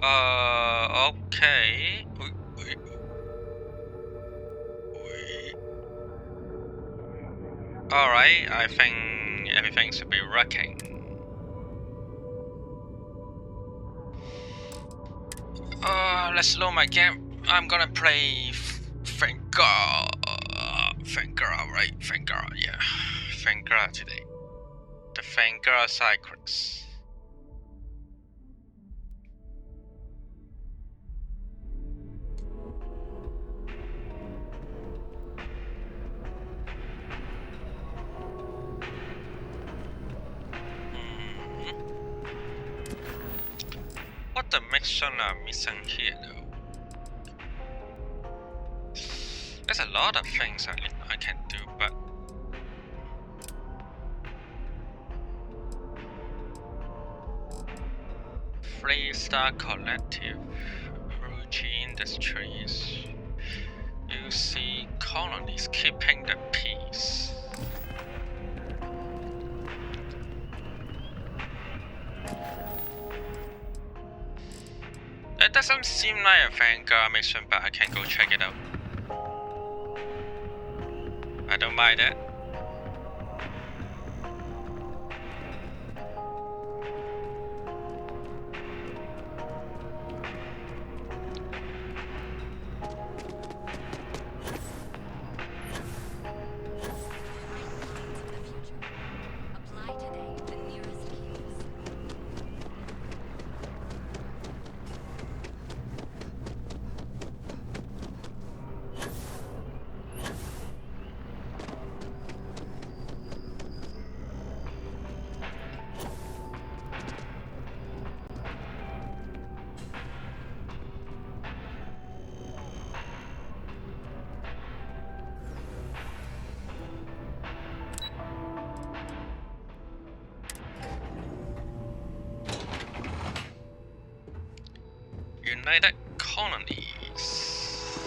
Okay. Alright, I think everything should be working. Let's load my game. I'm gonna play Vanguard. Vanguard, right? Vanguard, yeah. Vanguard today. The Vanguard Cycles. What the mission are missing here though? There's a lot of things I can do, but Freestar Collective, Ruchi Industries, UC Colonies Keeping the Peace. It doesn't seem like a Vanguard mission, but I can go check it out. I don't mind it. United Colonies.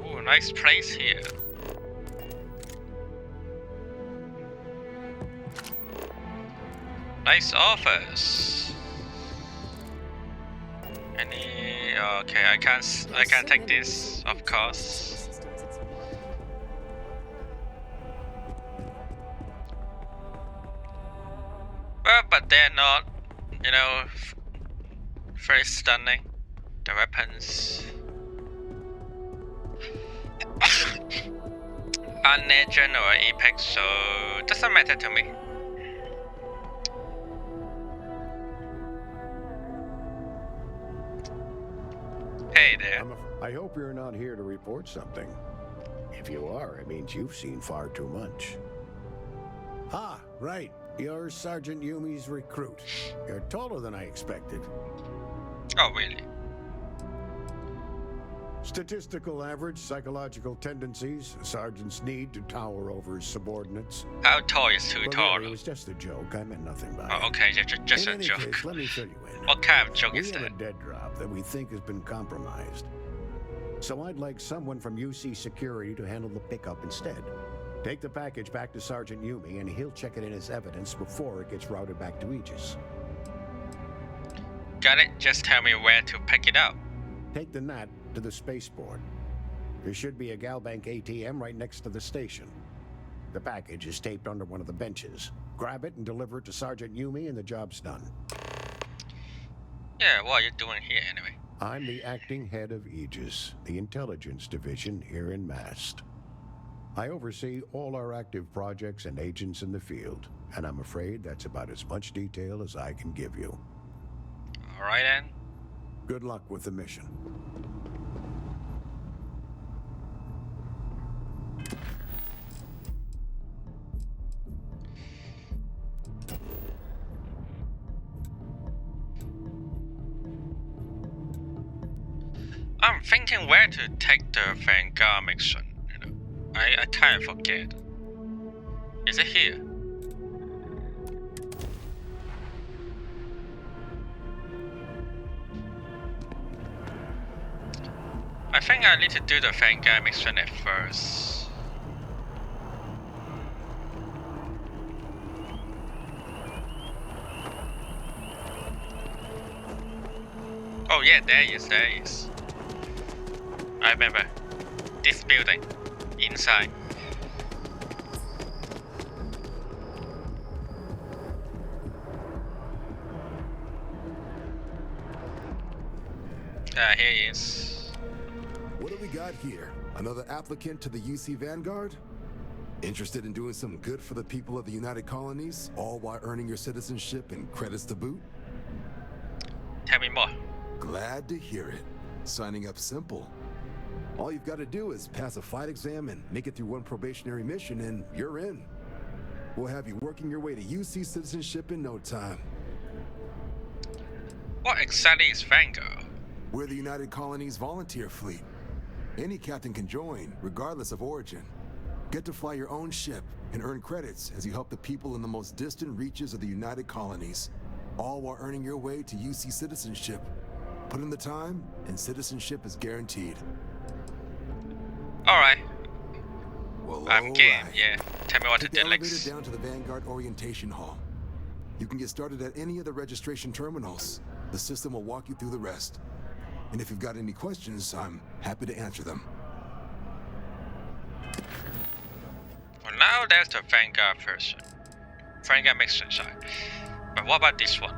Ooh, nice place here. Nice office. Any? Okay, I can't take this, of course. Well, but they're not, you know, very stunning. The weapons. Unlegend or Apex, so doesn't matter to me. Hey there. I hope you're not here to report something. If you are, it means you've seen far too much. Ah, right. You're Sergeant Yumi's recruit. You're taller than I expected. Oh, really? Statistical average, psychological tendencies, a sergeant's need to tower over his subordinates. How tall is too tall? Really, it was just a joke. I meant nothing by it. Oh, okay, just a joke. Case, let me fill you in. What kind of joke is We that? have a dead drop that we think has been compromised. So I'd like someone from UC Security to handle the pickup instead. Take the package back to Sergeant Yumi and he'll check it in as evidence before it gets routed back to Aegis. Got it, just tell me where to pick it up. Take the NAT to the spaceport. There should be a Galbank ATM right next to the station. The package is taped under one of the benches. Grab it and deliver it to Sergeant Yumi and the job's done. Yeah, what are you doing here anyway? I'm the acting head of Aegis, the intelligence division here in Mast. I oversee all our active projects and agents in the field, and I'm afraid that's about as much detail as I can give you. Alright then. Good luck with the mission. I'm thinking where to take the Vanguard mission. You know, I kind of forget. Is it here? I think I need to do the Vanguard mission at first. Oh yeah, there is. I remember this building inside. Here he is. What do we got here? Another applicant to the UC Vanguard? Interested in doing some good for the people of the United Colonies, all while earning your citizenship and credits to boot? Tell me more. Glad to hear it. Signing up simple. All you've got to do is pass a flight exam and make it through one probationary mission and you're in. We'll have you working your way to UC citizenship in no time. What exactly is Vanguard? We're the United Colonies volunteer fleet. Any captain can join, regardless of origin. Get to fly your own ship and earn credits as you help the people in the most distant reaches of the United Colonies, all while earning your way to UC citizenship. Put in the time, and citizenship is guaranteed. Alright, Well, I'm game, alright. yeah. Tell me what to Take the do elevator next. down to the Vanguard Orientation Hall. You can get started at any of the registration terminals. The system will walk you through the rest. And if you've got any questions, I'm happy to answer them. Well, now there's the Vanguard version. Vanguard mission side. But what about this one?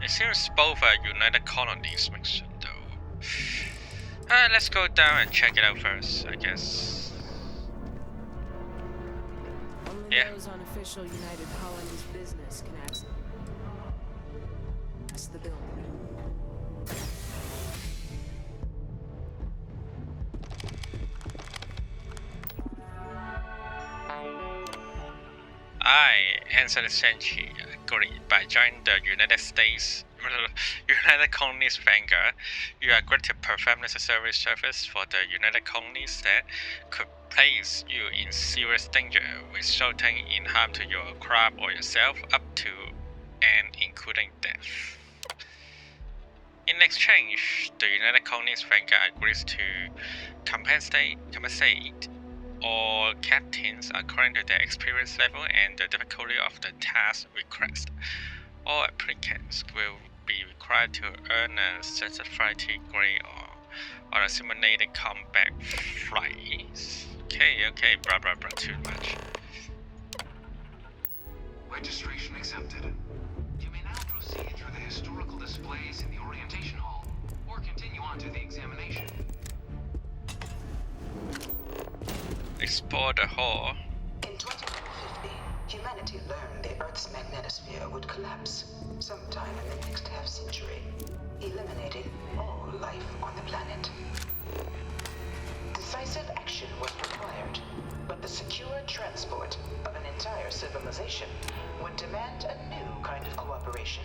It seems both are United Colonies mission though. Let's go down and check it out first, I guess. Only Yeah. those on official United Colonies business can access the building. I, Anson Senchi, agree. By joining the United Colonies Vanguard, you are going to perform necessary service for the United Colonies that could place you in serious danger, resulting in harm to your craft or yourself, up to and including death. In exchange, the United Colonies Vanguard agrees to compensate all captains according to their experience level and the difficulty of the task request. All applicants will be required to earn a certified degree or a simulated combat flight. Okay, blah blah blah, too much. Registration accepted. You may now proceed through the historical displays in the orientation hall, or continue on to the examination. Explore the hall. In 2150, humanity learned the Earth's magnetosphere would collapse sometime in the next half-century, eliminating all life on the planet. Decisive action was required, but the secure transport of an entire civilization would demand a new kind of cooperation,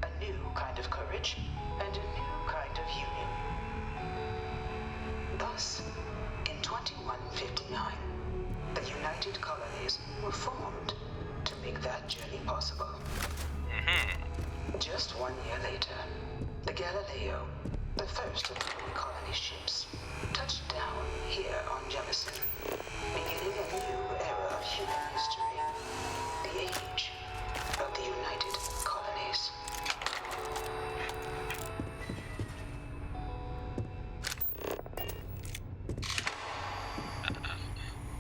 a new kind of courage, and a new kind of union. Thus, in 2159, the United Colonies were formed to make that journey possible. Just 1 year later, the Galileo, the first of the new colony ships, touched down here on Jemison, beginning a new era of human history, the age of the United Colonies.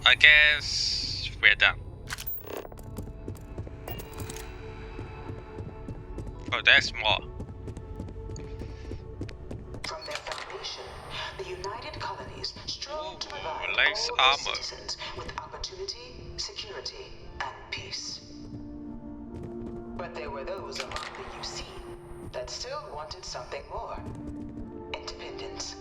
I guess we're done. Oh, there's more. From their foundation, the United Colonies strove to provide nice all armor. their citizens with opportunity, security, and peace. But there were those among the UC that still wanted something more. Independence.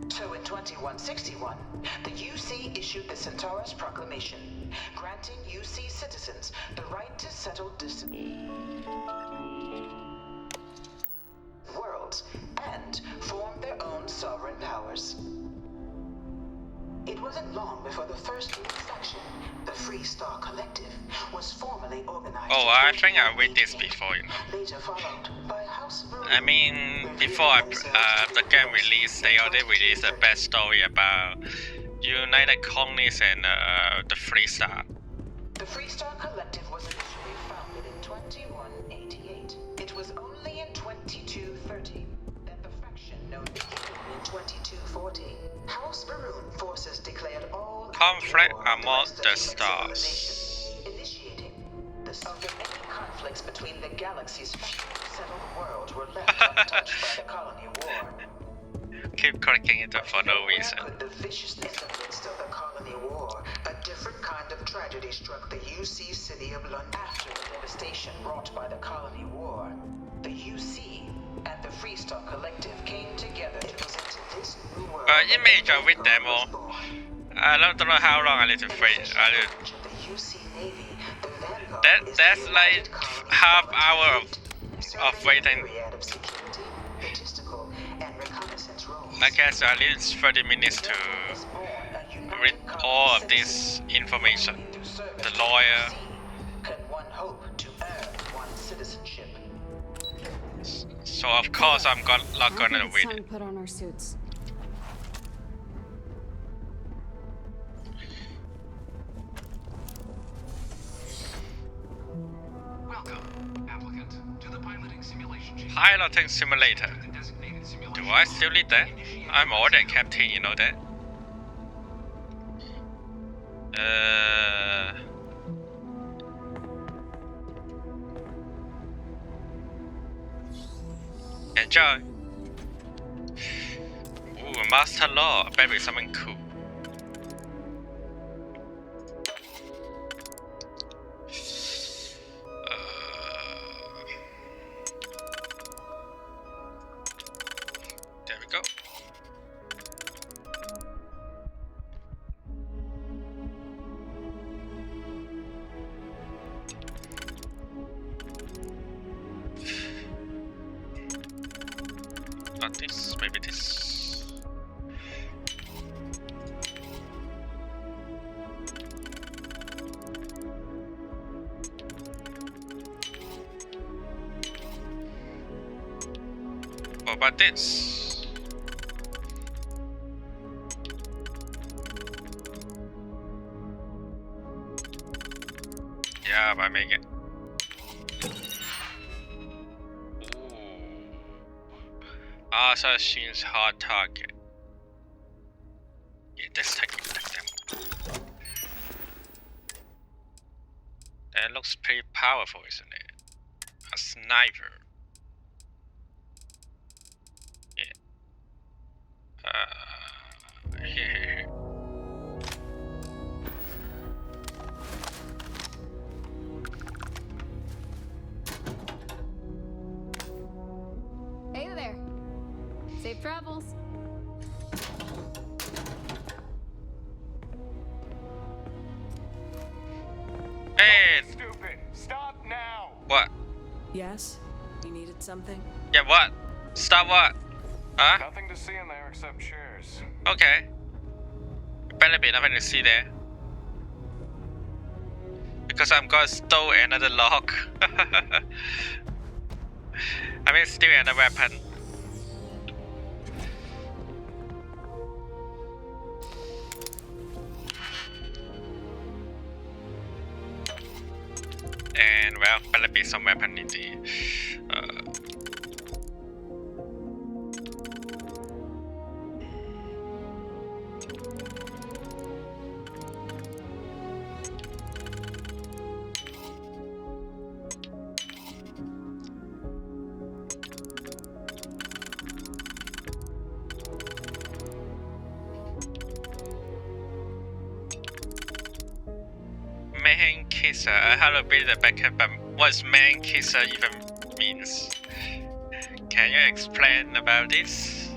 So in 2161, the UC issued the Centaurus Proclamation, granting UC citizens the right to settle distant worlds and form their own sovereign powers. It wasn't long before the first new faction, the Free Star Collective, was formally organized. Oh, I think I read this 2188, before, you know. later followed by House Rule. I mean, before the game released, they already released a backstory about United Colonies and the Free Star. The Free Star Collective was initially founded in 2188. It was only in 2250 conflict war among threats the human civilization, stars. initiating the of the many conflicts between the galaxy's few settled worlds were left untouched by the colony war. Keep clicking it for no reason. Could the viciousness in the midst of the colony war, a different kind of tragedy struck the UC city of London. After the devastation brought by the colony war, the UC and the Freestar Collective came together. It was into this new world Image of it demo. was born. I don't know how long I need to wait. The UC Navy, the Vanguard is That's the like United Colony half Volunteer hour Fleet, of serving a waiting. myriad of security, logistical, and reconnaissance roles. I guess at least 30 minutes to Was born a united read colony all of citizen. this information. Only through service The to lawyer. UC can one hope to earn one's citizenship. So of course I'm not I gonna think it's read time it. to put on our suits. Welcome, applicant, to the piloting simulation chamber. Piloting simulator. The designated simulation Do I still need that? I'm already captain, you know that. Enjoy. Ooh, Master Law. Maybe something cool. There we go. Not this, maybe this. What about this? Yeah, I make it. Ooh. Assassin's hard target. Yeah, let's take them. That looks pretty powerful, isn't it? A sniper. Yeah. Here. Hey there. Safe travels. Hey, Stupid! Stop now! what? Yes? You needed something? Yeah, what? Stop what? Huh? Nothing to see in there except chairs. Okay. Better be nothing to see there. Because I'm gonna steal another lock. I mean, steal another weapon. And well, better be some weapon in the man kisser. I haven't read the backup, but what man kisser even means? Can you explain about this?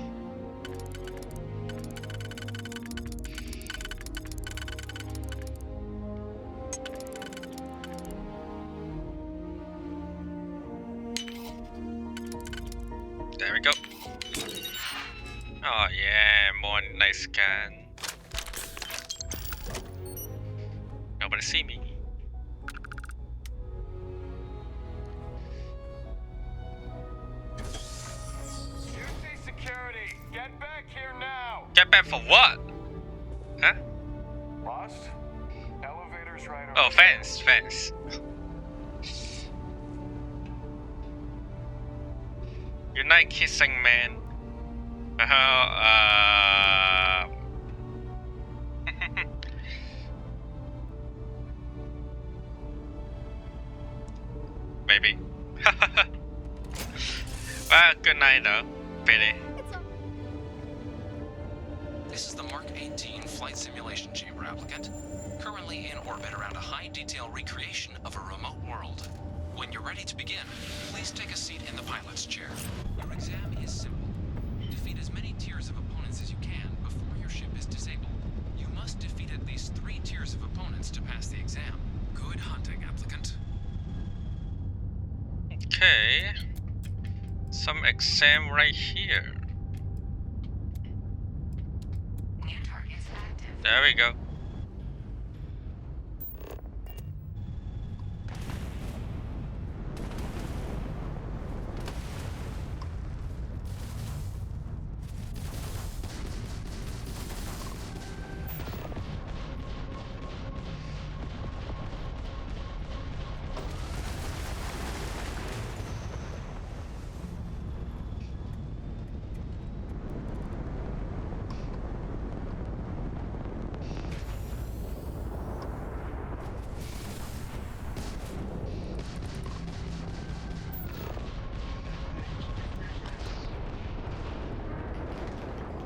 There we go. Oh yeah, more nice gun. Nobody see me. UC security! Get back here now! Get back for what? Huh? Lost? Elevator's right over Oh, there. fence. Unite kissing man. maybe. Well, good night though, Billy. This is the Mark 18 Flight Simulation Chamber applicant, currently in orbit around a high-detail recreation of a remote world. When you're ready to begin, please take a seat in the pilot's chair. Your exam is simple. Defeat as many tiers of opponents as you can before your ship is disabled. You must defeat at least 3 tiers of opponents to pass the exam. Good hunting, applicant. Okay. Some exam right here. New targets active. There we go.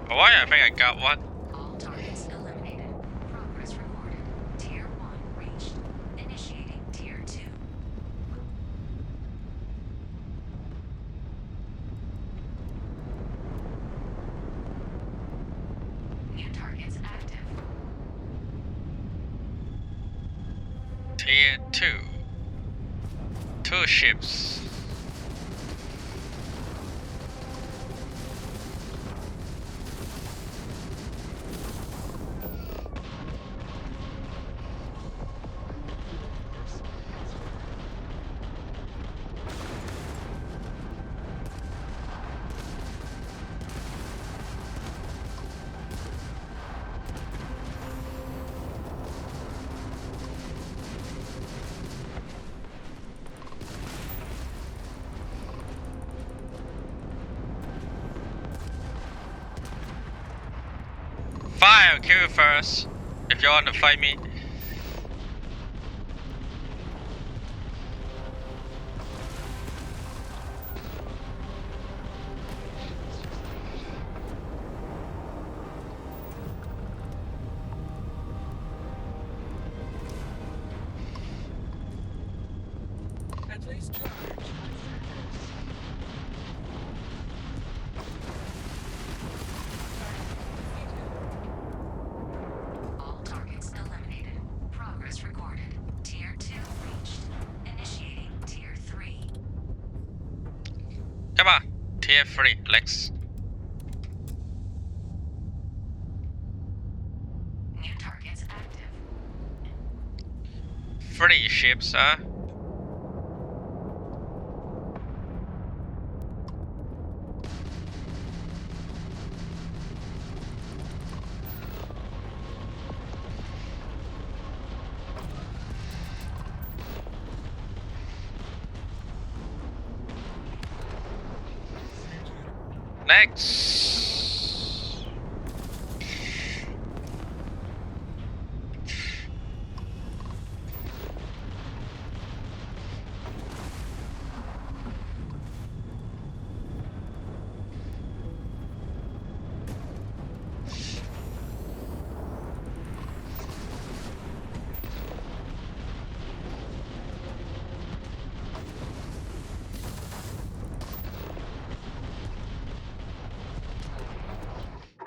Why? I think I got one. All targets eliminated. Progress recorded. Tier 1 reached. Initiating Tier 2. New targets active. Tier 2. 2 ships. Fire, kill you first. If you want to fight me. At least try. All targets eliminated. Progress recorded. Tier 2 reached. Initiating Tier 3. Come on. Tier 3, Lex. New targets active. 3 ships, huh? Next.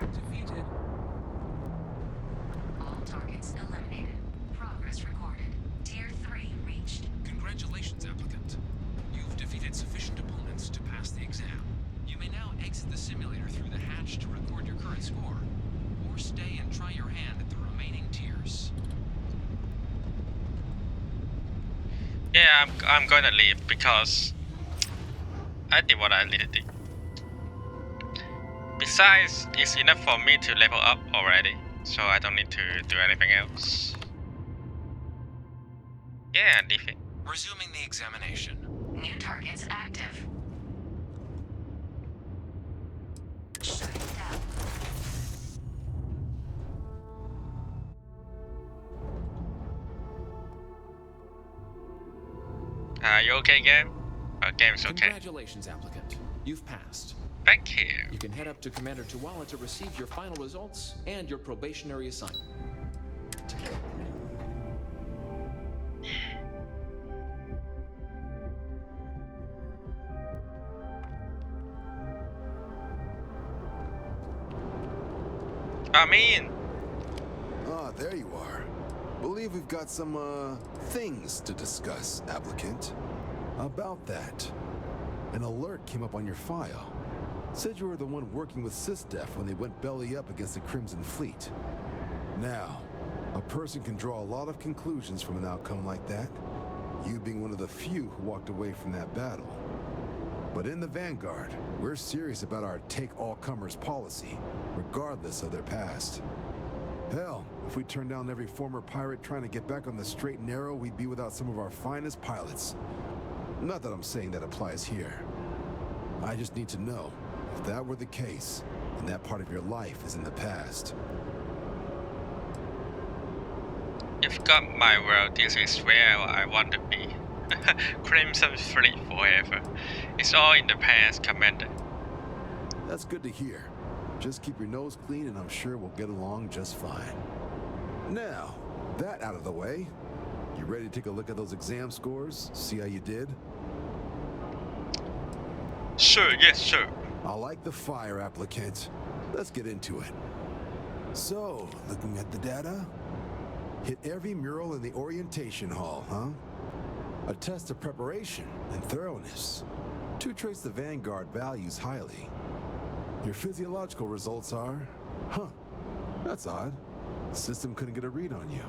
Defeated. All targets eliminated. Progress recorded. Tier 3 reached. Congratulations, applicant. You've defeated sufficient opponents to pass the exam. You may now exit the simulator through the hatch to record your current score, or stay and try your hand at the remaining tiers. Yeah, I'm going to leave because I did what I needed to do. Besides, it's enough for me to level up already, so I don't need to do anything else. Yeah, leave it. Resuming the examination. New targets active. Shutting down. Are you okay, game? Game's okay. Congratulations, applicant. You've passed. Thank you. You can head up to Commander Tuwala to receive your final results and your probationary assignment. I'm in. Ah, there you are. Believe we've got some, things to discuss, applicant. About that, an alert came up on your file. Said you were the one working with SysDef when they went belly up against the Crimson Fleet. Now, a person can draw a lot of conclusions from an outcome like that, you being one of the few who walked away from that battle. But in the Vanguard, we're serious about our take-all-comers policy, regardless of their past. Hell, if we turned down every former pirate trying to get back on the straight and narrow, we'd be without some of our finest pilots. Not that I'm saying that applies here. I just need to know, if that were the case, then that part of your life is in the past. You've got my world. This is where I want to be. Crimson Fleet forever. It's all in the past, Commander. That's good to hear. Just keep your nose clean and I'm sure we'll get along just fine. Now, that out of the way, you ready to take a look at those exam scores? See how you did? Sure, yes, sure. I like the fire, applicant. Let's get into it. So, looking at the data, hit every mural in the orientation hall, huh? A test of preparation and thoroughness. To trace the Vanguard values highly. Your physiological results are, that's odd. The system couldn't get a read on you.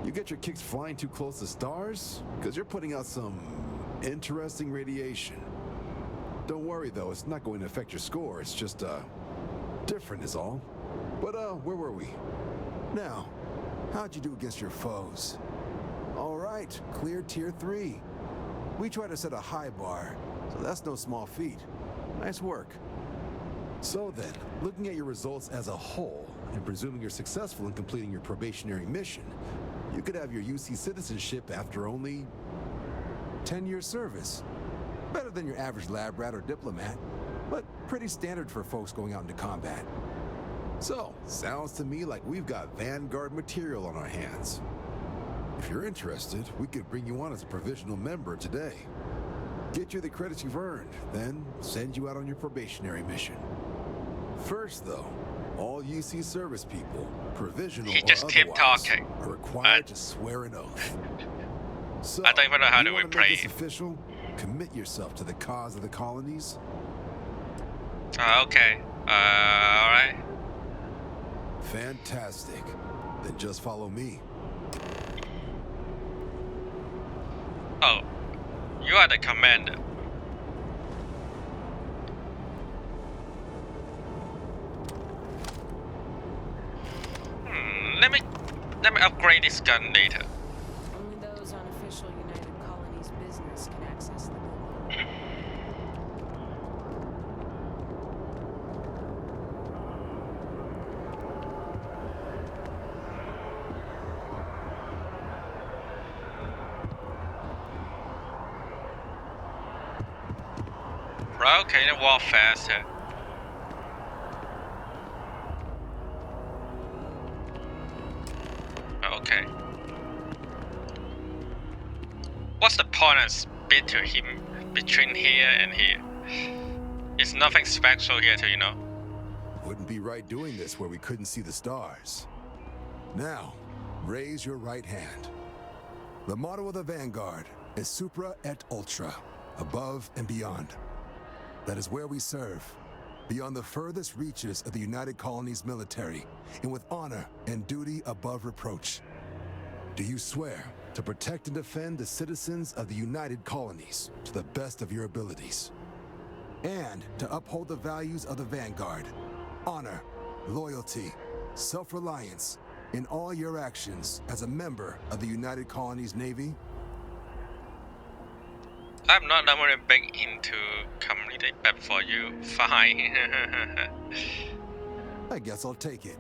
You get your kicks flying too close to stars? Because you're putting out some interesting radiation. Don't worry though, it's not going to affect your score. It's just, different is all. But, where were we? Now, how'd you do against your foes? All right, clear tier 3. We try to set a high bar, so that's no small feat. Nice work. So then, looking at your results as a whole, and presuming you're successful in completing your probationary mission, you could have your UC citizenship after only 10 years service. Better than your average lab rat or diplomat, but pretty standard for folks going out into combat. So, sounds to me like we've got Vanguard material on our hands. If you're interested, we could bring you on as a provisional member today. Get you the credits you've earned, then send you out on your probationary mission. First, though, all UC service people, provisional He just or keep otherwise, talking. are required to swear an oath. So, I don't even know how you to wanna replay make this it. official? Commit yourself to the cause of the colonies. Okay. Alright. Fantastic. Then just follow me. Oh. You are the commander. Let me upgrade this gun later. Only those on official United Colonies business can access the building. Bro, can you walk faster? Okay. What's the point of speed to him between here and here? It's nothing special here to, Wouldn't be right doing this where we couldn't see the stars. Now, raise your right hand. The motto of the Vanguard is Supra et Ultra, above and beyond. That is where we serve, beyond the furthest reaches of the United Colonies military, and with honor and duty above reproach. Do you swear to protect and defend the citizens of the United Colonies to the best of your abilities? And to uphold the values of the Vanguard, honor, loyalty, self-reliance, in all your actions as a member of the United Colonies Navy? I'm not normally big into community, but for you, fine. I guess I'll take it.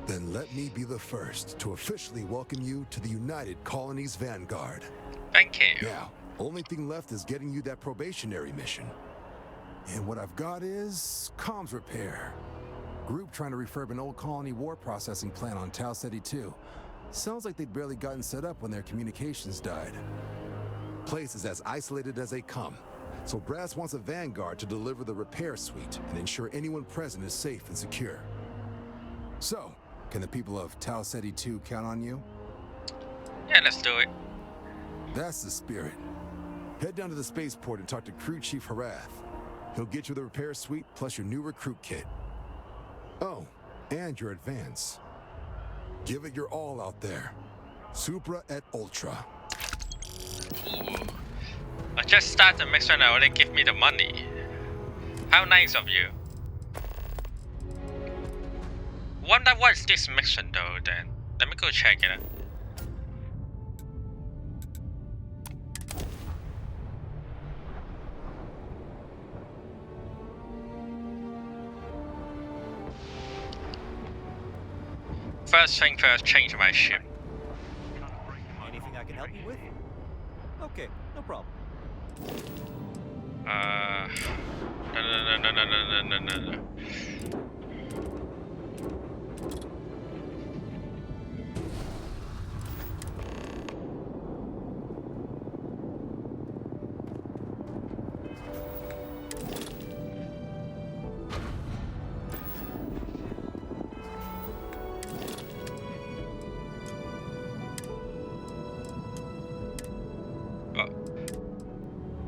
Then let me be the first to officially welcome you to the United Colonies Vanguard. Thank you. Now, Only thing left is getting you that probationary mission. And what I've got is comms repair. Group trying to refurb an old colony war processing plant on Tau Ceti 2. Sounds like they'd barely gotten set up when their communications died. Place is as isolated as they come. So Brass wants a vanguard to deliver the repair suite and ensure anyone present is safe and secure. So, can the people of Tau Ceti 2 count on you? Yeah, let's do it. That's the spirit. Head down to the spaceport and talk to Crew Chief Harath. He'll get you the repair suite plus your new recruit kit. Oh, and your advance. Give it your all out there. Supra et Ultra. Ooh. I just start the mission and already give me the money. How nice of you. Wonder what is this mission though then. Let me go check it out. First thing first, change my ship. Anything I can help you with? Okay, no problem. No.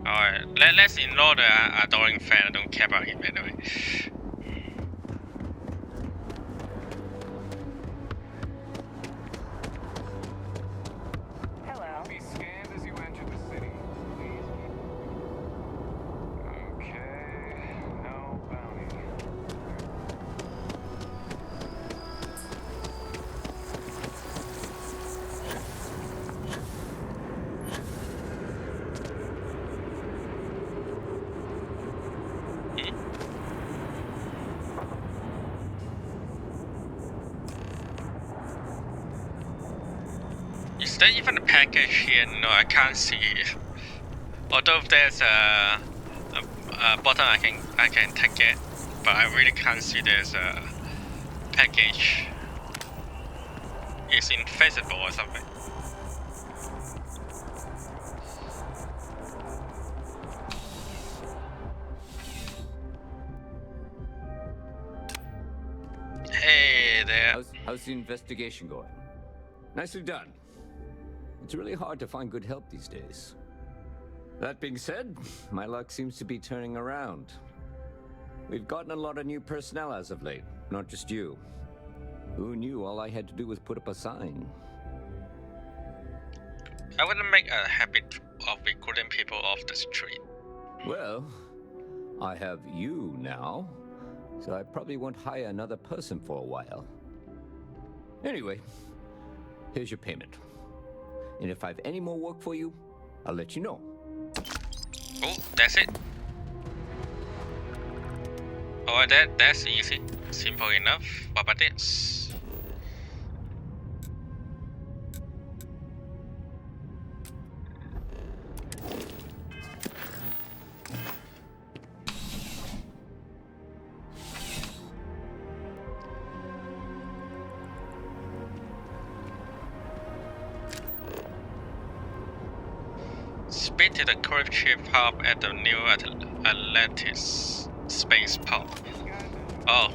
Alright, let's ignore the adoring fan. I don't care about him anyway. Hello. Be scanned as you enter the city. Please keep... Okay, no bounty. Is there even a package here? No, I can't see it. Although there's a button I can take it, but I really can't see there's a package. It's invisible or something. Hey there. How's the investigation going? Nicely done. It's really hard to find good help these days. That being said, my luck seems to be turning around. We've gotten a lot of new personnel as of late, not just you. Who knew all I had to do was put up a sign? I wouldn't make a habit of recruiting people off the street. Well, I have you now, so I probably won't hire another person for a while. Anyway, here's your payment. And if I have any more work for you, I'll let you know. Oh, that's it. Oh, that's easy. Simple enough. What about this? Speak to the crew chief hub at the new Atlantis space port. Oh.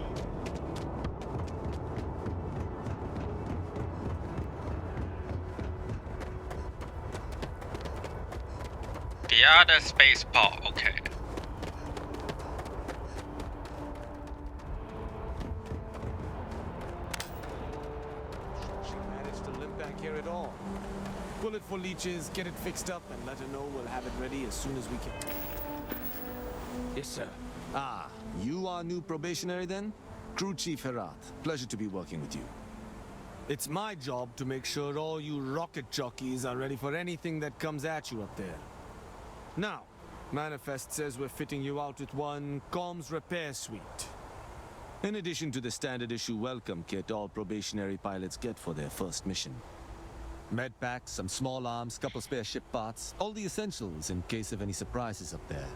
The other space port, okay. She managed to limp back here at all. Bullet for leeches, get it fixed up, and let her know we'll have it ready as soon as we can. Yes, sir. Ah, you are new probationary then? Crew Chief Herath, pleasure to be working with you. It's my job to make sure all you rocket jockeys are ready for anything that comes at you up there. Now, Manifest says we're fitting you out with one comms repair suite. In addition to the standard issue welcome kit all probationary pilots get for their first mission. Med packs, some small arms, couple spare ship parts, all the essentials in case of any surprises up there.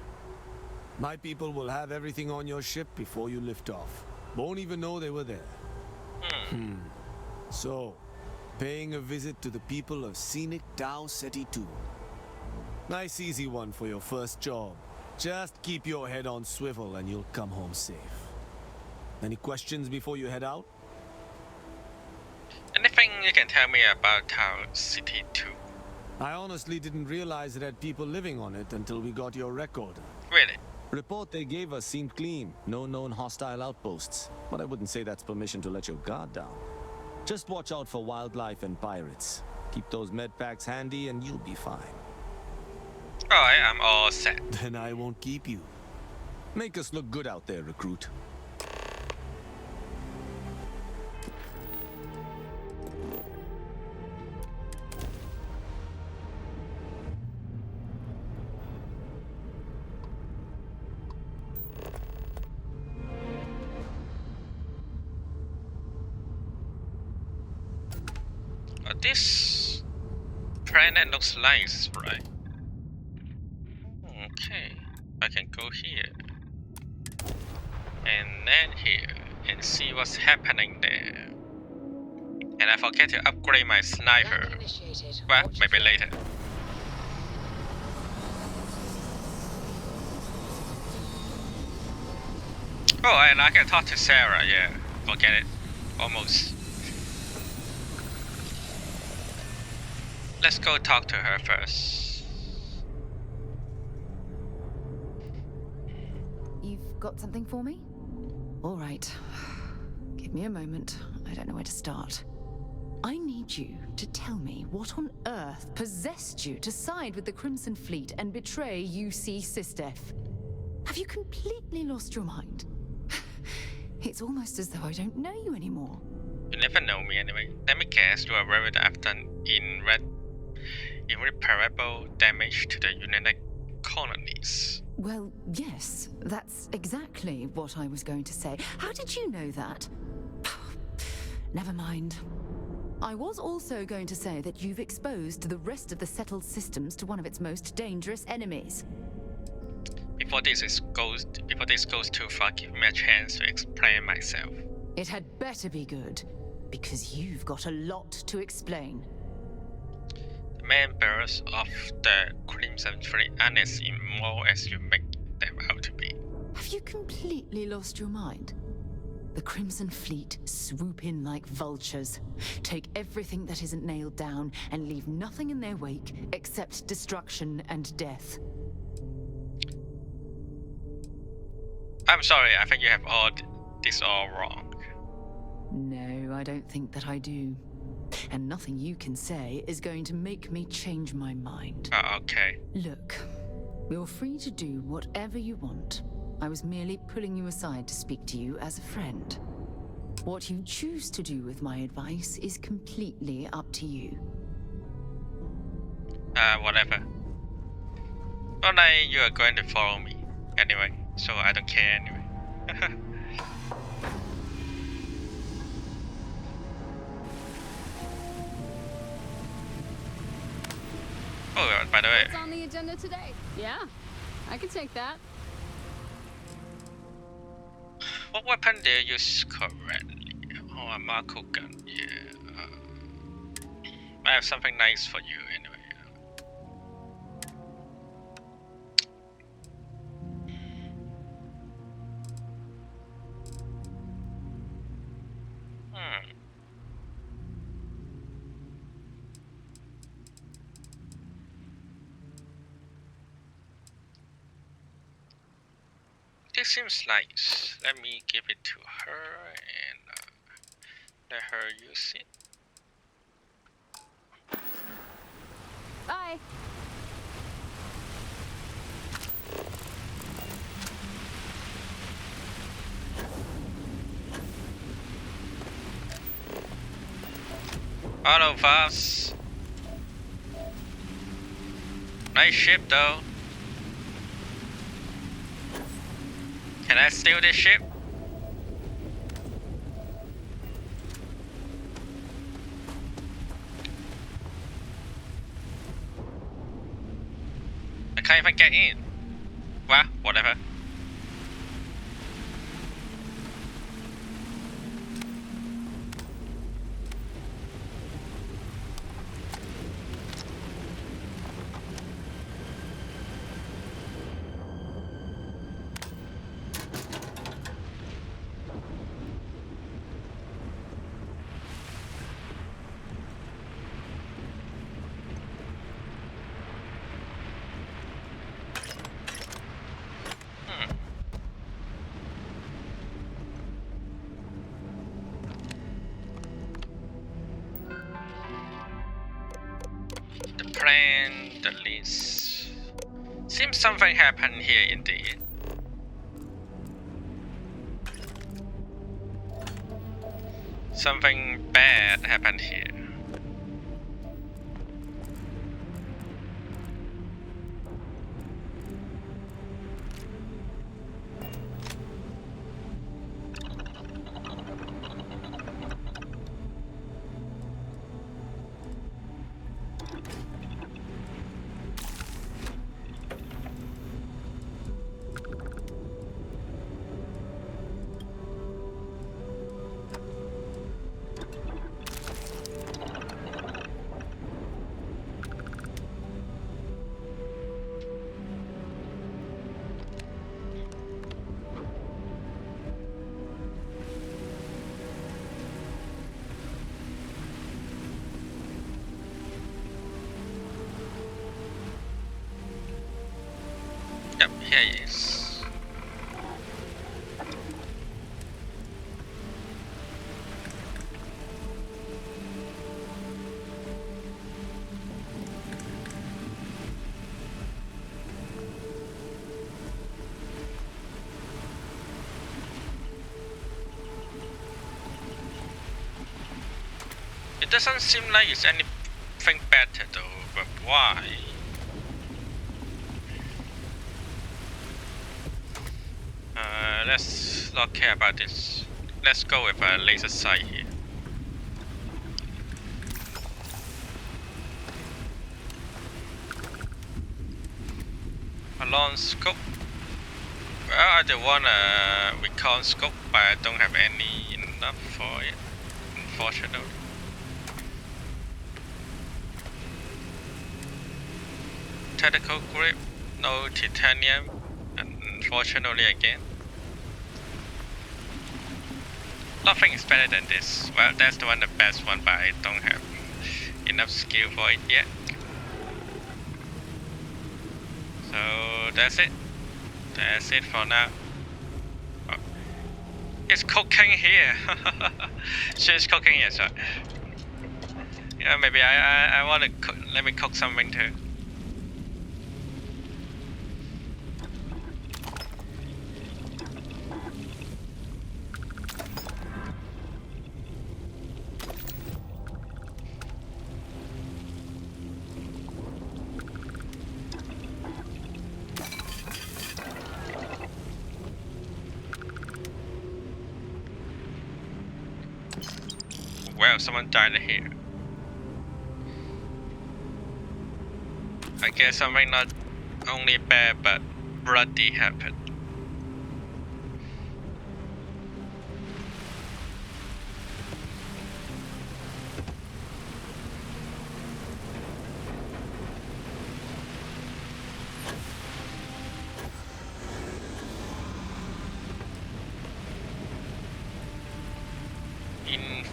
My people will have everything on your ship before you lift off. Won't even know they were there. So, paying a visit to the people of scenic Tau Ceti 2. Nice easy one for your first job. Just keep your head on swivel and you'll come home safe. Any questions before you head out? Anything you can tell me about Tau Ceti 2? I honestly didn't realize it had people living on it until we got your record. Really? Report they gave us seemed clean. No known hostile outposts. But I wouldn't say that's permission to let your guard down. Just watch out for wildlife and pirates. Keep those med packs handy and you'll be fine. Alright, I'm all set. Then I won't keep you. Make us look good out there, recruit. This planet looks nice, right? Okay, I can go here and then here and see what's happening there. And I forget to upgrade my sniper. Well, maybe later. Oh, and I can talk to Sarah, yeah. Forget it. Almost. Let's go talk to her first. You've got something for me? All right. Give me a moment. I don't know where to start. I need you to tell me what on earth possessed you to side with the Crimson Fleet and betray UC Sistef. Have you completely lost your mind? It's almost as though I don't know you anymore. You never know me anyway. Let me guess, you are worried I've done irreparable damage to the United Colonies. Well, yes, that's exactly what I was going to say. How did you know that? Never mind. I was also going to say that you've exposed the rest of the settled systems to one of its most dangerous enemies. Before this goes too far, give me a chance to explain myself. It had better be good, because you've got a lot to explain. The members of the Crimson Fleet aren't as immoral as you make them out to be. Have you completely lost your mind? The Crimson Fleet swoop in like vultures, take everything that isn't nailed down, and leave nothing in their wake except destruction and death. I'm sorry, I think you have all this all wrong. No, I don't think that I do. And nothing you can say is going to make me change my mind. Okay. Look, you're free to do whatever you want. I was merely pulling you aside to speak to you as a friend. What you choose to do with my advice is completely up to you. Whatever. Well, now you are going to follow me anyway, so I don't care anyway. Oh, by the way. What's on the agenda today? Yeah, I can take that. What weapon do you use currently? Oh, a Marco gun. Yeah. I have something nice for you anyway. This seems nice. Let me give it to her and let her use it. Bye. All of us. Nice ship though. Can I steal this ship? I can't even get in. Well, whatever. The plan, the list. Seems something happened here indeed. Something bad happened here. Yep, here he is. It doesn't seem like it's anything better though, but why? Let's not care about this. Let's go with a laser sight here. A long scope. Well, I do want a recon scope, but I don't have any enough for it, unfortunately. Tactical grip, no titanium, unfortunately again. Nothing is better than this. Well, that's the best one, but I don't have enough skill for it yet. So that's it. That's it for now. Oh. It's cooking here. She's cooking here, so yeah, maybe I want to cook. Let me cook something too. Well, someone died here. I guess something not only bad but bloody happened.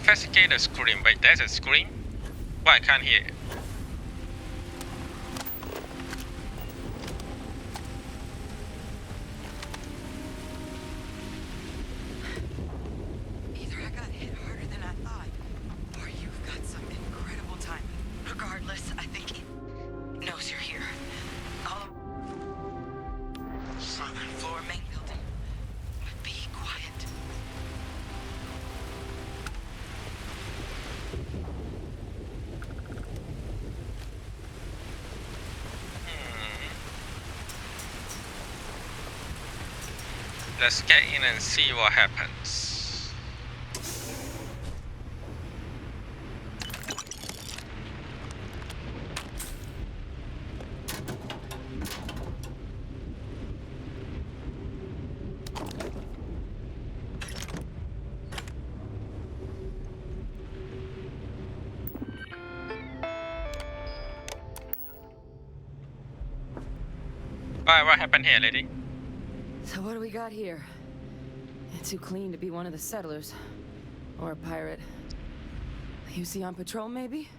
Investigate the scream. Wait, there's a scream? Why I can't hear it? Either I got hit harder than I thought, or you've got some incredible timing. Regardless, I think it knows you're here. All southern floor main building. Be quiet. Let's get in and see what happens. Why, what happened here, lady? So what do we got here? Too clean to be one of the settlers. Or a pirate. You see on patrol, maybe?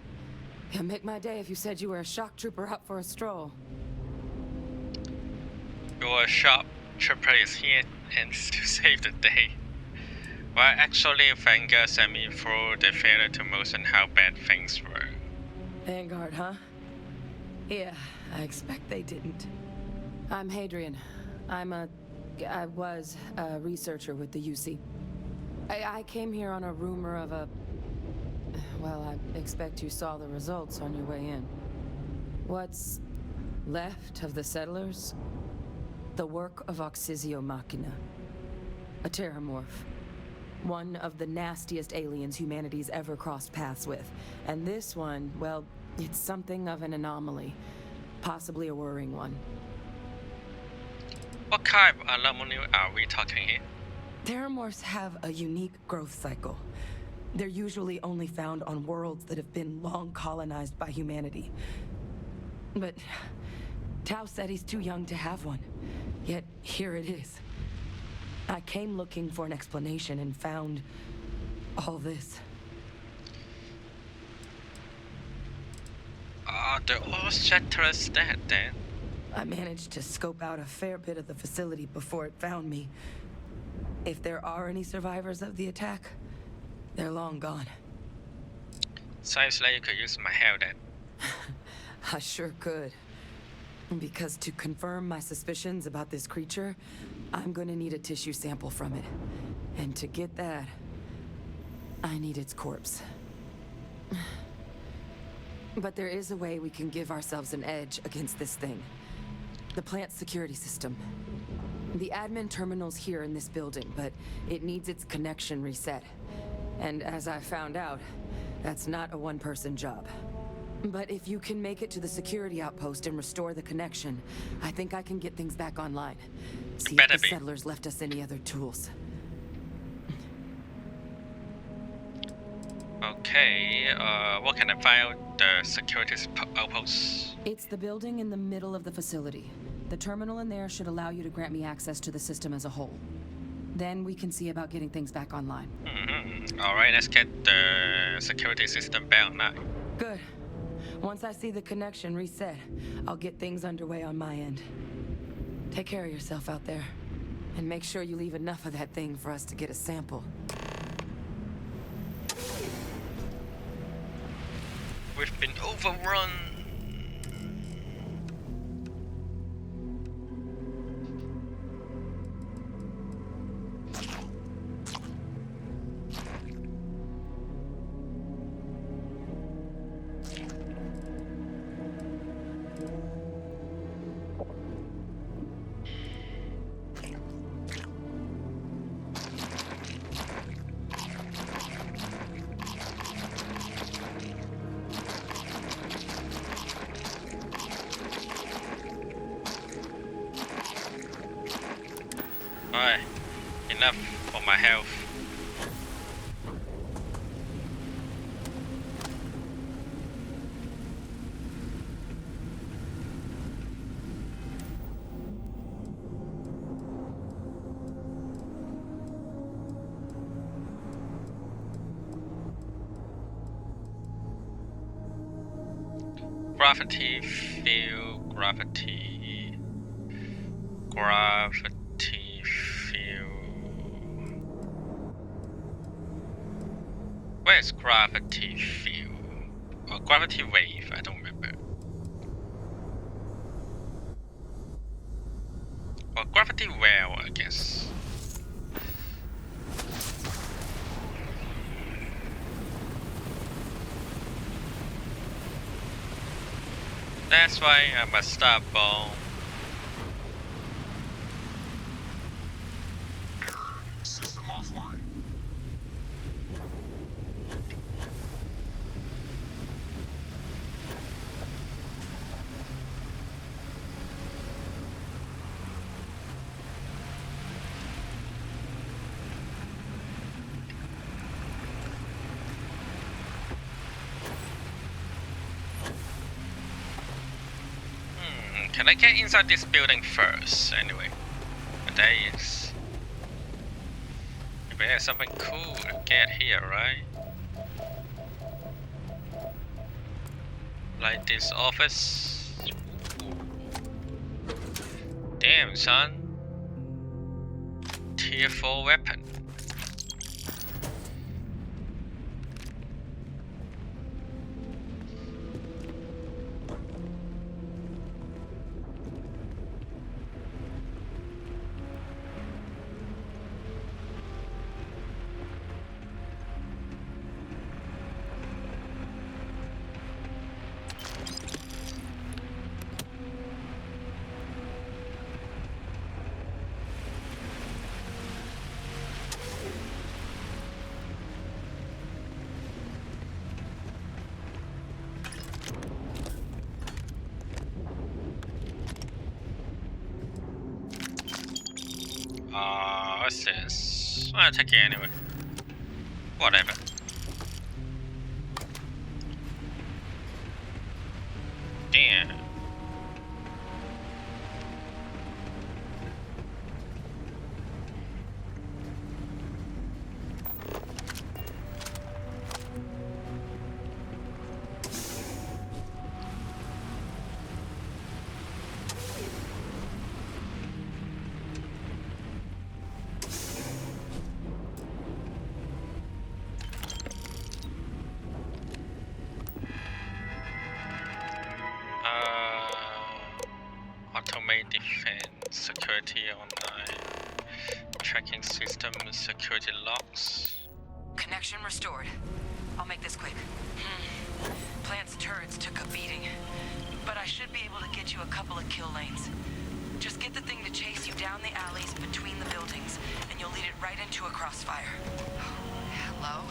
It'd make my day if you said you were a shock trooper out for a stroll. Your shop trooper is here and to save the day. Well, actually, Vanguard sent me through the failure to mention how bad things were. Vanguard, huh? Yeah, I expect they didn't. I'm Hadrian. I was a researcher with the UC. I came here on a rumor of a... Well, I expect you saw the results on your way in. What's left of the settlers? The work of Oxysio Machina. A terramorph. One of the nastiest aliens humanity's ever crossed paths with. And this one, well, it's something of an anomaly. Possibly a worrying one. What kind of anomaly are we talking here? Terramorphs have a unique growth cycle. They're usually only found on worlds that have been long colonized by humanity. But Tao said he's too young to have one. Yet here it is. I came looking for an explanation and found all this. Are the all settlers dead then? I managed to scope out a fair bit of the facility before it found me. If there are any survivors of the attack, they're long gone. Sounds like you could use my help then. I sure could. Because to confirm my suspicions about this creature, I'm gonna need a tissue sample from it. And to get that, I need its corpse. But there is a way we can give ourselves an edge against this thing. The plant security system. The admin terminal's here in this building, but it needs its connection reset. And as I found out, that's not a one-person job. But if you can make it to the security outpost and restore the connection, I think I can get things back online. See if the settlers left us any other tools. Okay, what can I find out the security outpost? It's the building in the middle of the facility. The terminal in there should allow you to grant me access to the system as a whole. Then we can see about getting things back online. Alright, let's get the security system back online. Good. Once I see the connection reset, I'll get things underway on my end. Take care of yourself out there. And make sure you leave enough of that thing for us to get a sample. We've been overrun. Alright, enough for my health. Gravity field, gravity field. Where's gravity field? Or gravity wave, I don't remember. Or gravity well, I guess. That's why I'm a star bomb. System offline. Can I get inside this building first? Anyway, but there is. Maybe there's something cool to get here, right? Like this office. Ooh. Damn, son. Tier 4 weapon. What's this? I'll take it anyway. Whatever. Damn. Automate defense, security online, tracking system, security locks. Connection restored. I'll make this quick. Plant's turrets took a beating, but I should be able to get you a couple of kill lanes. Just get the thing to chase you down the alleys between the buildings, and you'll lead it right into a crossfire. Hello?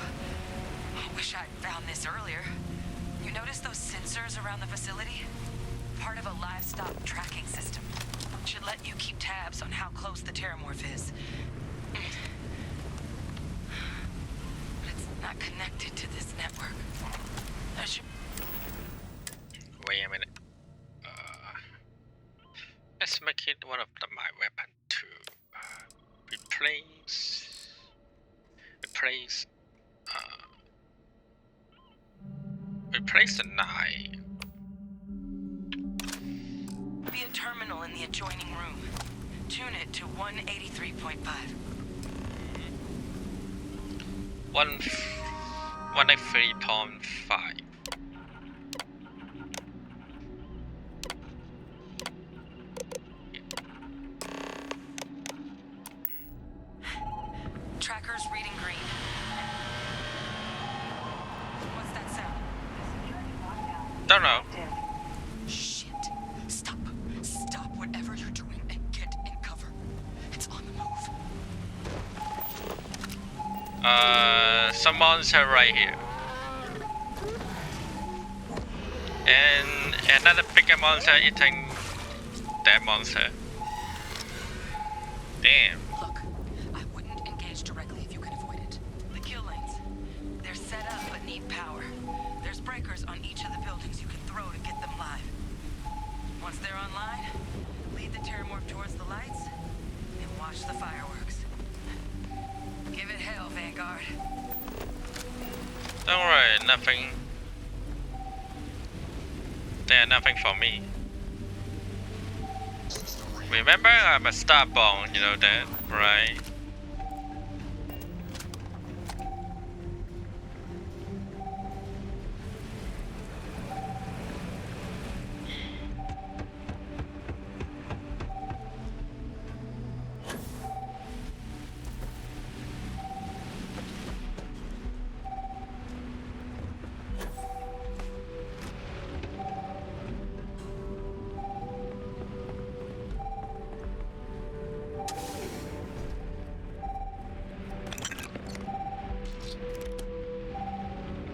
I wish I'd found this earlier. You notice those sensors around the facility? Part of a livestock tracking system. Should let you keep tabs on how close the terramorph is. But it's not connected to this network. I should... Wait a minute. Let's make it one of my weapon to replace the knife. Be a terminal in the adjoining room. Tune it to 183.5. 183.5. Tracker's reading green. What's that sound? Don't know. Shit. Stop. Stop whatever you're doing and get in cover. It's on the move. Some monster right here. And another bigger monster eating that monster. Damn. Look, I wouldn't engage directly if you can avoid it. The kill lanes. They're set up but need power. There's breakers on each of the buildings you can throw to get them live. Once they're online, lead the terramorph towards the lights and watch the fireworks. Give it hell, Vanguard. Don't worry, nothing. There's nothing for me. Remember, I'm a Starborn, you know that, right?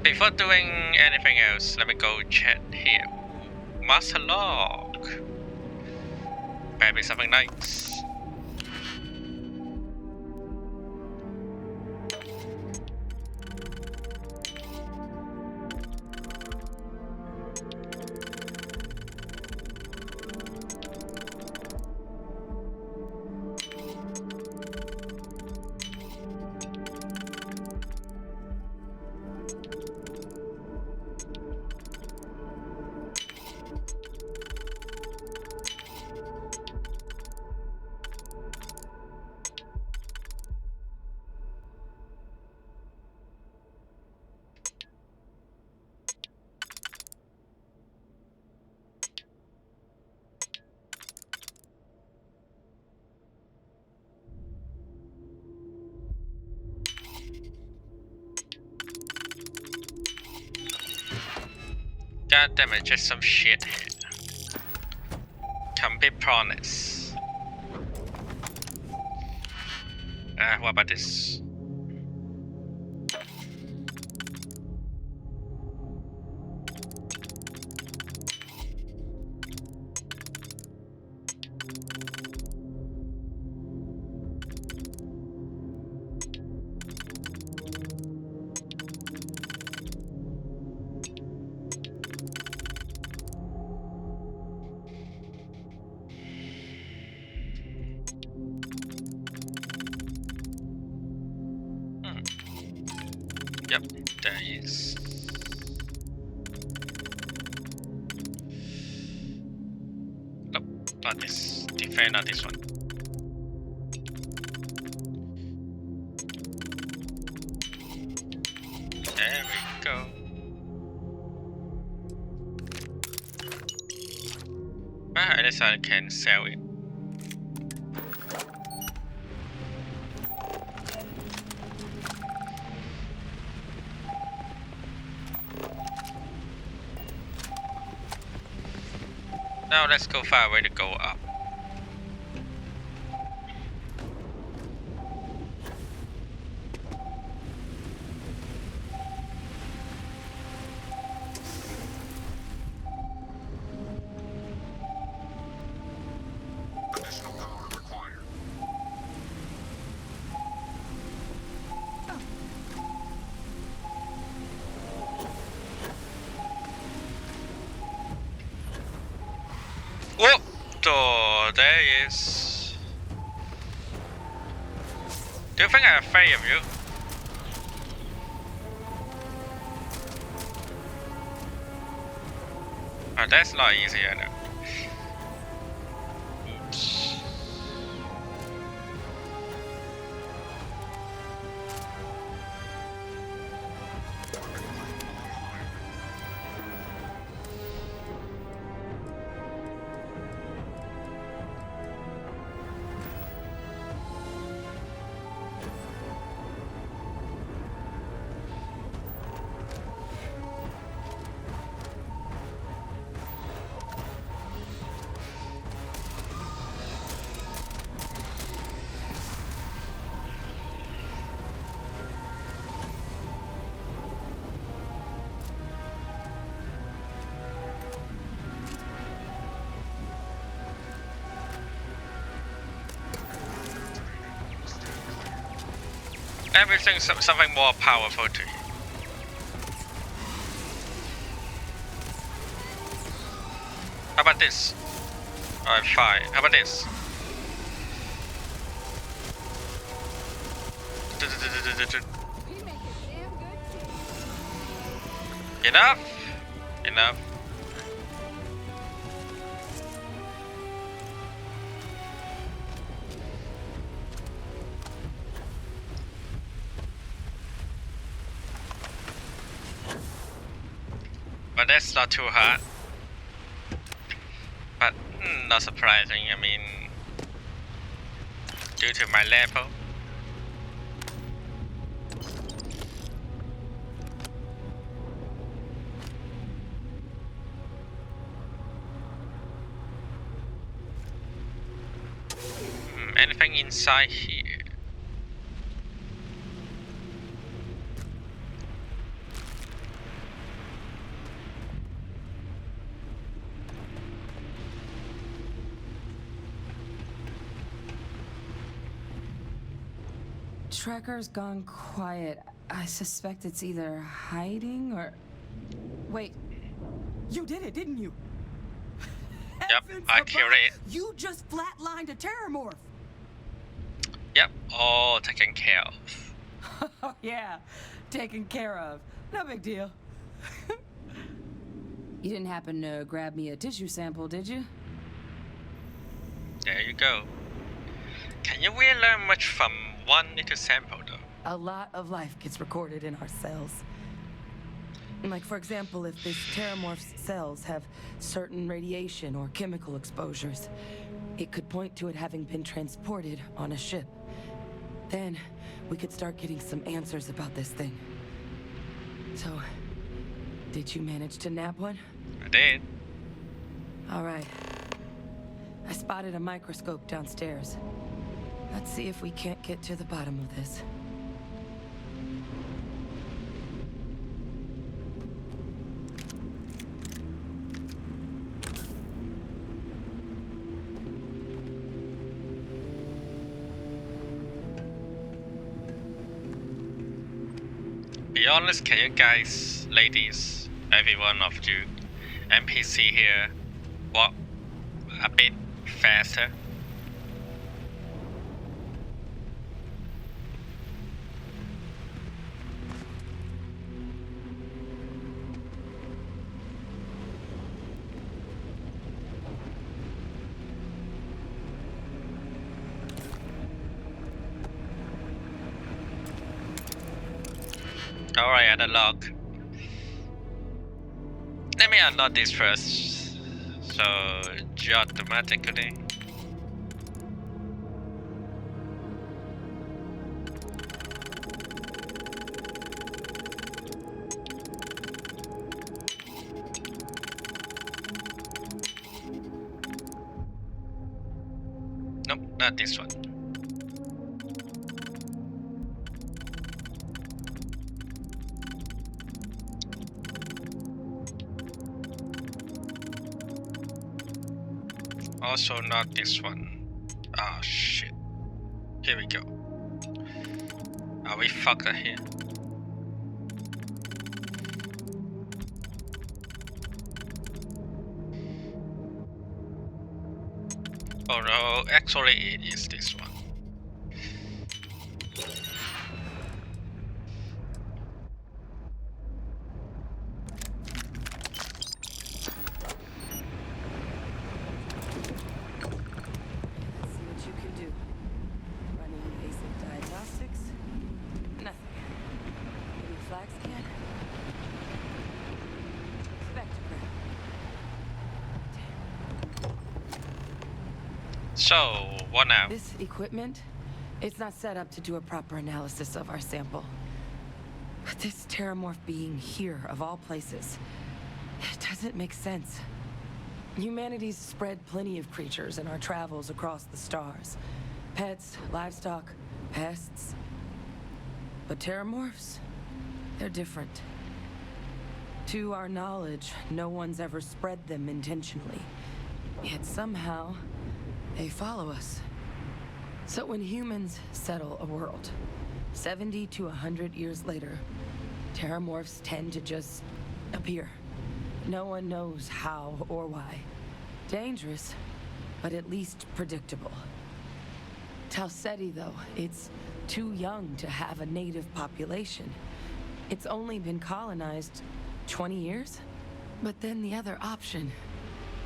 Before doing anything else, let me go check here. Ooh, master log. Maybe something nice. God damn it, just some shit here. Complete promise. What about this? Yep, there is. Nope, not this. Definitely not this one. There we go. Well, at least I can sell it. Now let's go far away to go up. Additional power required. Oh, there he is. Do you think I'm afraid of you? Oh, that's not easy, I know. Oops. Everything's something more powerful to you. How about this? Alright, fine. How about this? Enough? Enough. But that's not too hard. But not surprising, I mean, due to my level. Anything inside here? Tracker's gone quiet. I suspect it's either hiding or... Wait. You did it, didn't you? Yep, I killed it. You just flatlined a terramorph. Yep, all taken care of. Oh, yeah. Taken care of. No big deal. You didn't happen to grab me a tissue sample, did you? There you go. Can you really learn much from one little sample, though? A lot of life gets recorded in our cells. Like, for example, if this terramorph's cells have certain radiation or chemical exposures, it could point to it having been transported on a ship. Then, we could start getting some answers about this thing. So, did you manage to nab one? I did. All right. I spotted a microscope downstairs. Let's see if we can't get to the bottom of this. Be honest, can you guys, ladies, every one of you, NPC here, walk a bit faster? Alright, at the lock. Let me unlock this first. So, automatically. Nope, not this one. Also not this one. Ah, shit. Here we go. Are we fucked here? Oh no, actually it is this one. So, what now? This equipment, it's not set up to do a proper analysis of our sample. But this terramorph being here, of all places, it doesn't make sense. Humanity's spread plenty of creatures in our travels across the stars. Pets, livestock, pests. But terramorphs, they're different. To our knowledge, no one's ever spread them intentionally. Yet somehow, they follow us. So when humans settle a world, 70 to 100 years later, terramorphs tend to just appear. No one knows how or why. Dangerous, but at least predictable. Talseti, though, it's too young to have a native population. It's only been colonized 20 years? But then the other option,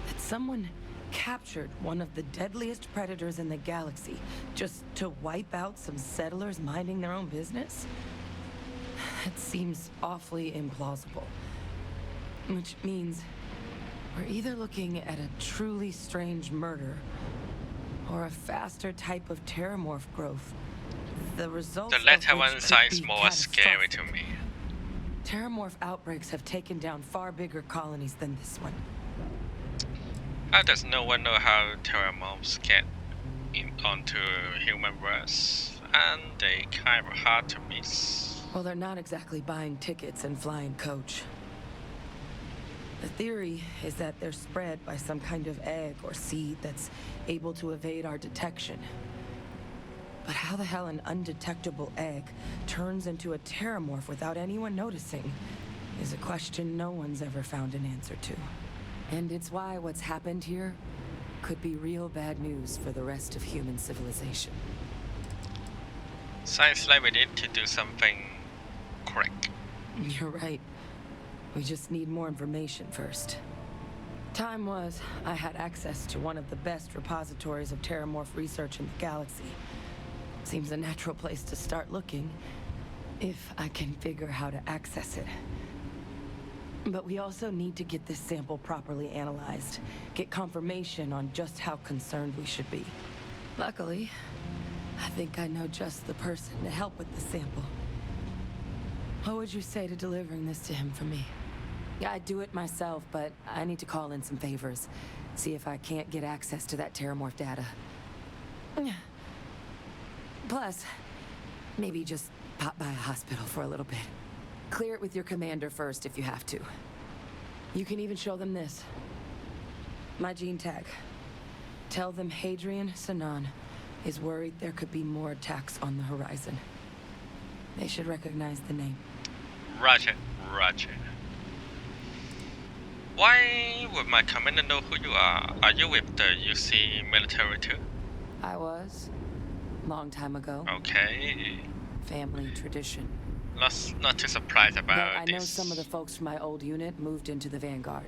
that someone captured one of the deadliest predators in the galaxy just to wipe out some settlers minding their own business? That seems awfully implausible. Which means we're either looking at a truly strange murder or a faster type of terramorph growth. The results The latter of one which sounds could be more scary to catastrophic. me. Terramorph outbreaks have taken down far bigger colonies than this one. How does no one know how terramorphs get onto human worlds? And they kind of hard to miss. Well, they're not exactly buying tickets and flying coach. The theory is that they're spread by some kind of egg or seed that's able to evade our detection. But how the hell an undetectable egg turns into a terramorph without anyone noticing is a question no one's ever found an answer to. And it's why what's happened here could be real bad news for the rest of human civilization. Sounds like we need to do something quick. You're right. We just need more information first. Time was, I had access to one of the best repositories of terramorph research in the galaxy. Seems a natural place to start looking, if I can figure how to access it. But we also need to get this sample properly analyzed, get confirmation on just how concerned we should be. Luckily, I think I know just the person to help with the sample. What would you say to delivering this to him for me? Yeah, I'd do it myself, but I need to call in some favors. See if I can't get access to that Terramorph data. Plus, maybe just pop by a hospital for a little bit. Clear it with your commander first if you have to. You can even show them this. My gene tag. Tell them Hadrian Sanan is worried there could be more attacks on the horizon. They should recognize the name. Roger, roger. Why would my commander know who you are? Are you with the UC military too? I was. Long time ago. Okay. Family tradition. Not too surprised about But I this. know some of the folks from my old unit moved into the Vanguard.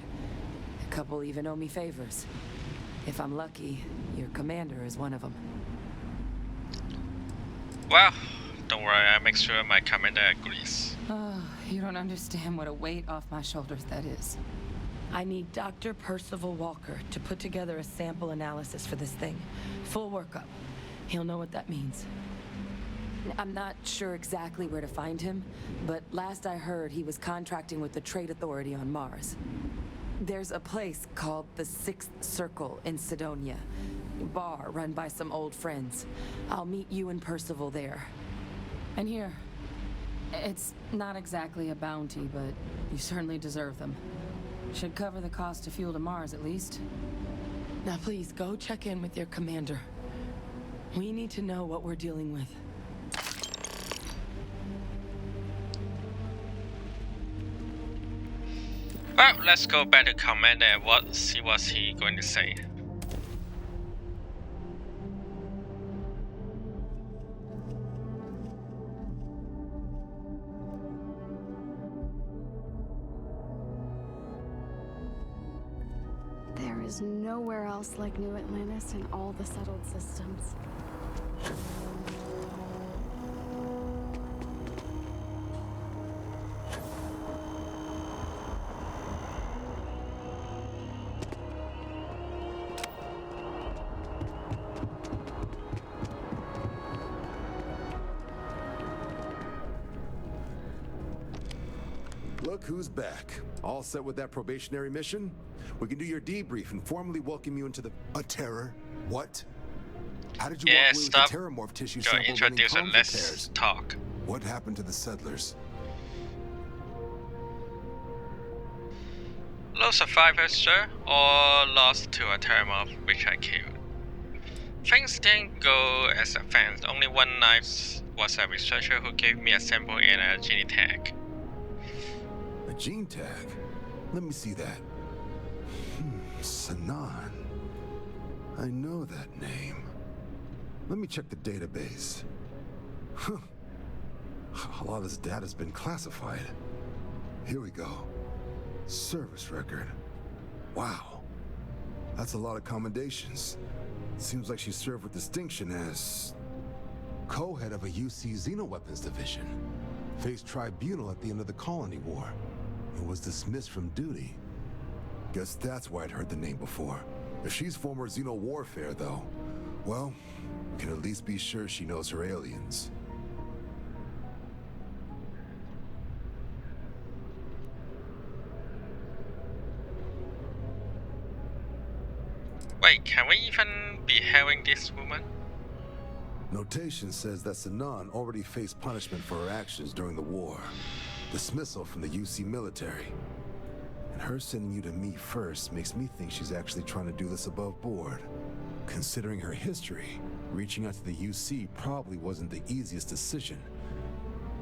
A couple even owe me favors. If I'm lucky, your commander is one of them. Well, don't worry, I'll make sure my commander agrees. Oh, you don't understand what a weight off my shoulders that is. I need Dr. Percival Walker to put together a sample analysis for this thing. Full workup. He'll know what that means. I'm not sure exactly where to find him, but last I heard he was contracting with the Trade Authority on Mars. There's a place called the Sixth Circle in Sidonia. Bar run by some old friends. I'll meet you and Percival there. And here, it's not exactly a bounty, but you certainly deserve them. Should cover the cost of fuel to Mars, at least. Now please, go check in with your commander. We need to know what we're dealing with. Well, let's go back to commander and see what's he going to say. There is nowhere else like New Atlantis in all the settled systems. Look who's back. All set with that probationary mission? We can do your debrief and formally welcome you into the... A terror? What? How did you walk away with the terramorph tissue Go sample introduce and let's repairs? talk. What happened to the settlers? Lost survivors, sir, or lost to a terramorph which I killed. Things didn't go as advanced. Only one knife was a researcher who gave me a sample and a gene tag. A gene tag? Let me see that. Sanan. I know that name. Let me check the database. A lot of this data's been classified. Here we go. Service record. Wow. That's a lot of commendations. Seems like she served with distinction as co-head of a UC Xenoweapons division. Faced tribunal at the end of the Colony War. And was dismissed from duty. Guess that's why I'd heard the name before. If she's former Xeno warfare, though, well, we can at least be sure she knows her aliens. Wait, can we even be having this woman? Notation says that Sanan already faced punishment for her actions during the war. Dismissal from the UC military. And her sending you to me first makes me think she's actually trying to do this above board. Considering her history, reaching out to the UC probably wasn't the easiest decision.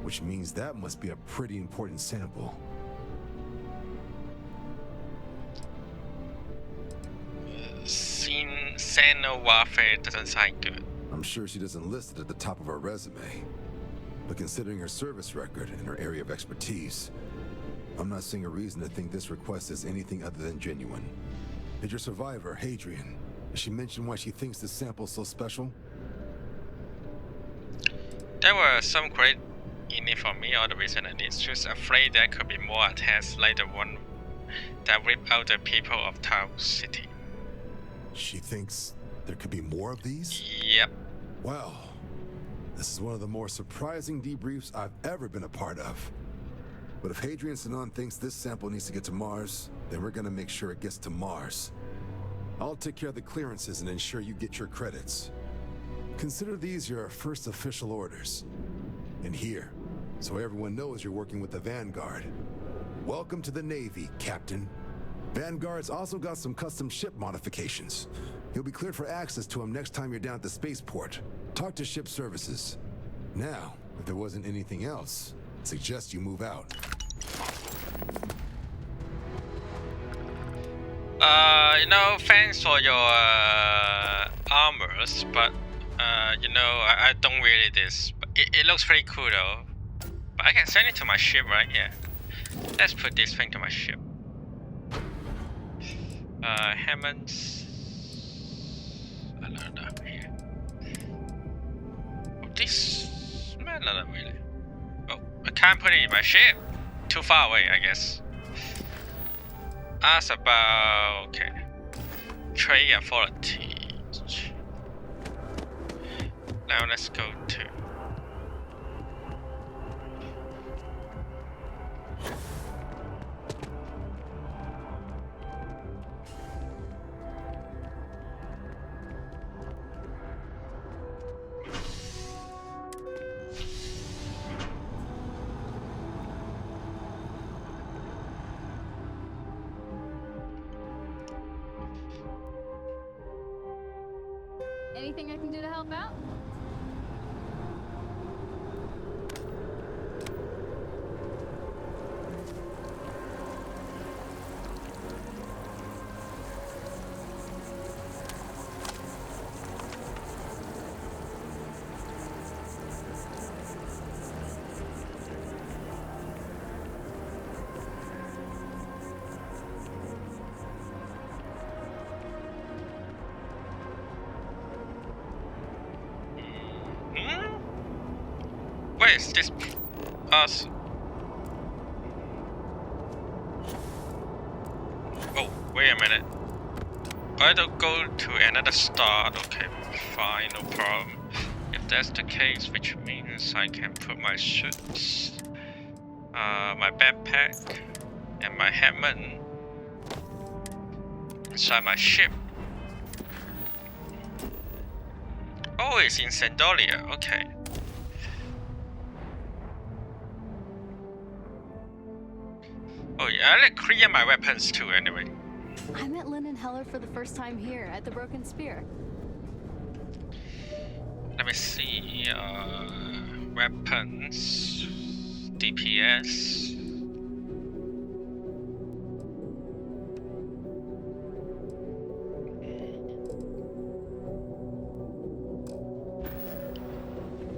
Which means that must be a pretty important sample. Xeno warfare doesn't sound good. I'm sure she doesn't list it at the top of her resume. But considering her service record and her area of expertise, I'm not seeing a reason to think this request is anything other than genuine. Did your survivor, Hadrian, did she mention why she thinks this sample's so special? There were some great in it for me, all the reason and it's just afraid there could be more attacks like the one that ripped out the people of Tau City. She thinks there could be more of these? Yep. Wow. This is one of the more surprising debriefs I've ever been a part of. But if Hadrian Sanon thinks this sample needs to get to Mars, then we're gonna make sure it gets to Mars. I'll take care of the clearances and ensure you get your credits. Consider these your first official orders. And here, so everyone knows you're working with the Vanguard. Welcome to the Navy, Captain. Vanguard's also got some custom ship modifications. You'll be cleared for access to them next time you're down at the spaceport. Talk to ship services. Now, if there wasn't anything else, I suggest you move out. You know, thanks for your armors, but you know, I don't really this. But it looks pretty cool though. But I can send it to my ship, right? Yeah. Let's put this thing to my ship. Hammond's. I don't know here. Oh, this man, not really. Oh, I can't put it in my ship. Too far away, I guess. Ask about trade authority. Now let's go to. Anything I can do to help out? Where is this? Us. Oh, wait a minute. I don't go to another start. Okay, fine, no problem. If that's the case, which means I can put my suits, my backpack, and my helmet inside my ship. Oh, it's in Sandolia. Okay. Oh yeah, I'll clear my weapons too anyway. I met Lynn and Heller for the first time here at the Broken Spear. Let me see, weapons, DPS.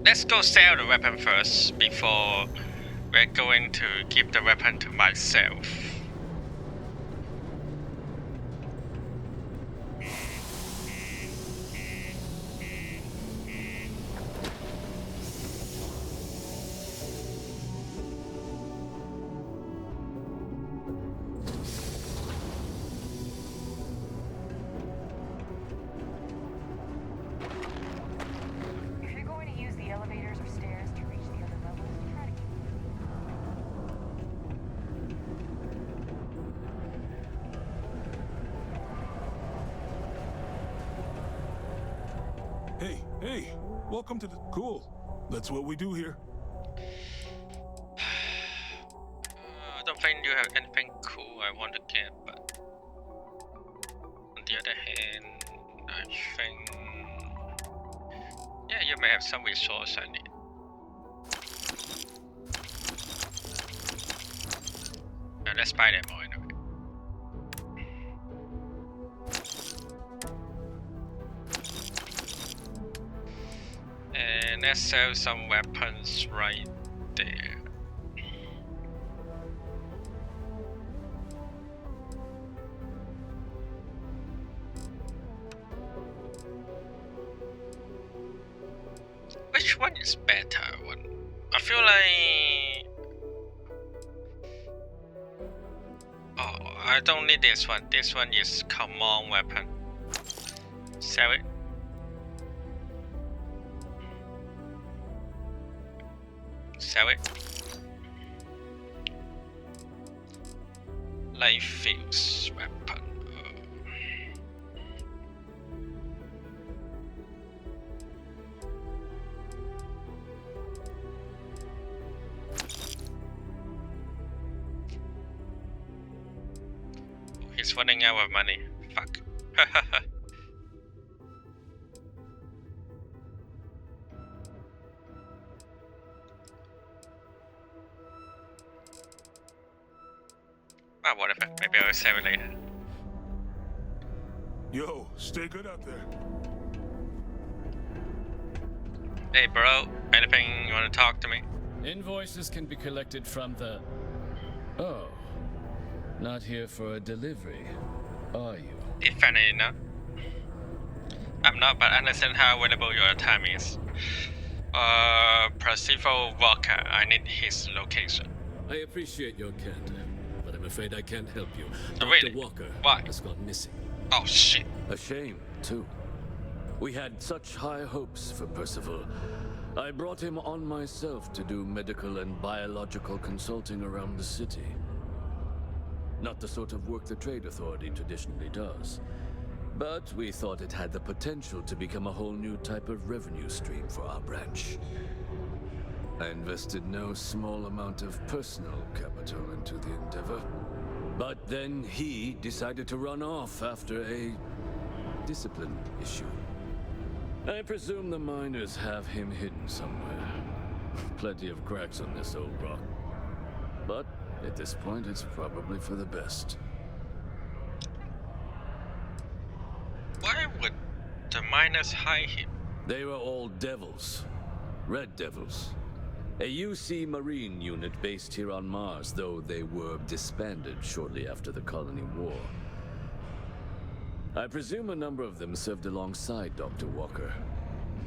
Let's go sell the weapon first before we're going to give the weapon to myself. If you're going to use the elevators or stairs to reach the other levels, try to keep Hey, welcome to the... Cool. That's what we do here. I don't think you have anything cool I want to get, but on the other hand, I think... yeah, you may have some resource I need. Let's buy them all anyway. And let's sell some weapons right there. Which one is better? I feel like... oh, I don't need this one. This one is command weapon. Sell it. Sell it. Light fuse weapon. He's running out of money. Fuck. Ah, whatever. Maybe I'll save it later. Yo, stay good out there. Hey, bro. Anything you want to talk to me? Invoices can be collected from the... Oh. Not here for a delivery, are you? Definitely not. I'm not, but understand how valuable your time is. Percival Walker. I need his location. I appreciate your candor, but I'm afraid I can't help you. Really? Dr. Walker has gone missing. Oh, shit. A shame, too. We had such high hopes for Percival. I brought him on myself to do medical and biological consulting around the city. Not the sort of work the Trade Authority traditionally does. But we thought it had the potential to become a whole new type of revenue stream for our branch. I invested no small amount of personal capital into the endeavor. But then he decided to run off after a discipline issue. I presume the miners have him hidden somewhere. Plenty of cracks on this old rock. But at this point, it's probably for the best. Why would the miners hide him? They were all devils. Red Devils. A UC Marine unit based here on Mars, though they were disbanded shortly after the Colony War. I presume a number of them served alongside Dr. Walker.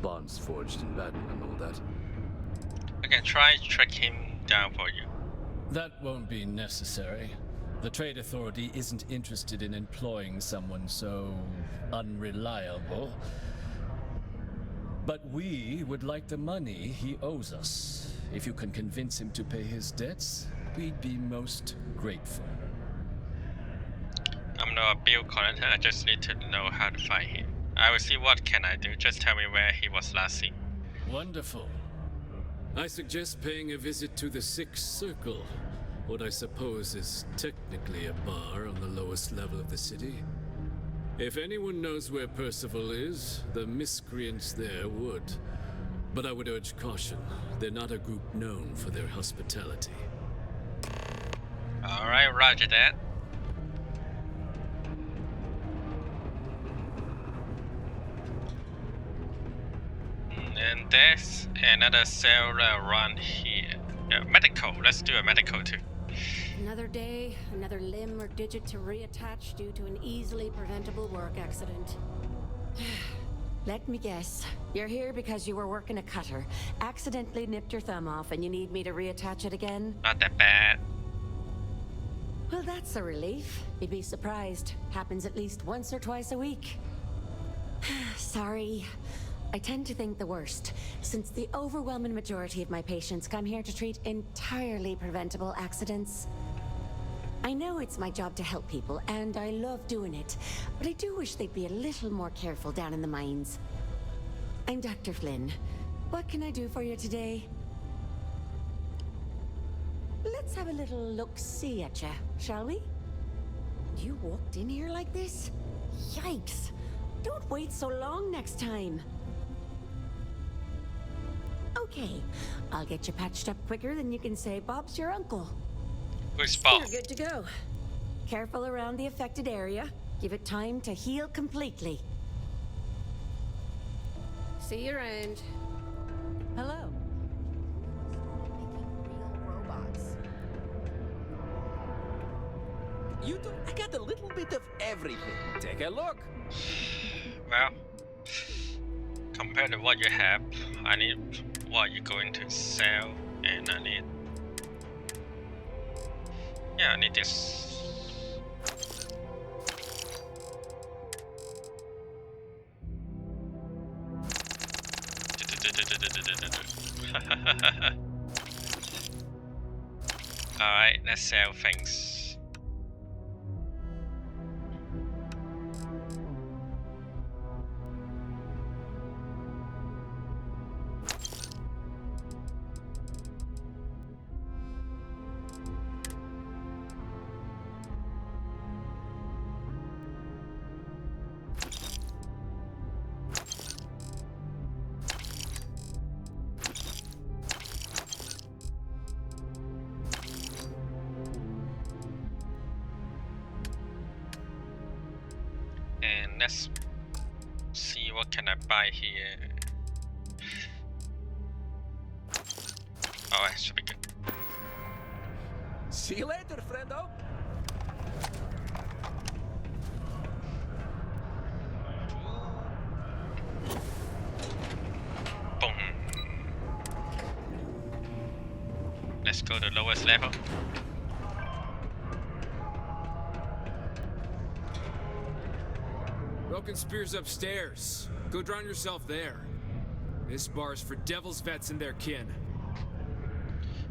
Bonds forged in battle and all that. I can try to track him down for you. That won't be necessary. The Trade Authority isn't interested in employing someone so unreliable. But we would like the money he owes us. If you can convince him to pay his debts, we'd be most grateful. I'm not a bill collector, I just need to know how to find him. I will see what can I do, just tell me where he was last seen. Wonderful. I suggest paying a visit to the Sixth Circle, what I suppose is technically a bar on the lowest level of the city. If anyone knows where Percival is, the miscreants there would. But I would urge caution. They're not a group known for their hospitality. Alright, roger that. And there's another cell around here. Yeah, medical. Let's do a medical too. Another day, another limb or digit to reattach due to an easily preventable work accident. Let me guess. You're here because you were working a cutter, accidentally nipped your thumb off, and you need me to reattach it again? Not that bad. Well, that's a relief. You'd be surprised. Happens at least once or twice a week. Sorry. I tend to think the worst, since the overwhelming majority of my patients come here to treat entirely preventable accidents. I know it's my job to help people, and I love doing it, but I do wish they'd be a little more careful down in the mines. I'm Dr. Flynn. What can I do for you today? Let's have a little look-see at you, shall we? You walked in here like this? Yikes! Don't wait so long next time. Okay, I'll get you patched up quicker than you can say Bob's your uncle. Who's Bob? You're good to go. Careful around the affected area. Give it time to heal completely. See you around. Hello. You do. I got a little bit of everything. Take a look. Well, compared to what you have, I need what you're going to sell, and I need... Yeah, I need this. Alright, let's sell things. let's see what can I buy here. Alright, should be good. See you later, friendo. Boom. Let's go to lowest level. Broken Spear's upstairs. Go drown yourself there. This bar's for devil's vets and their kin.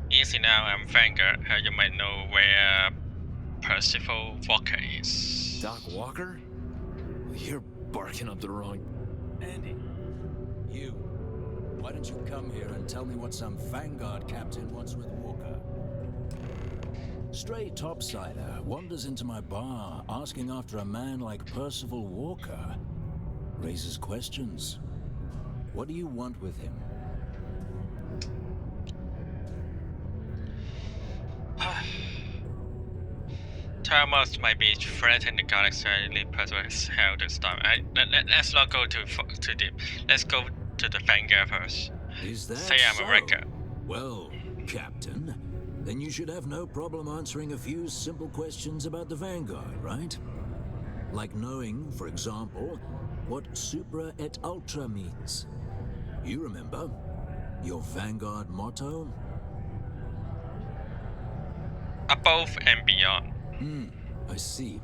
Easy now, I'm Vanguard. You might know where Percival Walker is. Doc Walker? You're barking up the wrong... Andy, you. Why don't you come here and tell me what some Vanguard captain wants with Walker? Stray topsider wanders into my bar asking after a man like Percival Walker. Raises questions. What do you want with him? Termos might be threatening the galaxy. Percival has held to stop. Let's not go too deep. Let's go to the Vanguard first. Is that Say I'm so? a wrecker. Well, Captain, then you should have no problem answering a few simple questions about the Vanguard, right? Like knowing, for example, what Supra et Ultra means. You remember? Your Vanguard motto? Above and beyond. I see.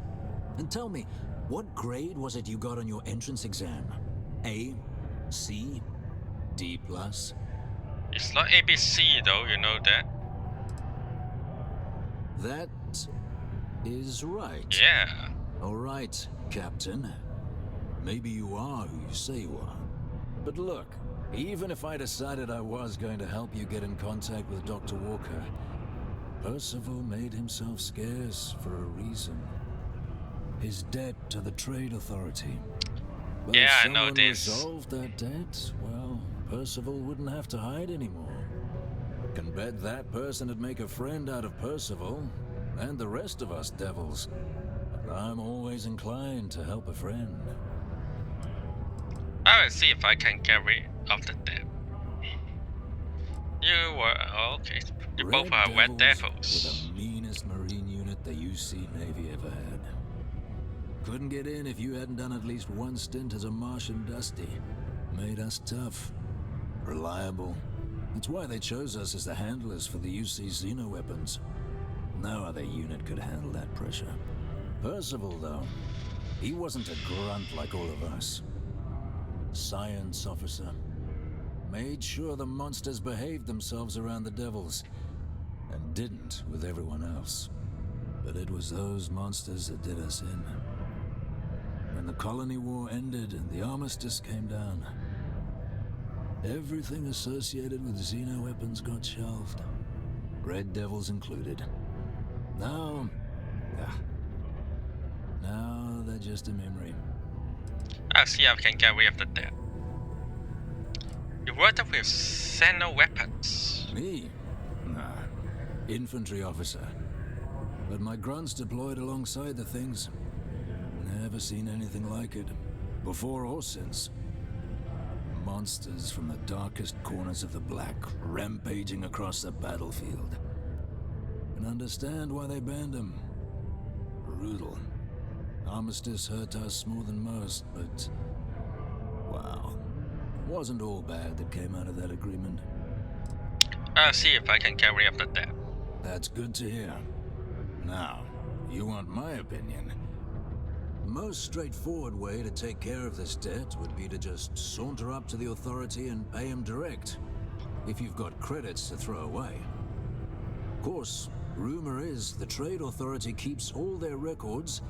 And tell me, what grade was it you got on your entrance exam? A? C? D+? It's not ABC though, you know that? That is right. Yeah. All right, Captain. Maybe you are who you say you are. But look, even if I decided I was going to help you get in contact with Dr. Walker, Percival made himself scarce for a reason. His debt to the Trade Authority. But yeah, if I know someone this. resolved that debt, well, Percival wouldn't have to hide anymore. Can bet that person would make a friend out of Percival, and the rest of us devils. But I'm always inclined to help a friend. I will see if I can get rid of the debt. You were okay. You both are Red Were Devils. the meanest Marine unit the UC Navy ever had. Couldn't get in if you hadn't done at least one stint as a Martian Dusty. Made us tough. Reliable. That's why they chose us as the handlers for the UC Xeno weapons. No other unit could handle that pressure. Percival, though, he wasn't a grunt like all of us. Science officer. Made sure the monsters behaved themselves around the devils, and didn't with everyone else. But it was those monsters that did us in. When the colony war ended and the armistice came down, everything associated with Xeno weapons got shelved. Red Devils included. Now they're just a memory. I'll see if I can get rid of the debt. You worked with Xeno weapons. Me? Nah. Infantry officer. But my grunts deployed alongside the things. Never seen anything like it. Before or since. Monsters from the darkest corners of the Black, rampaging across the battlefield. Can understand why they banned them. Brutal. Armistice hurt us more than most, but... wow. Wasn't all bad that came out of that agreement. I'll see if I can get rid of the debt. That's good to hear. Now, you want my opinion? The most straightforward way to take care of this debt would be to just saunter up to the authority and pay him direct, if you've got credits to throw away. Of course, rumor is the Trade Authority keeps all their records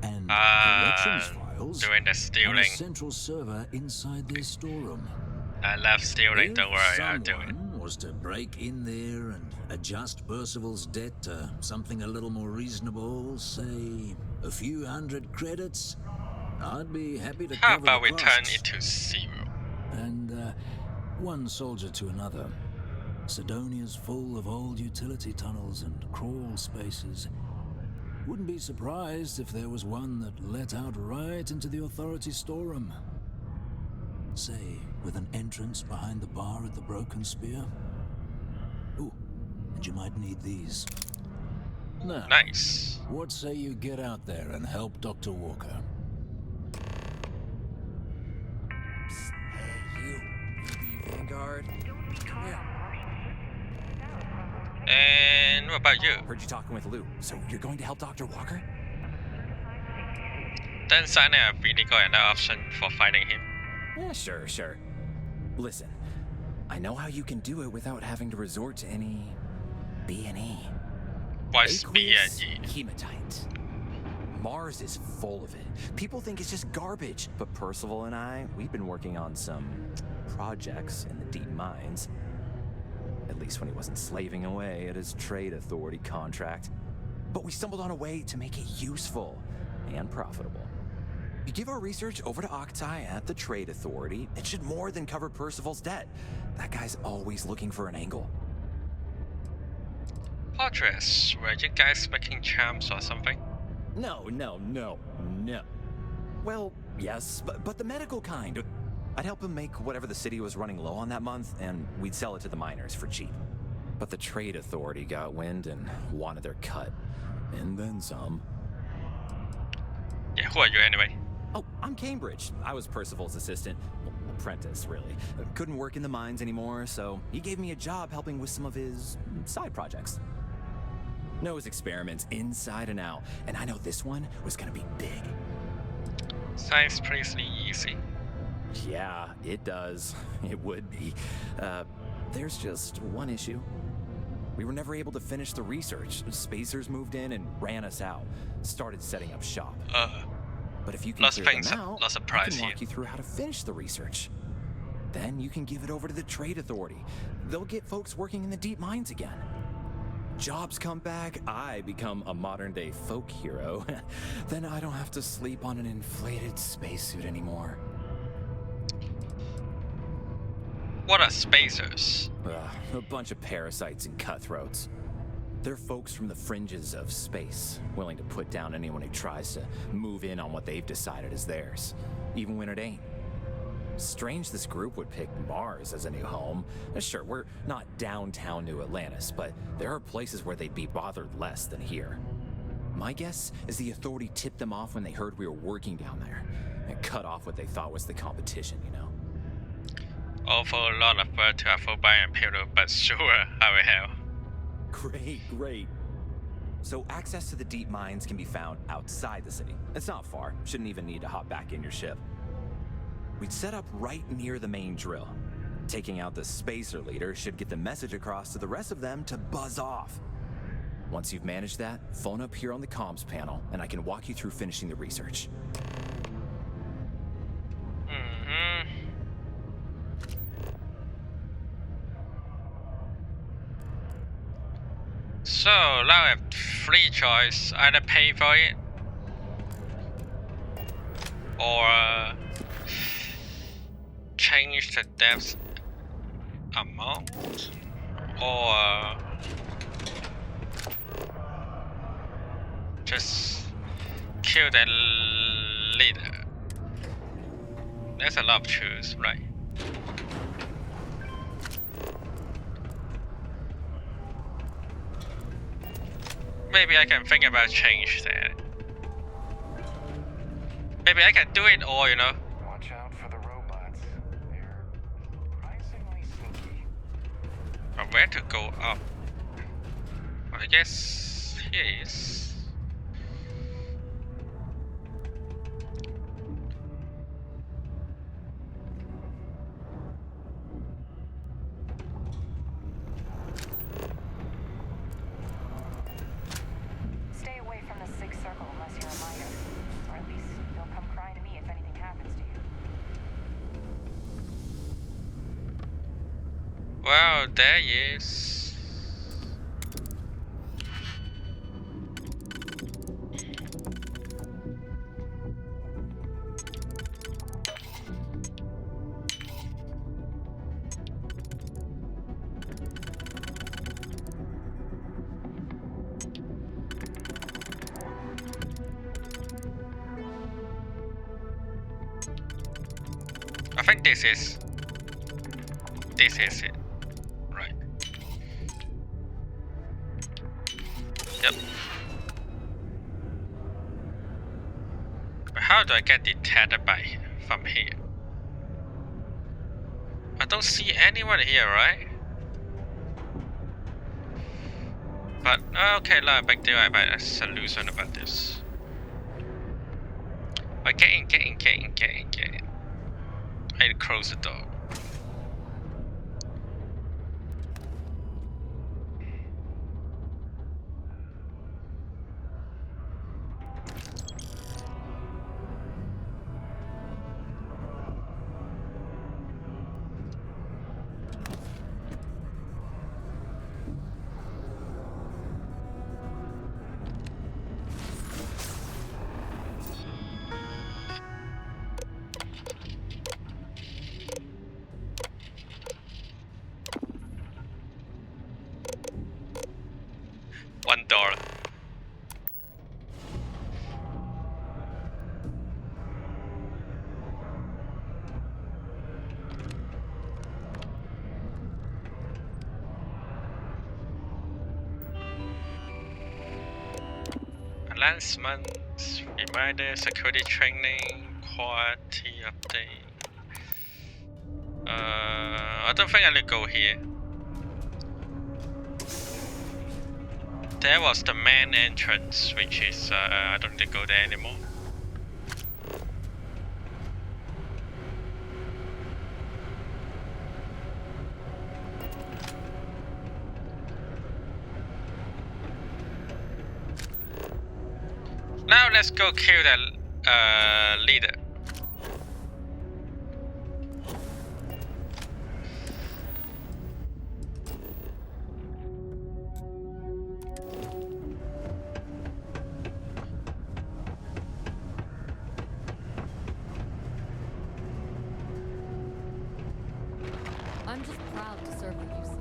and collections files doing the on a stealing. central server inside their storeroom. I love stealing, If don't worry, I'll do it. someone was to break in there and adjust Percival's debt to something a little more reasonable, say a few hundred credits, I'd be happy to How cover about the we turn costs. it to 0? And one soldier to another. Sidonia's full of old utility tunnels and crawl spaces. Wouldn't be surprised if there was one that let out right into the authority storeroom. Say, with an entrance behind the bar at the Broken Spear. Ooh, and you might need these. Now, nice. What say you get out there and help Dr. Walker? Psst, hey, you be Vanguard. Come here. And what about you? Heard you talking with Lou. So you're going to help Dr. Walker? Then sign up really got another option for fighting him. Yeah, sure. Listen, I know how you can do it without having to resort to any B&E. What's B&E? Hematite. Mars is full of it. People think it's just garbage. But Percival and I, we've been working on some projects in the deep mines. At least when he wasn't slaving away at his trade authority contract. But we stumbled on a way to make it useful and profitable. You give our research over to Octai at the trade authority, it should more than cover Percival's debt. That guy's always looking for an angle. Portraits, were you guys making charms or something? No. Well, yes, but the medical kind. I'd help him make whatever the city was running low on that month, and we'd sell it to the miners for cheap. But the trade authority got wind and wanted their cut. And then some. Yeah, who are you anyway? Oh, I'm Cambridge. I was Percival's assistant. Well, apprentice, really. Couldn't work in the mines anymore, so he gave me a job helping with some of his side projects. Knows experiments inside and out, and I know this one was gonna be big. Sounds pretty easy. Yeah, it does. It would be. There's just one issue. We were never able to finish the research. Spacers moved in and ran us out. Started setting up shop. But if you can clear them out, I can walk you through how to finish the research. Then you can give it over to the trade authority. They'll get folks working in the deep mines again. Jobs come back, I become a modern-day folk hero. Then I don't have to sleep on an inflated spacesuit anymore. What are spacers? A bunch of parasites and cutthroats. They're folks from the fringes of space, willing to put down anyone who tries to move in on what they've decided is theirs, even when it ain't. Strange this group would pick Mars as a new home. Sure, we're not downtown New Atlantis, but there are places where they'd be bothered less than here. My guess is the authority tipped them off when they heard we were working down there, and cut off what they thought was the competition, you know? Awful lot of work to have by Imperial, but sure, I will help. Great. So access to the deep mines can be found outside the city. It's not far, shouldn't even need to hop back in your ship. We'd set up right near the main drill. Taking out the spacer leader should get the message across to the rest of them to buzz off. Once you've managed that, phone up here on the comms panel, and I can walk you through finishing the research. So now I have three choices: either pay for it, or change the depth amount, or just kill the leader. There's a lot of choice, right? Maybe I can think about change that. Maybe I can do it all, you know. Watch out for the robots. They're surprisingly sneaky. But where to go up? Well, I guess here is. Stay away from the Sixth Circle unless you're a miner. Or at least don't come crying to me if anything happens to you. Well, there he is. think this is it. Right. Yep. But how do I get detected from here? I don't see anyone here, right? But okay, not a big deal. I find a solution about this. But get in. I need to close the door. $1. Announcements, reminder, security training, quality update. I don't think I need to go here. There was the main entrance, which is I don't need to go there anymore. Now let's go kill the leader. I'm just proud to serve the UC.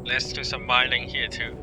Let's do some mining here too.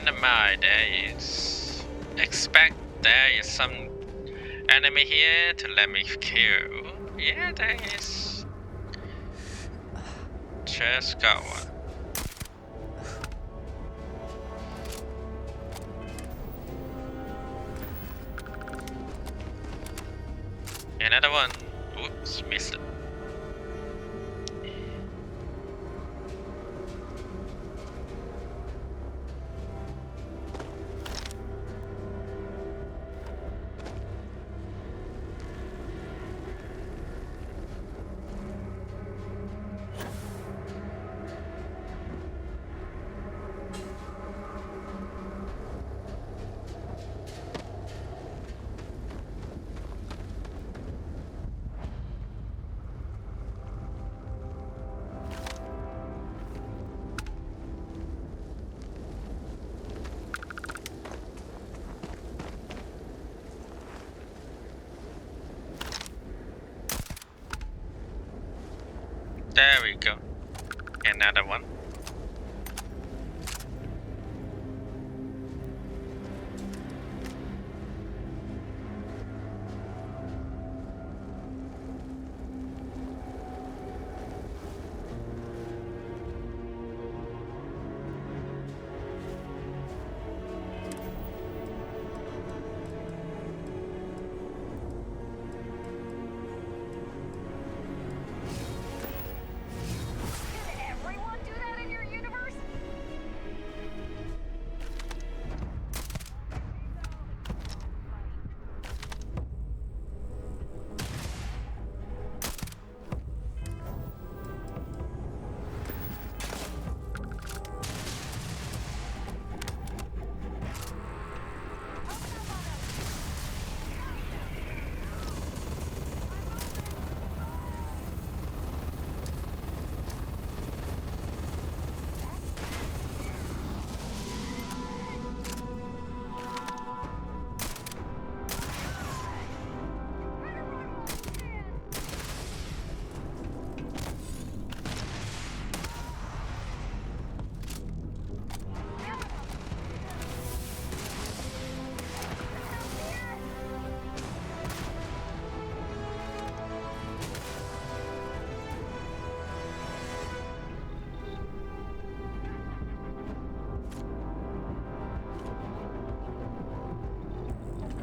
enemy there is. Expect there is some enemy here to let me kill. Yeah, there is. Just got one. Another one. Oops, missed it. There we go. Another one.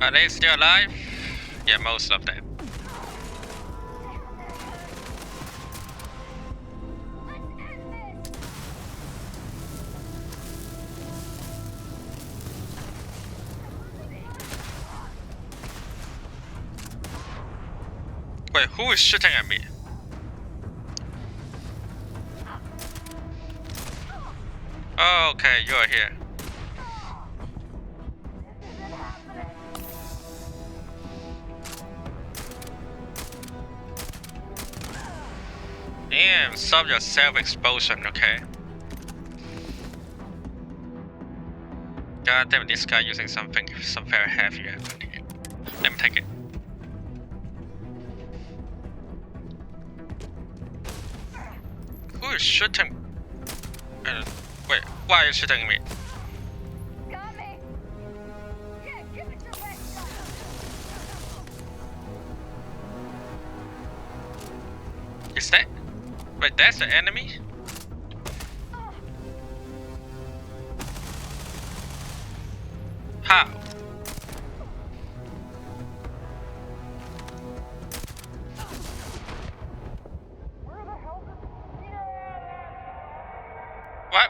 Are they still alive? Yeah, most of them. Wait, who is shooting at me? Oh, okay, you are here. Damn, stop your self-explosion, okay? God damn, this guy using some very heavy weapon here. Let me take it. Who is shooting? Wait, why are you shooting me? Got me. Yeah, give it your best shot. Is that? Wait, that's the enemy? How?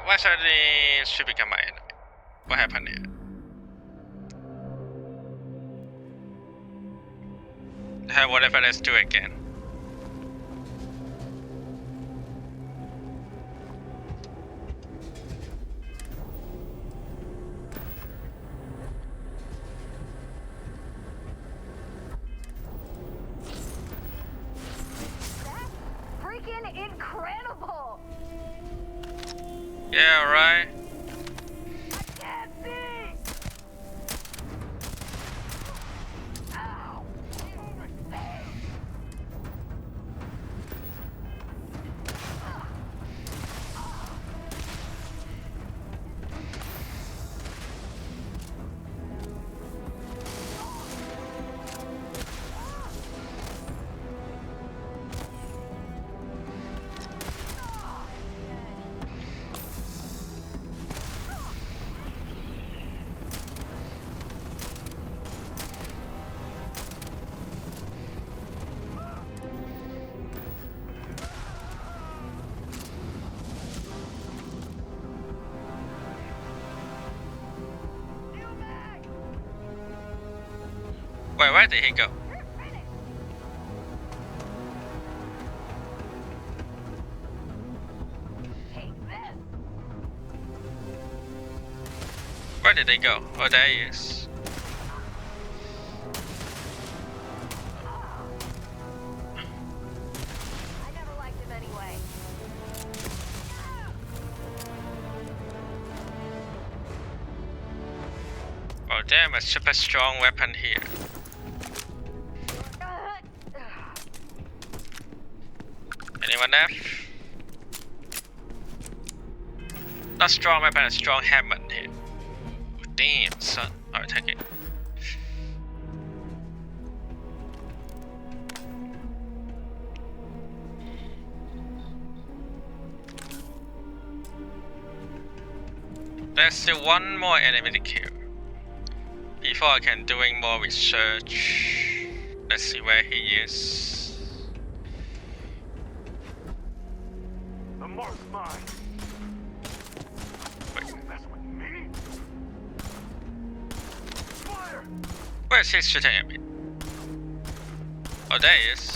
Why suddenly she become my enemy? What happened here? Hey, whatever, let's do it again. Freaking incredible! Yeah, right. I can't see! Ow! where did he go? Where did they go? Oh, there he is. I never liked him anyway. Oh, damn, a super strong weapon here. Anyone left? Not strong weapon, a strong hammer here. Oh, damn, son. Alright, take it. There's still one more enemy to kill before I can doing more research. Let's see where he is. The mark's mine. Wait. Mess with me? Fire! Where's he shooting at me? Oh, there he is.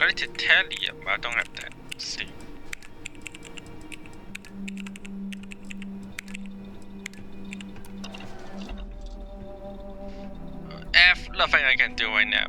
I need to tell you, but I don't have that. Let's see. F, nothing I can do right now.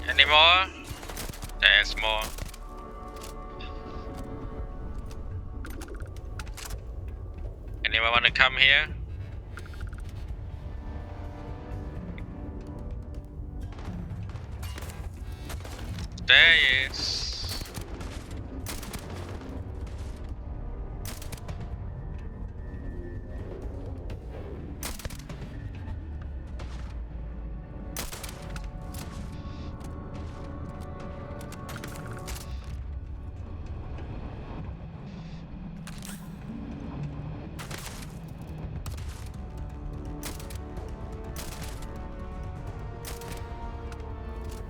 Any more? There's more. Anyone want to come here? There he is.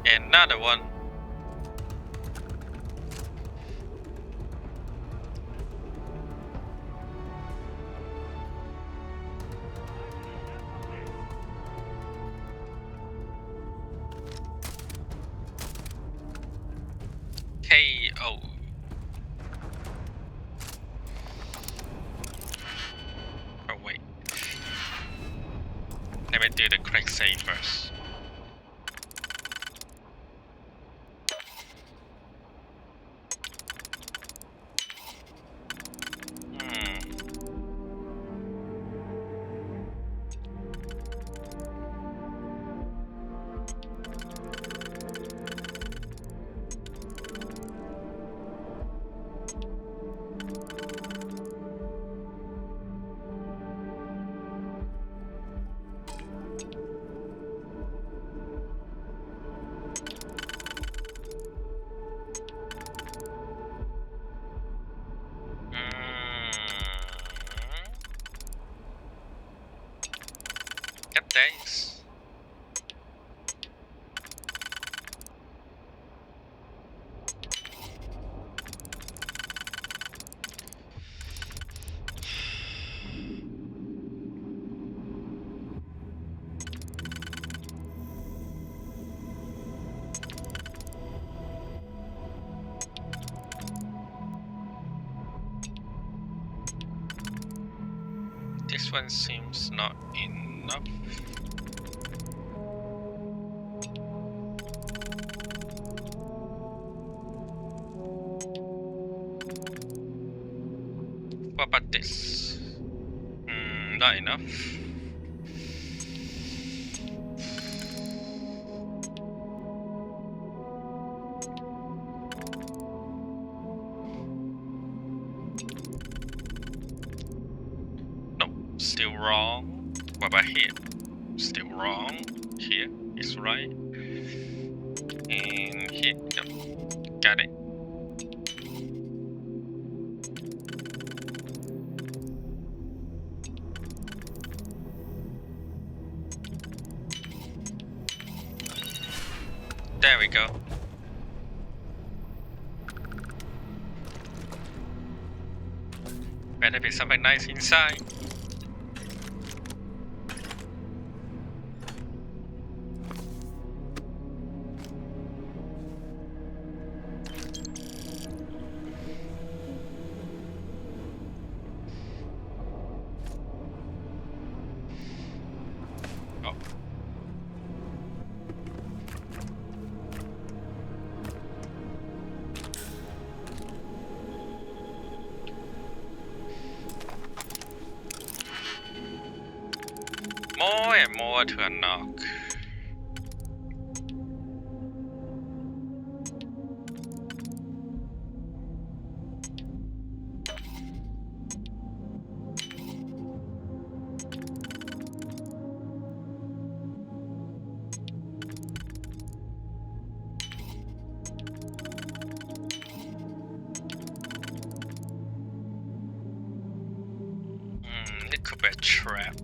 Another one. KO. Oh wait. Let me do the quick save first. Good days. This one seems not enough. What about this? Not enough. Nope, still wrong. What about here? Still wrong. Here is right. And here, yep. Got it. There we go. Better be something nice inside. Oh. More and more to unlock. It could be a trap.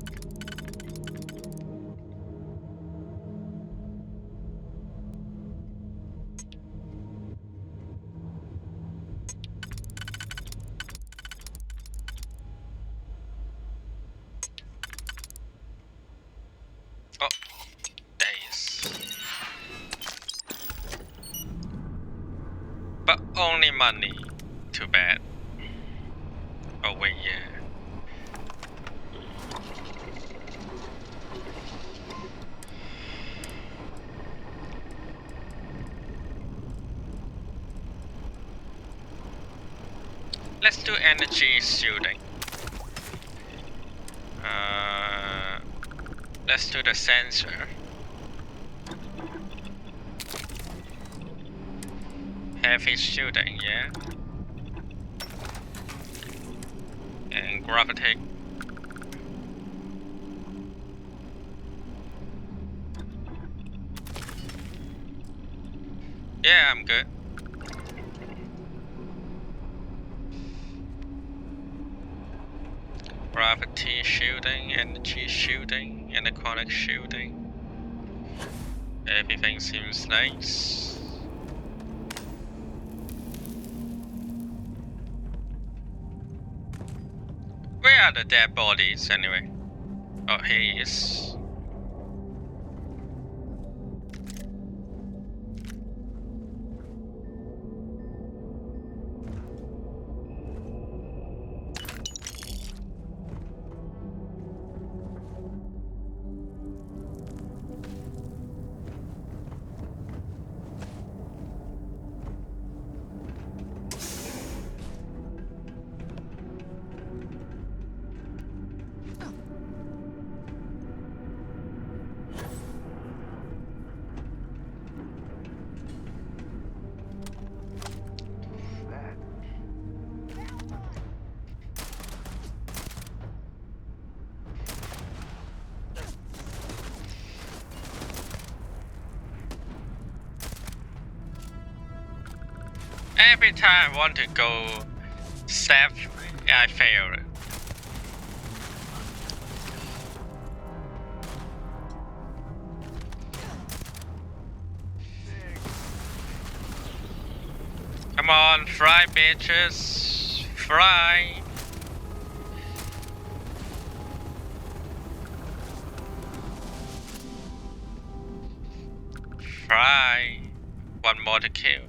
Oh, days. But only money. Too bad. Oh wait, yeah. Let's do energy shielding. Let's do the sensor. Heavy shielding, yeah. And gravity. Yeah, I'm good. Gravity shielding, energy shielding, and aquatic shielding. Everything seems nice. Where are the dead bodies anyway? Oh, here he is. Every time I want to go step, I fail. on, fly, bitches. Fly. Fly. One more to kill.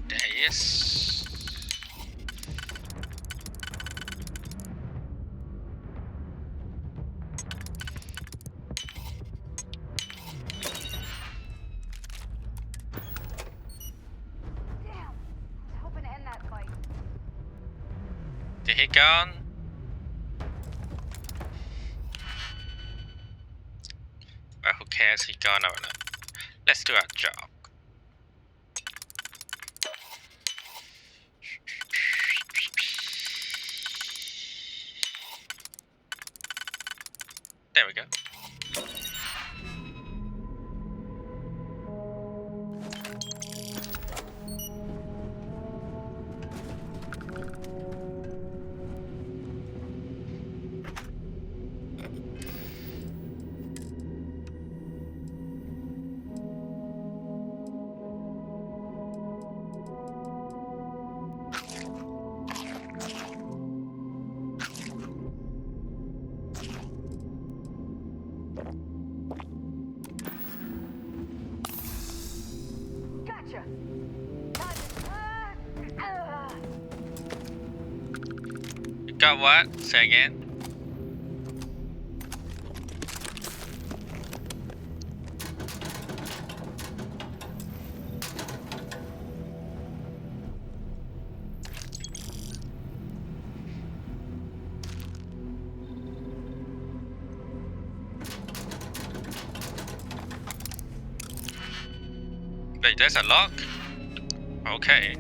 There he is. Hoping to end that fight. Did he gone? Well, who cares? He gone or not? Let's do our job. There we go. Gotcha. You got what? Say again. Wait, there's a lock? Okay.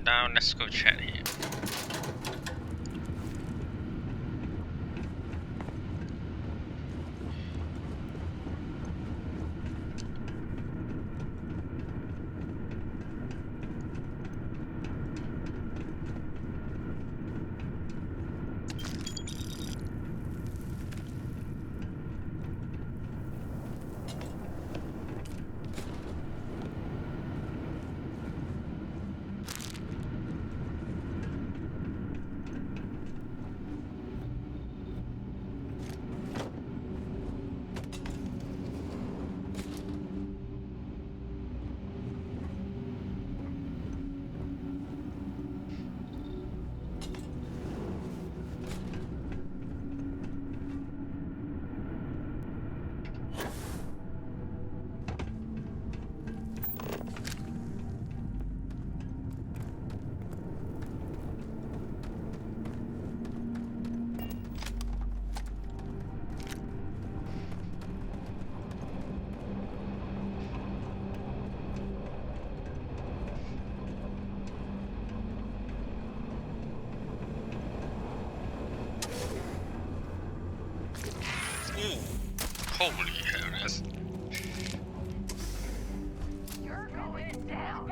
Now let's go chat here. Holy hell, that's... You're going down.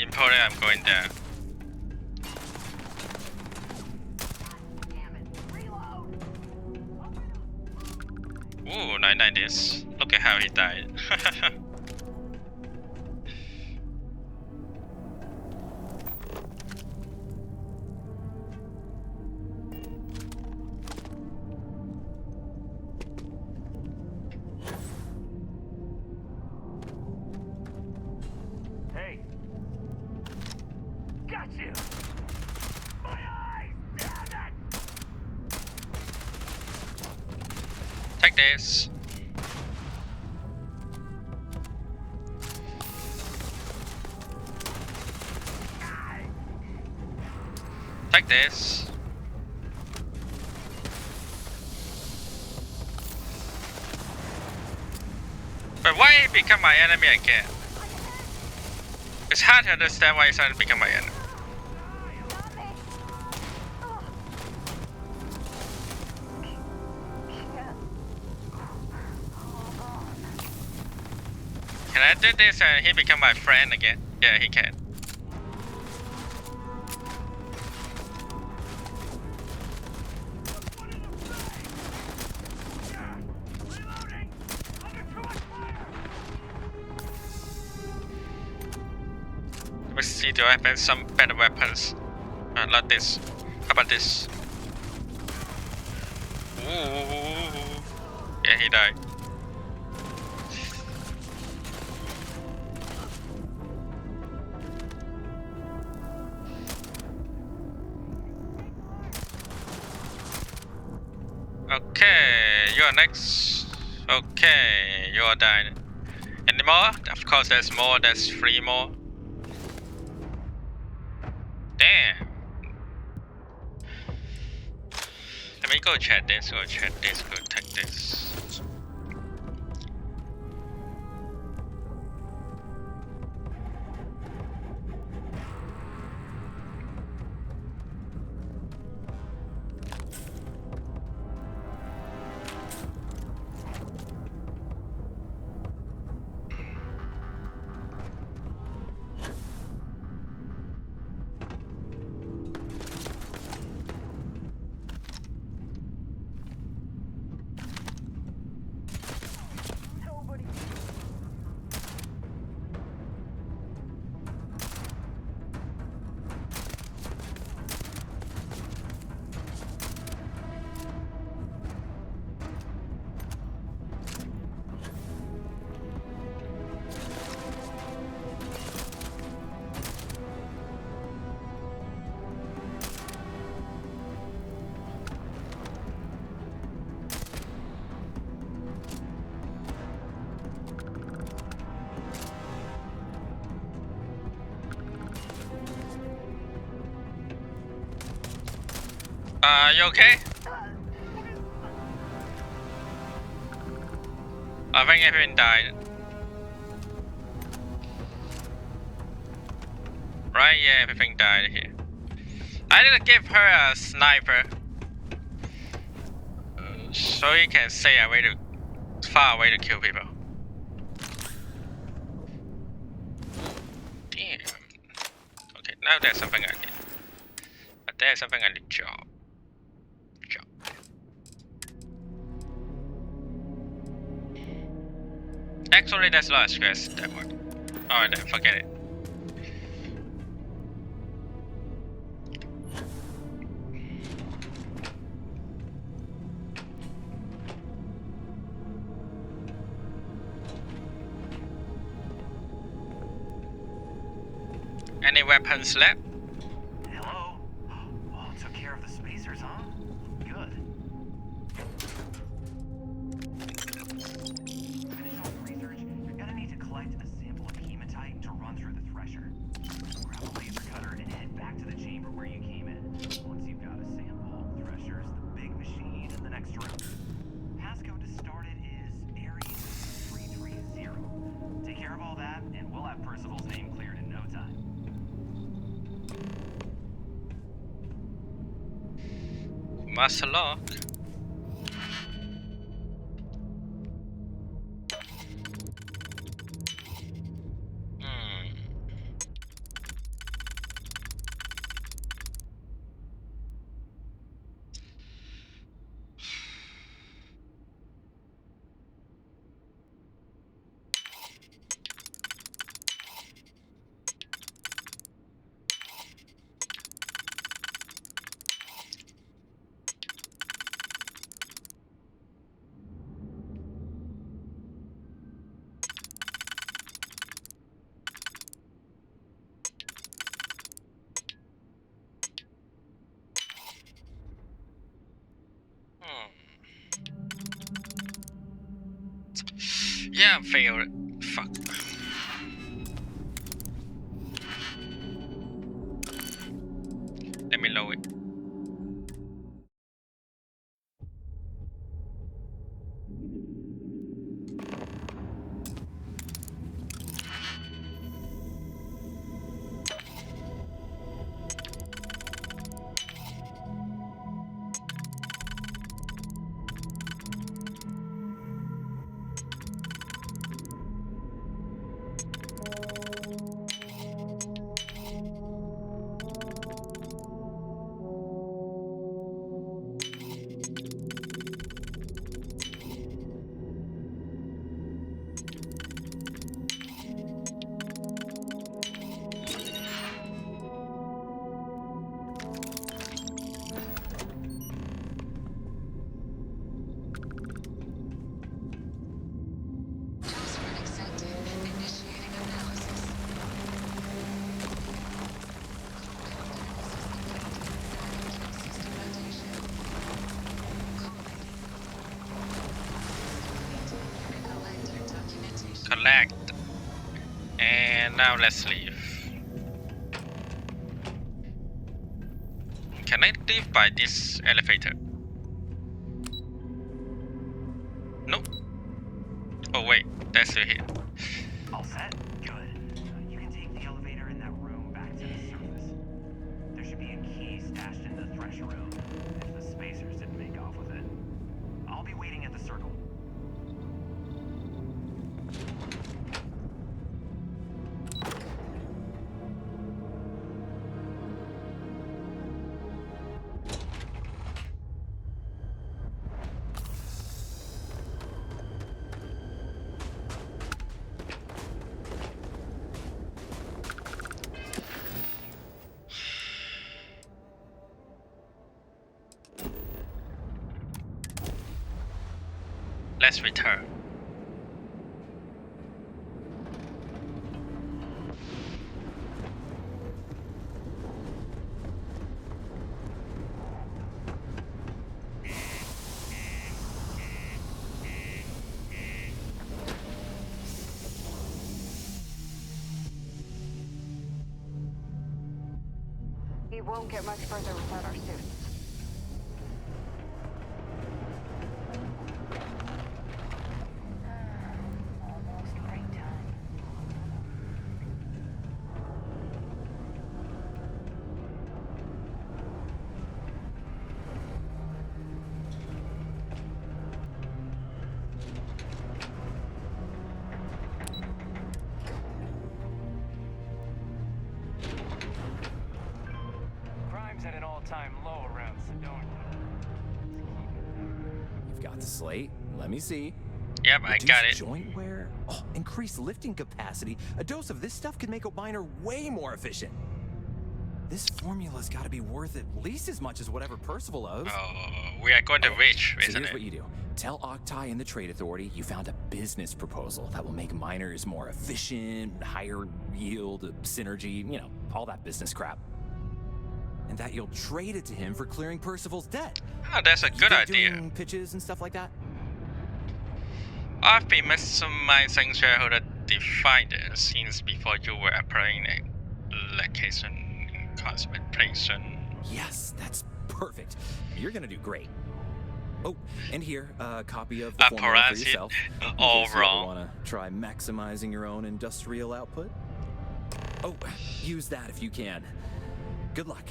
In Poland, I'm going down. Ooh, 990s. Look at how he died. Hey. Got you. My eyes. Damn it. Take this. Take this. But why he become my enemy again? It's hard to understand why he's trying to become my enemy. Can I do this and he become my friend again? Yeah, he can. Let's see, do I have some better weapons? Not this. How about this? Ooh. Yeah, he died. Okay, you're next. Okay, you're dying. Any more? Of course, there's more. There's 3 more. Damn. Let me go check this, go take this. You okay? I think everyone died. Right? Yeah, everything died here. I need to give her a sniper. So you can stay away to far away to kill people. Damn. Okay, now there's something I need. But there's something I need job. Actually, that's not a stress, that one. Alright then, forget it. Any weapons left? Hello? Oh, took care of the spacers, huh? Good. Finish off the research. You're gonna need to collect a sample of hematite to run through the thresher. Grab a laser cutter and head back to the chamber where you came in. Once you've got a sample, thresher's the big machine in the next room. Passcode to start it is Aries 330. Take care of all that, and we'll have Percival's name cleared in no time. Master lock. Yeah, failed. Fuck. Let me lower it. Collect. And now let's leave. Can I leave by this elevator? No. Oh wait, that's still here. All set? Good. You can take the elevator in that room back to the surface. There should be a key stashed in the thresher room, if the spacers didn't make off with it. I'll be waiting at the circle. Let's return. We won't get much further without our suits. Almost break time. Crime's at an all-time low around Sedona. You've got the slate. Let me see. Yep, I got it. Joint wear? Oh, increased lifting capacity. A dose of this stuff could make a miner way more efficient. This formula's got to be worth at least as much as whatever Percival owes. Oh, we are going to reach, So isn't here's it? what you do. Tell Octai and the Trade Authority you found a business proposal that will make miners more efficient, higher yield, synergy, you know, all that business crap. And that you'll trade it to him for clearing Percival's debt. Oh, that's a good idea. Doing pitches and stuff like that? I've been maximizing shareholder defenders since before you were applying a location contemplation. Yes, that's perfect. You're gonna do great. Oh, and here, a copy of the formula for Apparently, yourself. all wrong. Want to try maximizing your own industrial output? Oh, use that if you can. Good luck.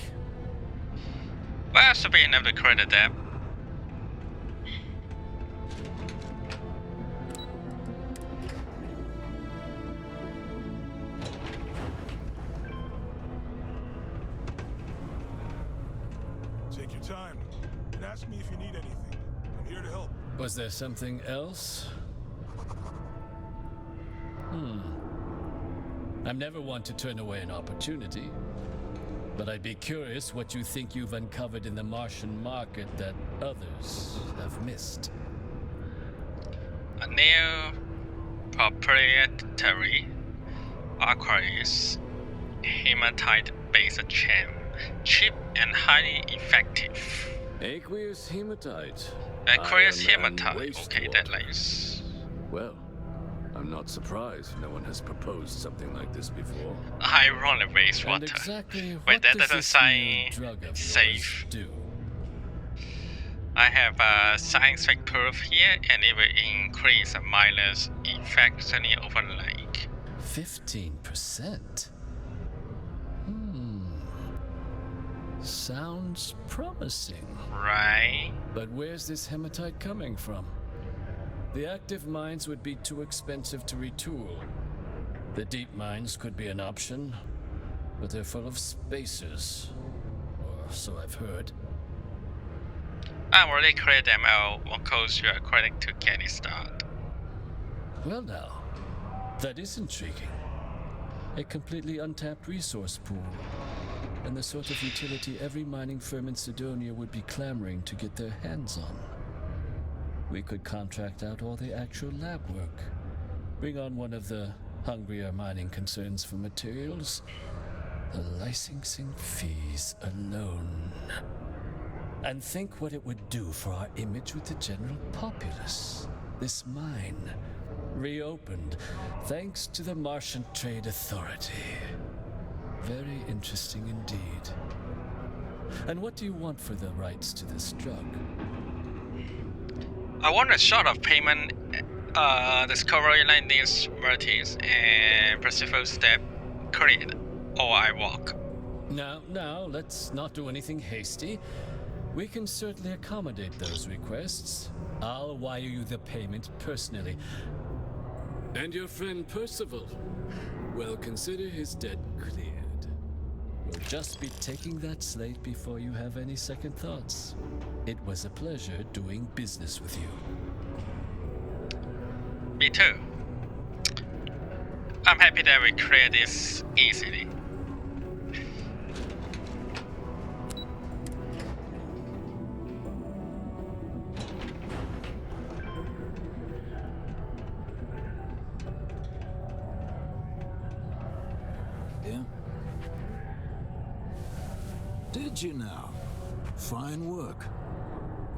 Well, should be enough to credit them. Take your time and ask me if you need anything. I'm here to help. Was there something else? I'm never one to turn away an opportunity. But I'd be curious what you think you've uncovered in the Martian market that others have missed. A new proprietary aqueous hematite-based gem, cheap and highly effective. Aqueous hematite. Aqueous Iron and hematite. waste Okay, water. that likes. Well, I'm not surprised no one has proposed something like this before. I run a wastewater. And exactly Wait, what that does doesn't this say new drug of yours safe. do? I have a scientific proof here, and it will increase a miner's effectiveness over lake. 15%? Sounds promising. Right. But where's this hematite coming from? The active mines would be too expensive to retool. The deep mines could be an option, but they're full of spacers. Or so I've heard. I've already cleared them out. What codes you are crediting to get it started? Well now, that is intriguing. A completely untapped resource pool. And the sort of utility every mining firm in Sidonia would be clamoring to get their hands on. We could contract out all the actual lab work. Bring on one of the hungrier mining concerns for materials. The licensing fees alone. And think what it would do for our image with the general populace. This mine, reopened thanks to the Martian Trade Authority. Very interesting indeed. And what do you want for the rights to this drug? I want a short of payment, discovery landings, Mertis, and Percival step cleared, or I walk. Now, let's not do anything hasty. We can certainly accommodate those requests. I'll wire you the payment personally. And your friend Percival? Well, consider his debt cleared. We'll just be taking that slate before you have any second thoughts. It was a pleasure doing business with you. Me too. I'm happy that we cleared this easily. Yeah? Did you now? Fine work.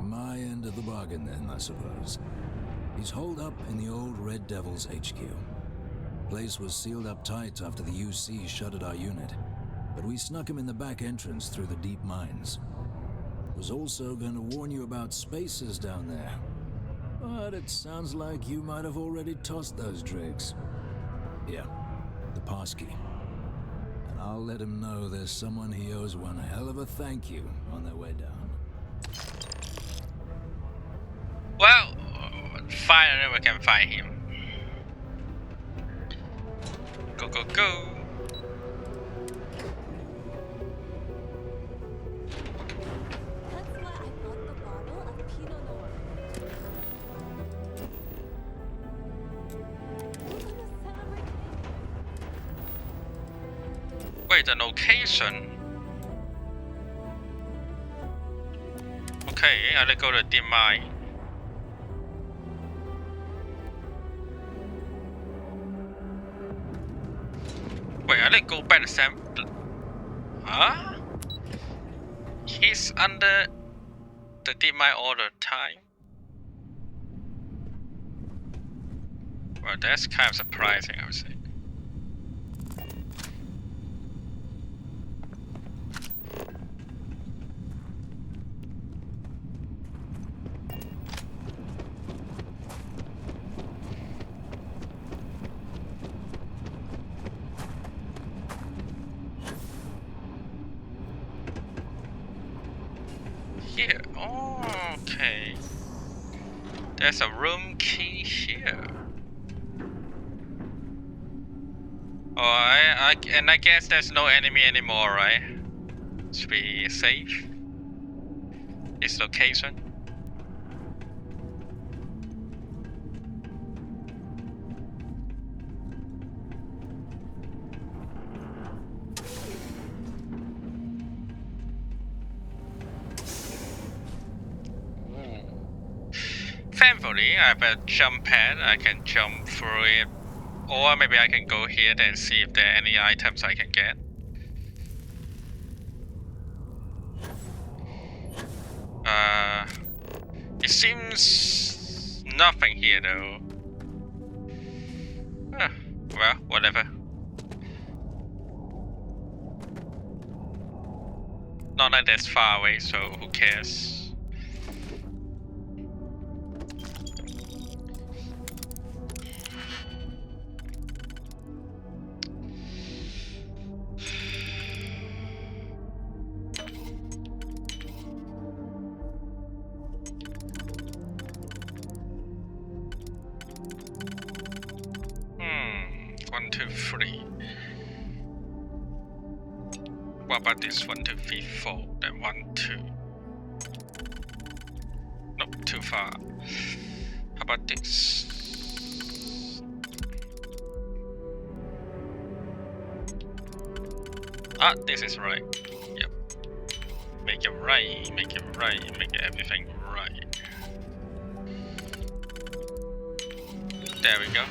My end of the bargain then, I suppose. He's holed up in the old Red Devil's HQ. Place was sealed up tight after the UC shuttered our unit, but we snuck him in the back entrance through the deep mines. Was also going to warn you about spacers down there. But it sounds like you might have already tossed those drakes. Yeah, the pass key. And I'll let him know there's someone he owes one hell of a thank you on their way down. Well, finally we can find him. Go, go, go. That's why I bought the bottle of Pinot Noir. We're gonna celebrate. Wait, the location. Okay, I let go to the mine. Wait, I let go back to Sam. Huh? He's under the deep mine all the time. Well, that's kind of surprising, I would say. Here, oh, okay. There's a room key here. Oh, I guess there's no enemy anymore, right? Should be safe. This location. Thankfully, I have a jump pad. I can jump through it. Or maybe I can go here and see if there are any items I can get. It seems nothing here though. Well, whatever. Not like that's far away, so who cares? One, two, three. What about this? 1, 2, 3, 4. Then 1, 2. Nope, too far. How about this? Ah, this is right. Yep. Make it right, make it right, make everything right. There we go.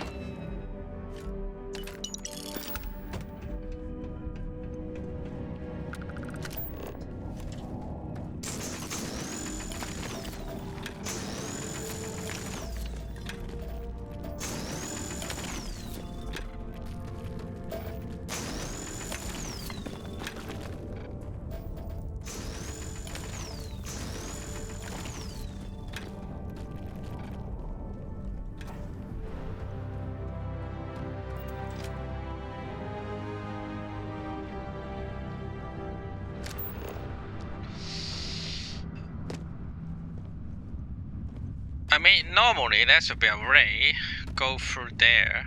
I mean, normally there should be a ray go through there,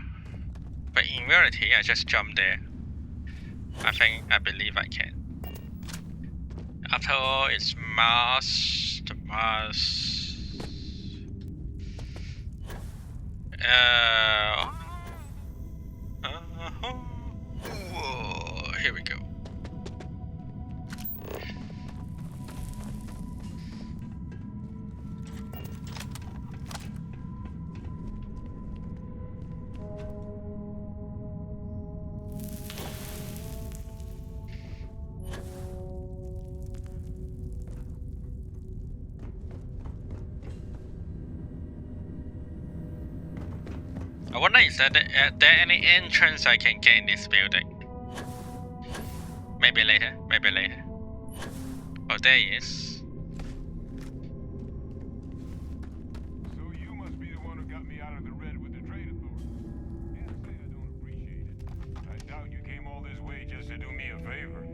but in reality, I just jump there. I believe I can. After all, it's Mars, the Mars. Whoa, here we go. I wonder is there any entrance I can get in this building? Maybe later, maybe later. Oh, there he is. So you must be the one who got me out of the red with the trade authority. Can't say I don't appreciate it. I doubt you came all this way just to do me a favor.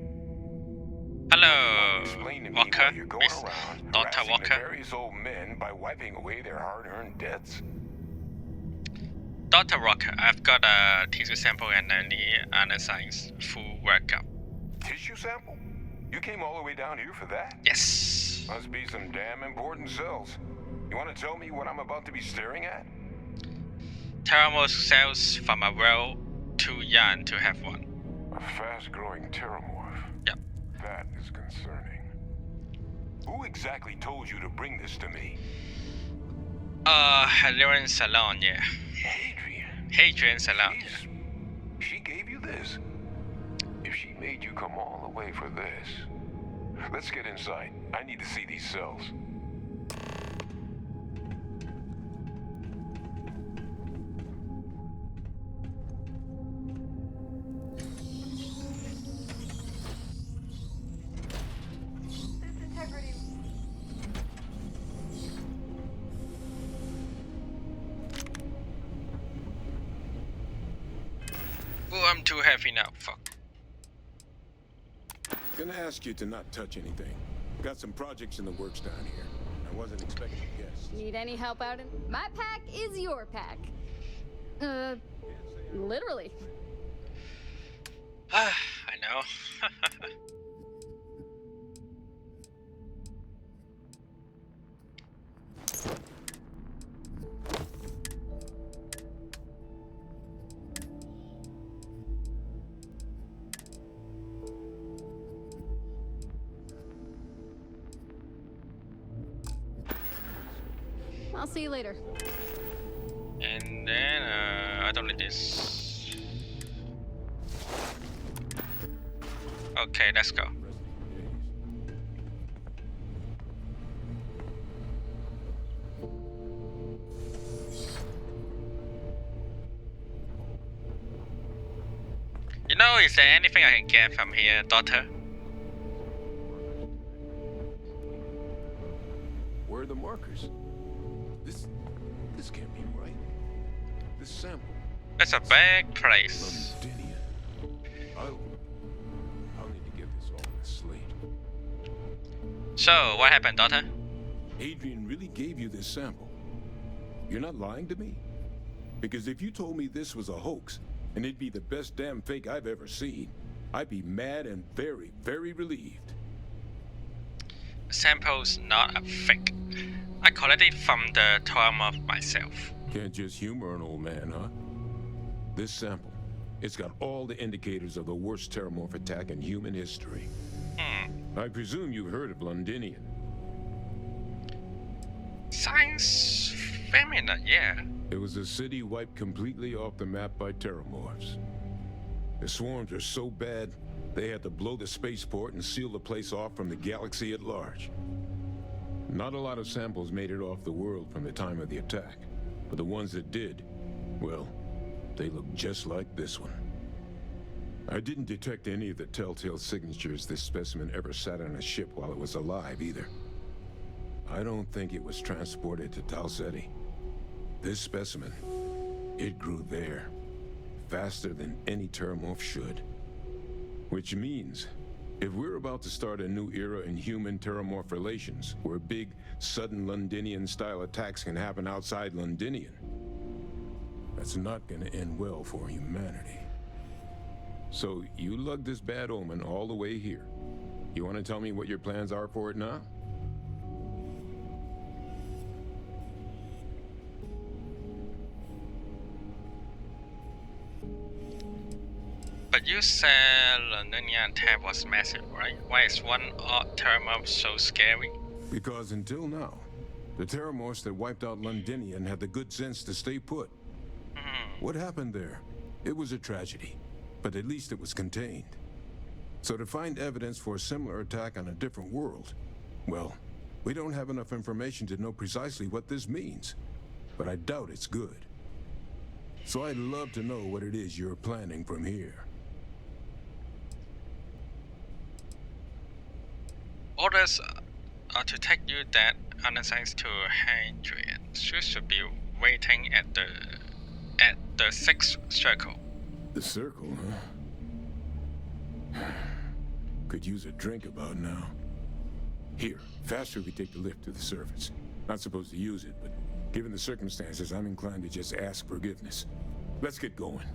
Hello, Explain to me Walker, why you're going Miss around Dr. harassing Walker. the various old men by wiping away their hard-earned debts. Dr. Walker, I've got a tissue sample and I need analyze full workup. Tissue sample? You came all the way down here for that? Yes. Must be some damn important cells. You want to tell me what I'm about to be staring at? Terramorph cells from a well too young to have one. A fast-growing terramorph? Yep. That is concerning. Who exactly told you to bring this to me? Hadrian Salon, yeah. Hadrian Salon. She gave you this? If she made you come all the way for this... Let's get inside. I need to see these cells. Oh, I'm too heavy now. Fuck. Gonna ask you to not touch anything. Got some projects in the works down here. I wasn't expecting guests. Need any help out in... My pack is your pack. Literally. I know. I'll see you later. And then, I don't need this. Okay, let's go. So, is there anything I can get from here, Doctor? Where are the markers? This can't be right. This sample. It's a big place. Londinian. I'll need to get this all on a slate. So, what happened, Doctor? Adrian really gave you this sample. You're not lying to me? Because if you told me this was a hoax, and it'd be the best damn fake I've ever seen, I'd be mad and very, very relieved. Sample's not a fake. I collected it from the Terramorph myself. Can't just humor an old man, huh? This sample, it's got all the indicators of the worst Terramorph attack in human history. I presume you've heard of Londinian. Science familiar, yeah. It was a city wiped completely off the map by Terramorphs. The swarms are so bad, they had to blow the spaceport and seal the place off from the galaxy at large. Not a lot of samples made it off the world from the time of the attack, but the ones that did, well, they look just like this one. I didn't detect any of the telltale signatures this specimen ever sat on a ship while it was alive, either. I don't think it was transported to Tal Ceti. This specimen, it grew there, faster than any Terramorph should. Which means, if we're about to start a new era in human-Terramorph relations, where big, sudden Londinian-style attacks can happen outside Londinian, that's not gonna end well for humanity. So, you lugged this bad omen all the way here. You wanna tell me what your plans are for it now? But you said Londinian attack was massive, right? Why is one odd Terramorph so scary? Because until now, the Terramorphs that wiped out Londinian had the good sense to stay put. What happened there? It was a tragedy, but at least it was contained. So to find evidence for a similar attack on a different world, well, we don't have enough information to know precisely what this means. But I doubt it's good. So I'd love to know what it is you're planning from here. Orders are to take you that unassigned to Hadrian. You should be waiting at the sixth circle. The circle, huh? Could use a drink about now. Here, faster we take the lift to the surface. Not supposed to use it, but given the circumstances, I'm inclined to just ask forgiveness. Let's get going.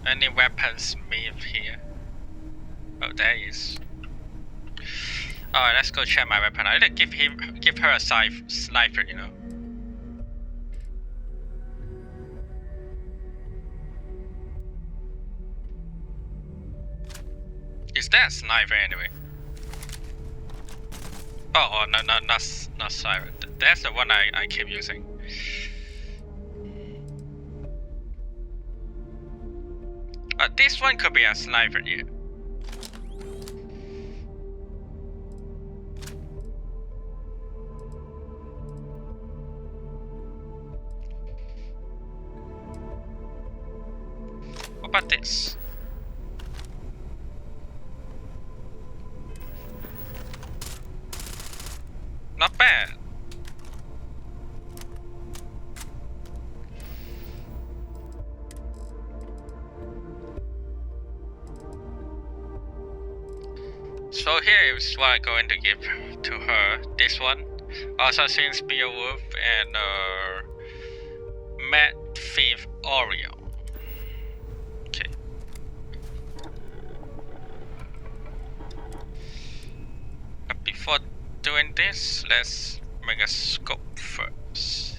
Any weapons made here? Oh, there is. Alright, let's go check my weapon. I need to give her a sniper, you know. Is that a sniper anyway? Oh, no, not sniper. That's the one I keep using. This one could be a sniper, yeah. What about this? Not bad. So here is what I'm going to give to her. This one, Assassin's Beowulf and Mad Thief Orion. Okay. But before doing this, let's make a scope first.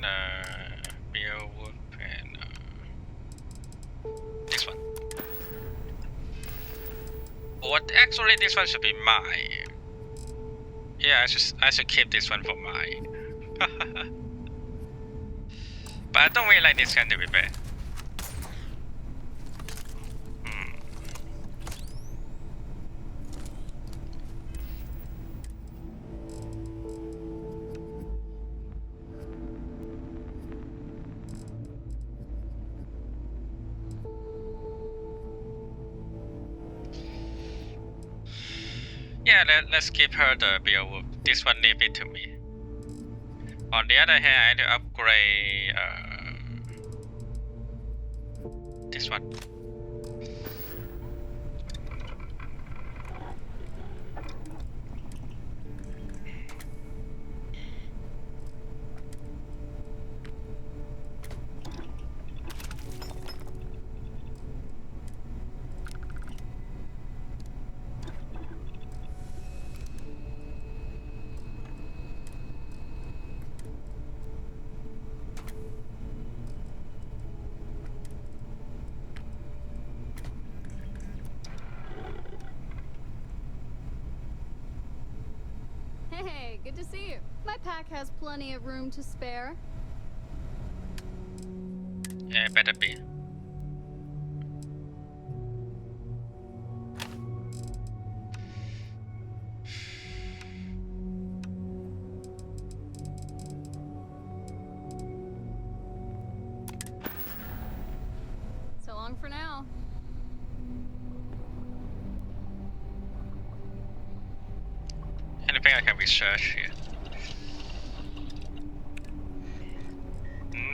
one, Beowulf, and this one. What? Actually, this one should be mine. Yeah, I should keep this one for mine. But I don't really like this kind of repair. Yeah, let's give her the Beowulf. This one leave it to me. On the other hand, I need to upgrade this one. Hey, good to see you. My pack has plenty of room to spare. Yeah, better be. So long for now. Anything I can research here?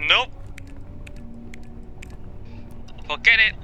Nope. Forget it.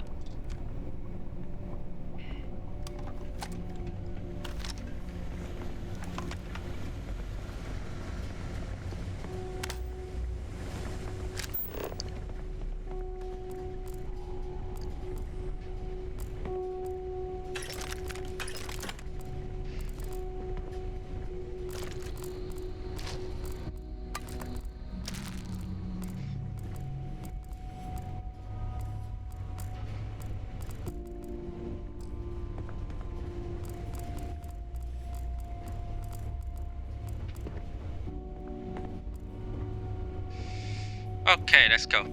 Okay, let's go.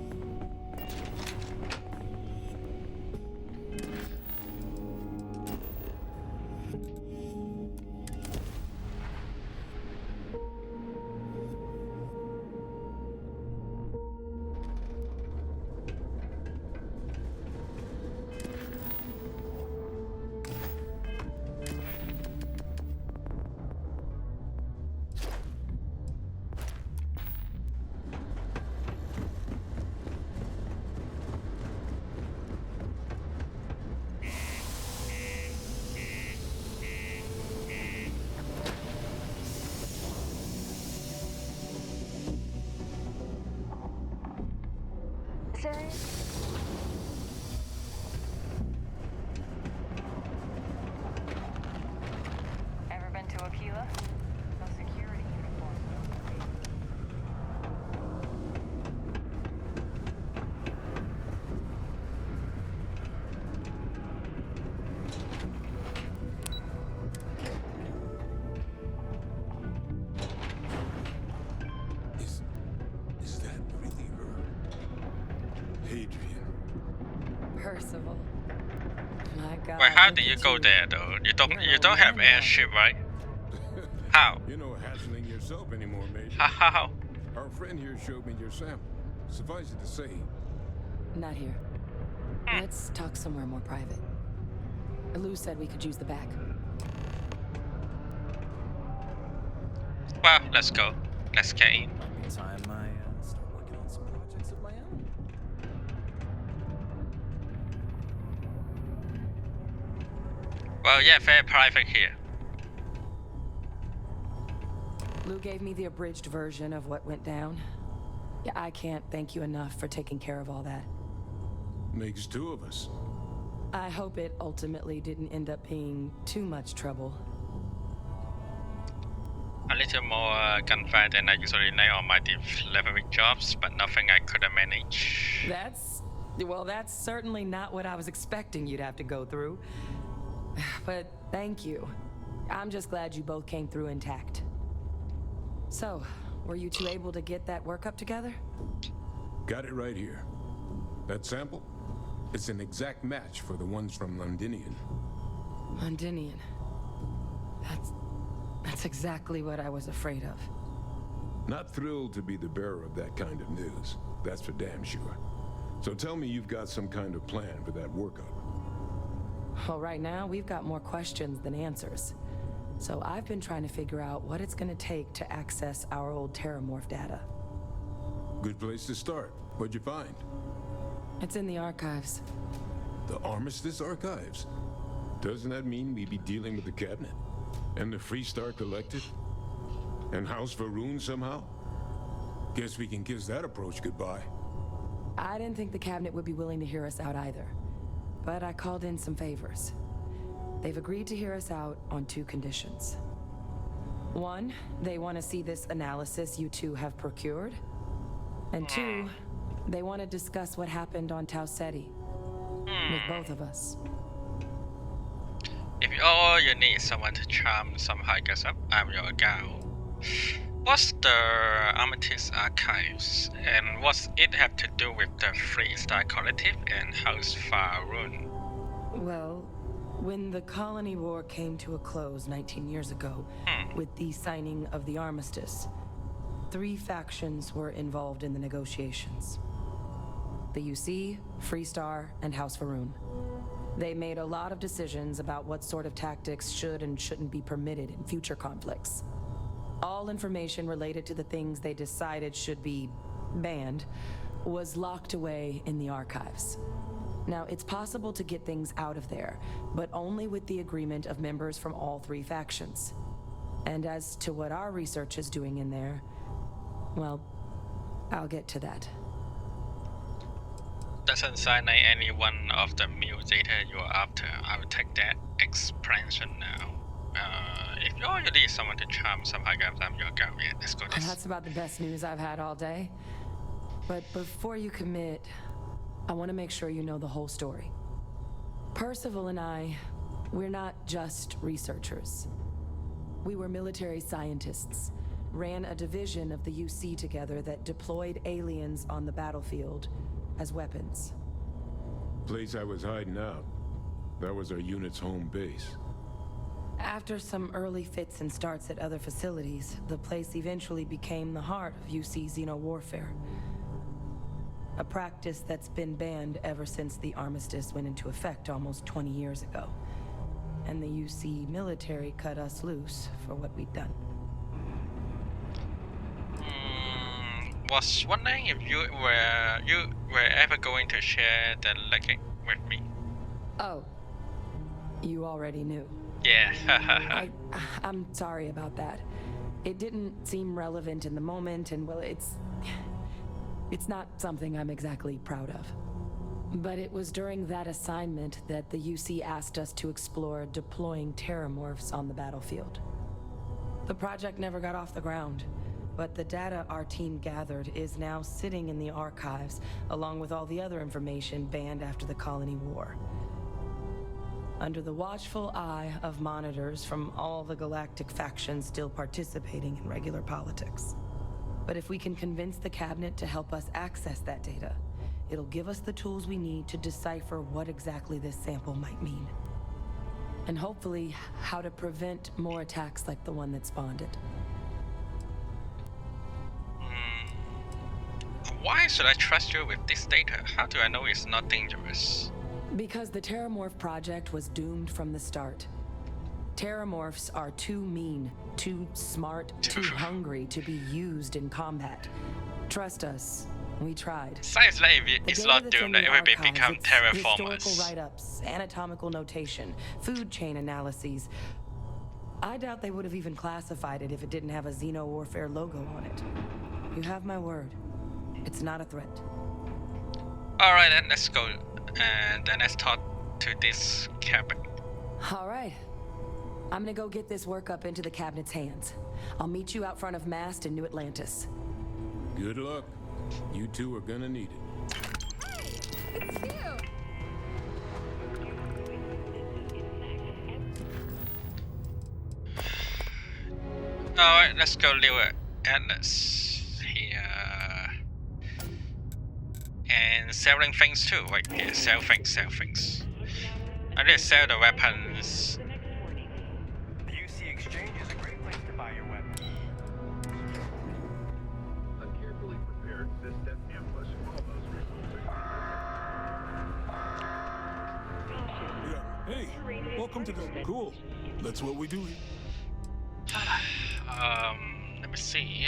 Ever been to Aquila? No security uniforms. Is that really her? Hadrian. Percival. My God. Wait, how look do you at go there though? You don't have man. airship, right? How? You're no hassling yourself anymore, Major. How? Our friend here showed me your sample. Suffice it to say, Not here. Let's talk somewhere more private. Lou said we could use the back. Well, let's go. Let's get in. Time I start working on some projects of my own. Well, yeah, very private here. Lou gave me the abridged version of what went down. Yeah, I can't thank you enough for taking care of all that. makes two of us. I hope it ultimately didn't end up being too much trouble. A little more gunfire than I usually nail on my delivery jobs, but nothing I couldn't manage. That's certainly not what I was expecting you'd have to go through. But thank you. I'm just glad you both came through intact. So, were you two able to get that workup together? Got it right here. That sample? It's an exact match for the ones from Londinian. Londinian. That's exactly what I was afraid of. Not thrilled to be the bearer of that kind of news. That's for damn sure. So tell me you've got some kind of plan for that workup. Well, right now, we've got more questions than answers. So I've been trying to figure out what it's gonna take to access our old Terramorph data. Good place to start. What'd you find? It's in the archives. The Armistice Archives? Doesn't that mean we'd be dealing with the cabinet? And the Freestar Collective? And House Varun somehow? Guess we can kiss that approach goodbye. I didn't think the cabinet would be willing to hear us out either. But I called in some favors. They've agreed to hear us out on 2 conditions. 1, they want to see this analysis you two have procured. And 2, they want to discuss what happened on Tau Ceti. With both of us. If all you need is someone to charm some hikers up, I'm your gal. What's the Armistice Archives, and what's it have to do with the Freestar Collective and House Varun? Well, when the Colony War came to a close 19 years ago, with the signing of the Armistice, 3 factions were involved in the negotiations. The UC, Freestar, and House Varun. They made a lot of decisions about what sort of tactics should and shouldn't be permitted in future conflicts. All information related to the things they decided should be banned was locked away in the archives. Now, it's possible to get things out of there, but only with the agreement of members from all 3 factions. And as to what our research is doing in there, well, I'll get to that. Doesn't sign like any one of the new data you're after. I will take that explanation now. If you all you need someone to charm some hikers, I'm your gal. Yeah, let's go this. That's about the best news I've had all day. But before you commit, I want to make sure you know the whole story. Percival and I, we're not just researchers. We were military scientists, ran a division of the UC together that deployed aliens on the battlefield as weapons. Place I was hiding out. That was our unit's home base. After some early fits and starts at other facilities, the place eventually became the heart of UC xeno-warfare. A practice that's been banned ever since the Armistice went into effect almost 20 years ago. And the UC military cut us loose for what we'd done. Was wondering if you were ever going to share the legging with me. Oh, you already knew. Yeah. I'm sorry about that. It didn't seem relevant in the moment, and well, it's not something I'm exactly proud of. But it was during that assignment that the UC asked us to explore deploying terramorphs on the battlefield. The project never got off the ground, but the data our team gathered is now sitting in the archives, along with all the other information banned after the Colony War. Under the watchful eye of monitors from all the galactic factions still participating in regular politics. But if we can convince the cabinet to help us access that data, it'll give us the tools we need to decipher what exactly this sample might mean. And hopefully, how to prevent more attacks like the one that spawned it. Why should I trust you with this data? How do I know it's not dangerous? Because the Terramorph project was doomed from the start. Terramorphs are too mean, too smart, too hungry to be used in combat. Trust us, we tried. Science lab is not doomed, it will become terraformers. Historical write-ups, anatomical notation, food chain analyses. I doubt they would have even classified it if it didn't have a xeno-warfare logo on it. You have my word. It's not a threat. Alright then, let's go. And then let's talk to this cabin. Alright. I'm gonna go get this workup into the cabinet's hands. I'll meet you out front of Mast in New Atlantis. Good luck. You two are gonna need it. It's you! Alright, let's go New Atlas here. And selling things too. Wait, yeah, sell things. I need to sell the weapons. The UC Exchange is a great place to buy your weapons. A carefully prepared this-step ambush follows Yeah. Hey, welcome to the... Cool. That's what we do here. Let me see.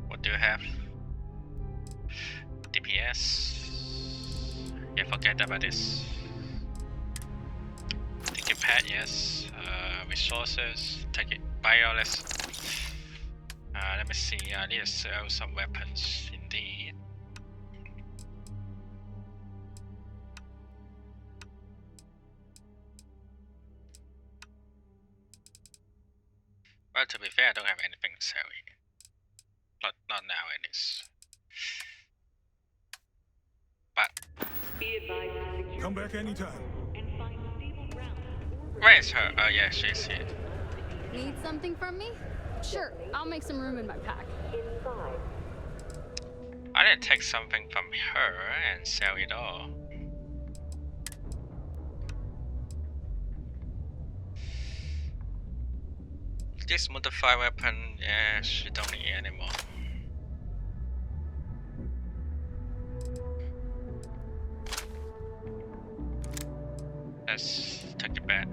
What do you have? DPS. Yeah, forget about this. Take it pad, yes. Resources, take it. Wireless. Let me see. I need to sell some weapons indeed. Well, to be fair, I don't have anything to sell here. Not now, at least. But Come back anytime. where's her? Oh yeah, she's here. Need something from me? Sure, I'll make some room in my pack. I need to take something from her and sell it all. This modified weapon, yeah, she don't need anymore. Let's take it back.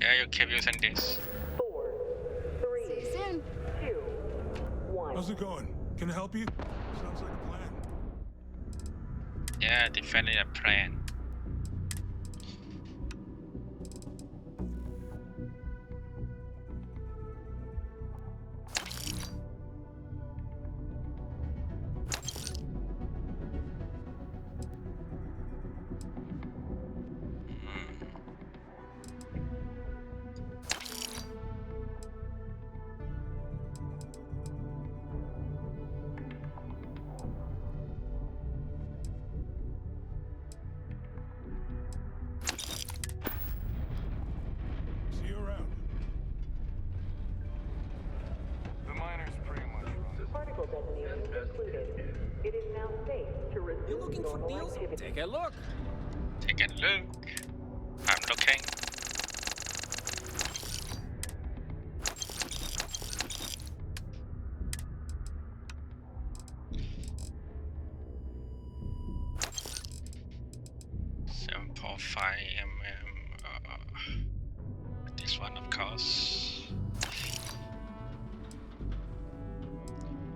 Yeah, you keep using this. 4, 3, see you soon. 2, 1. How's it going? Can I help you? Sounds like a plan. Yeah, defending a plan. See you around. The miners pretty much run. Particle detonation concluded. It is now safe to resume You looking for normal deals? activity. Take a look. Take a look. I'm looking. This one, of course.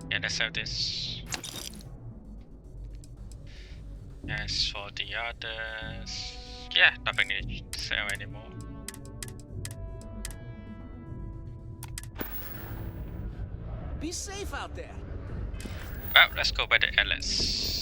Yeah, let's sell this. As for the others, yeah, nothing need to sell anymore. Be safe out there. Well, let's go by the Atlas.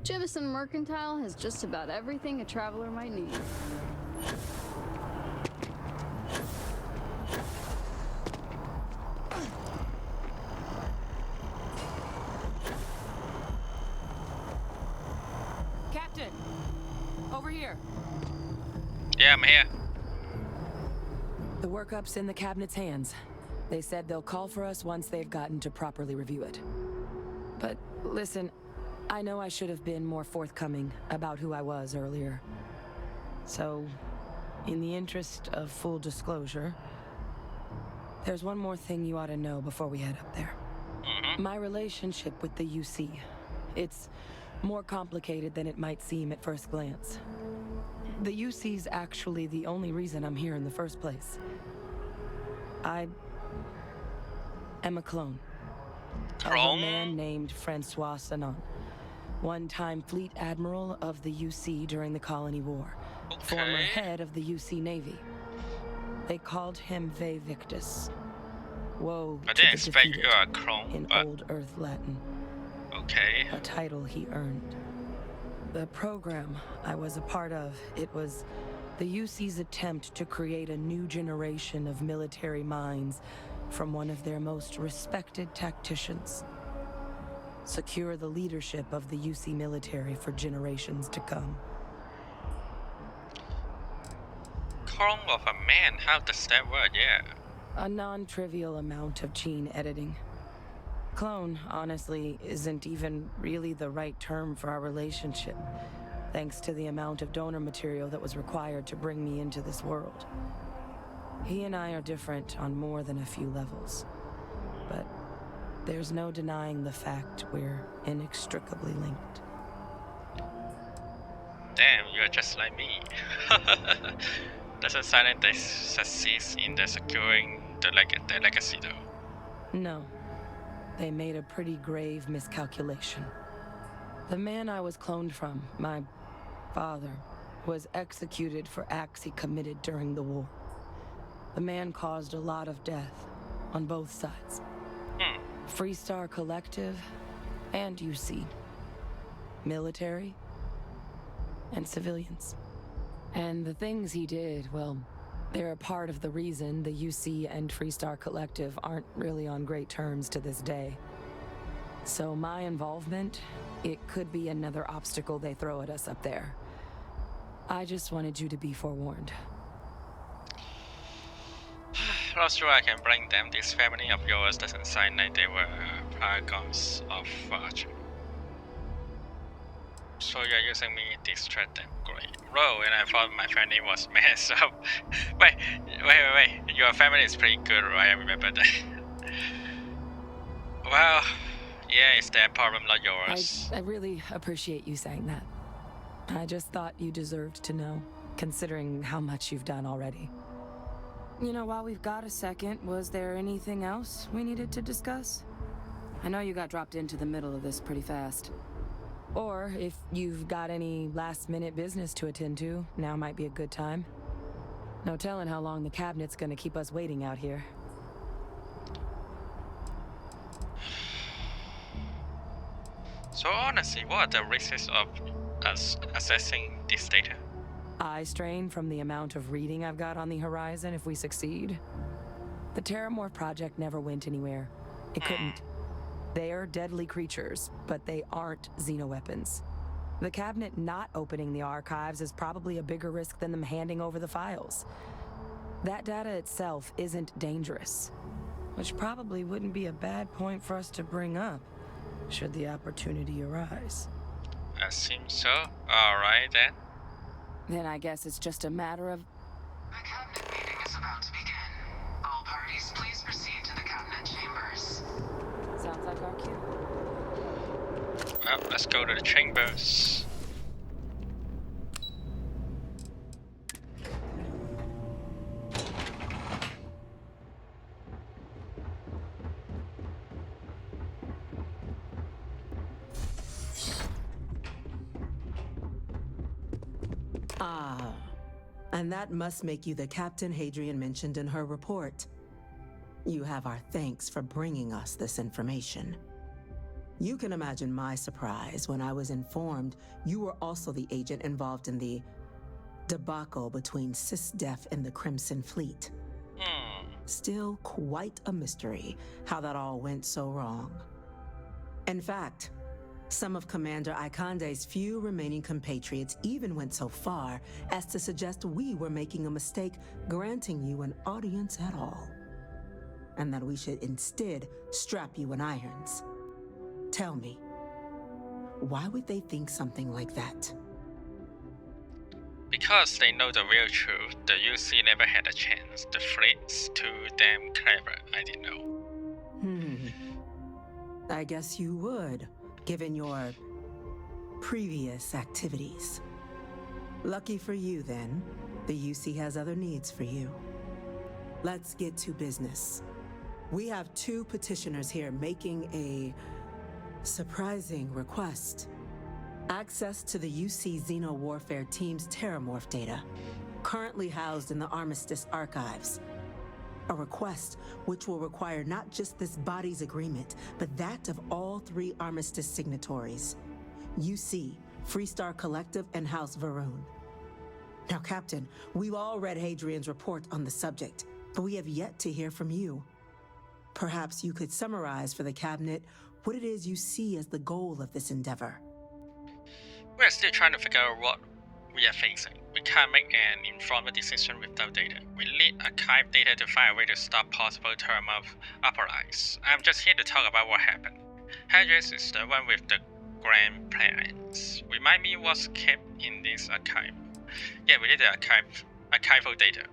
Jemison Mercantile has just about everything a traveler might need. Captain! Over here. Yeah, I'm here. The workup's in the cabinet's hands. They said they'll call for us once they've gotten to properly review it. But listen, I know I should have been more forthcoming about who I was earlier. So, in the interest of full disclosure, there's one more thing you ought to know before we head up there. My relationship with the UC. It's more complicated than it might seem at first glance. The UC's actually the only reason I'm here in the first place. I am a clone. of a man named Francois Sanon, one-time fleet admiral of the UC during the Colony War, former head of the UC Navy. They called him Ve Victus. Woe I to didn't the expect defeated you are a clone, in but Old Earth Latin. okay. A title he earned. The program I was a part of, it was the UC's attempt to create a new generation of military minds from one of their most respected tacticians. Secure the leadership of the UC military for generations to come. Clone of a man, how does that work? Yeah. A non-trivial amount of gene editing. Clone, honestly, isn't even really the right term for our relationship, thanks to the amount of donor material that was required to bring me into this world. He and I are different on more than a few levels, but there's no denying the fact we're inextricably linked. Damn, you're just like me. Doesn't sound like they succeed in the securing the legacy though. No. They made a pretty grave miscalculation. The man I was cloned from, my father, was executed for acts he committed during the war. The man caused a lot of death on both sides. Freestar Collective and UC. Military and civilians. And the things he did, well, they're a part of the reason the UC and Freestar Collective aren't really on great terms to this day. So my involvement, it could be another obstacle they throw at us up there. I just wanted you to be forewarned. Not sure I can blame them. This family of yours doesn't sound like they were paragons of virtue. So you're using me to distract them. Great. Bro, and I thought my family was messed up. Wait. Your family is pretty good, right? I remember that. Well, yeah, it's their problem, not yours. I really appreciate you saying that. I just thought you deserved to know, considering how much you've done already. You know, while we've got a second, was there anything else we needed to discuss? I know you got dropped into the middle of this pretty fast. Or if you've got any last-minute business to attend to, now might be a good time. No telling how long the cabinet's gonna keep us waiting out here. So honestly, what are the risks of us accessing this data? Eye strain from the amount of reading I've got on the horizon if we succeed. The Terramorph project never went anywhere. It couldn't. They're deadly creatures, but they aren't xenoweapons. The cabinet not opening the archives is probably a bigger risk than them handing over the files. That data itself isn't dangerous, which probably wouldn't be a bad point for us to bring up, should the opportunity arise. I seem so. Alright then. Then I guess it's just a matter of... The cabinet meeting is about to begin. All parties, please proceed to the cabinet chambers. Sounds like our cue. Well, let's go to the chambers. Ah, and that must make you the Captain Hadrian mentioned in her report. You have our thanks for bringing us this information. You can imagine my surprise when I was informed you were also the agent involved in the debacle between SysDef and the Crimson Fleet. Still quite a mystery how that all went so wrong. In fact, some of Commander Ikande's few remaining compatriots even went so far as to suggest we were making a mistake granting you an audience at all, and that we should instead strap you in irons. Tell me, why would they think something like that? Because they know the real truth, the UC never had a chance. The fleet's too damn clever, I didn't know. I guess you would, given your previous activities. Lucky for you, then, the UC has other needs for you. Let's get to business. We have 2 petitioners here making a surprising request. Access to the UC Xeno Warfare Team's Terramorph data, currently housed in the Armistice archives. A request which will require not just this body's agreement, but that of all 3 Armistice signatories. UC, Freestar Collective, and House Varun. Now, Captain, we've all read Hadrian's report on the subject, but we have yet to hear from you. Perhaps you could summarize for the Cabinet what it is you see as the goal of this endeavor. We're still trying to figure out what we are facing. We can't make an informed decision without data. We need archive data to find a way to stop possible Terramorph uprisings. I'm just here to talk about what happened. Hadrian is the one with the grand plans. Remind me what's kept in this archive. Yeah, we need the archival data.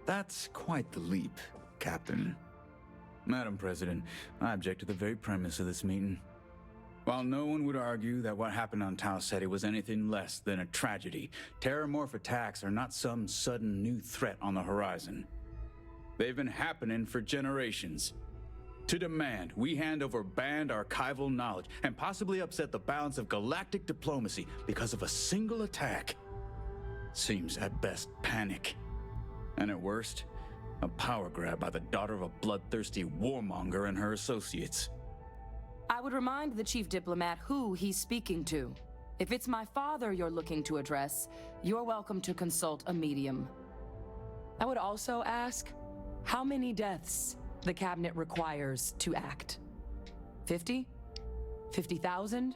That's quite the leap, Captain. Madam President, I object to the very premise of this meeting. While no one would argue that what happened on Tau Ceti was anything less than a tragedy, Terramorph attacks are not some sudden new threat on the horizon. They've been happening for generations. To demand we hand over banned archival knowledge and possibly upset the balance of galactic diplomacy because of a single attack seems at best panic. And at worst, a power grab by the daughter of a bloodthirsty warmonger and her associates. I would remind the chief diplomat who he's speaking to. If it's my father you're looking to address, you're welcome to consult a medium. I would also ask how many deaths the Cabinet requires to act. 50? 50,000?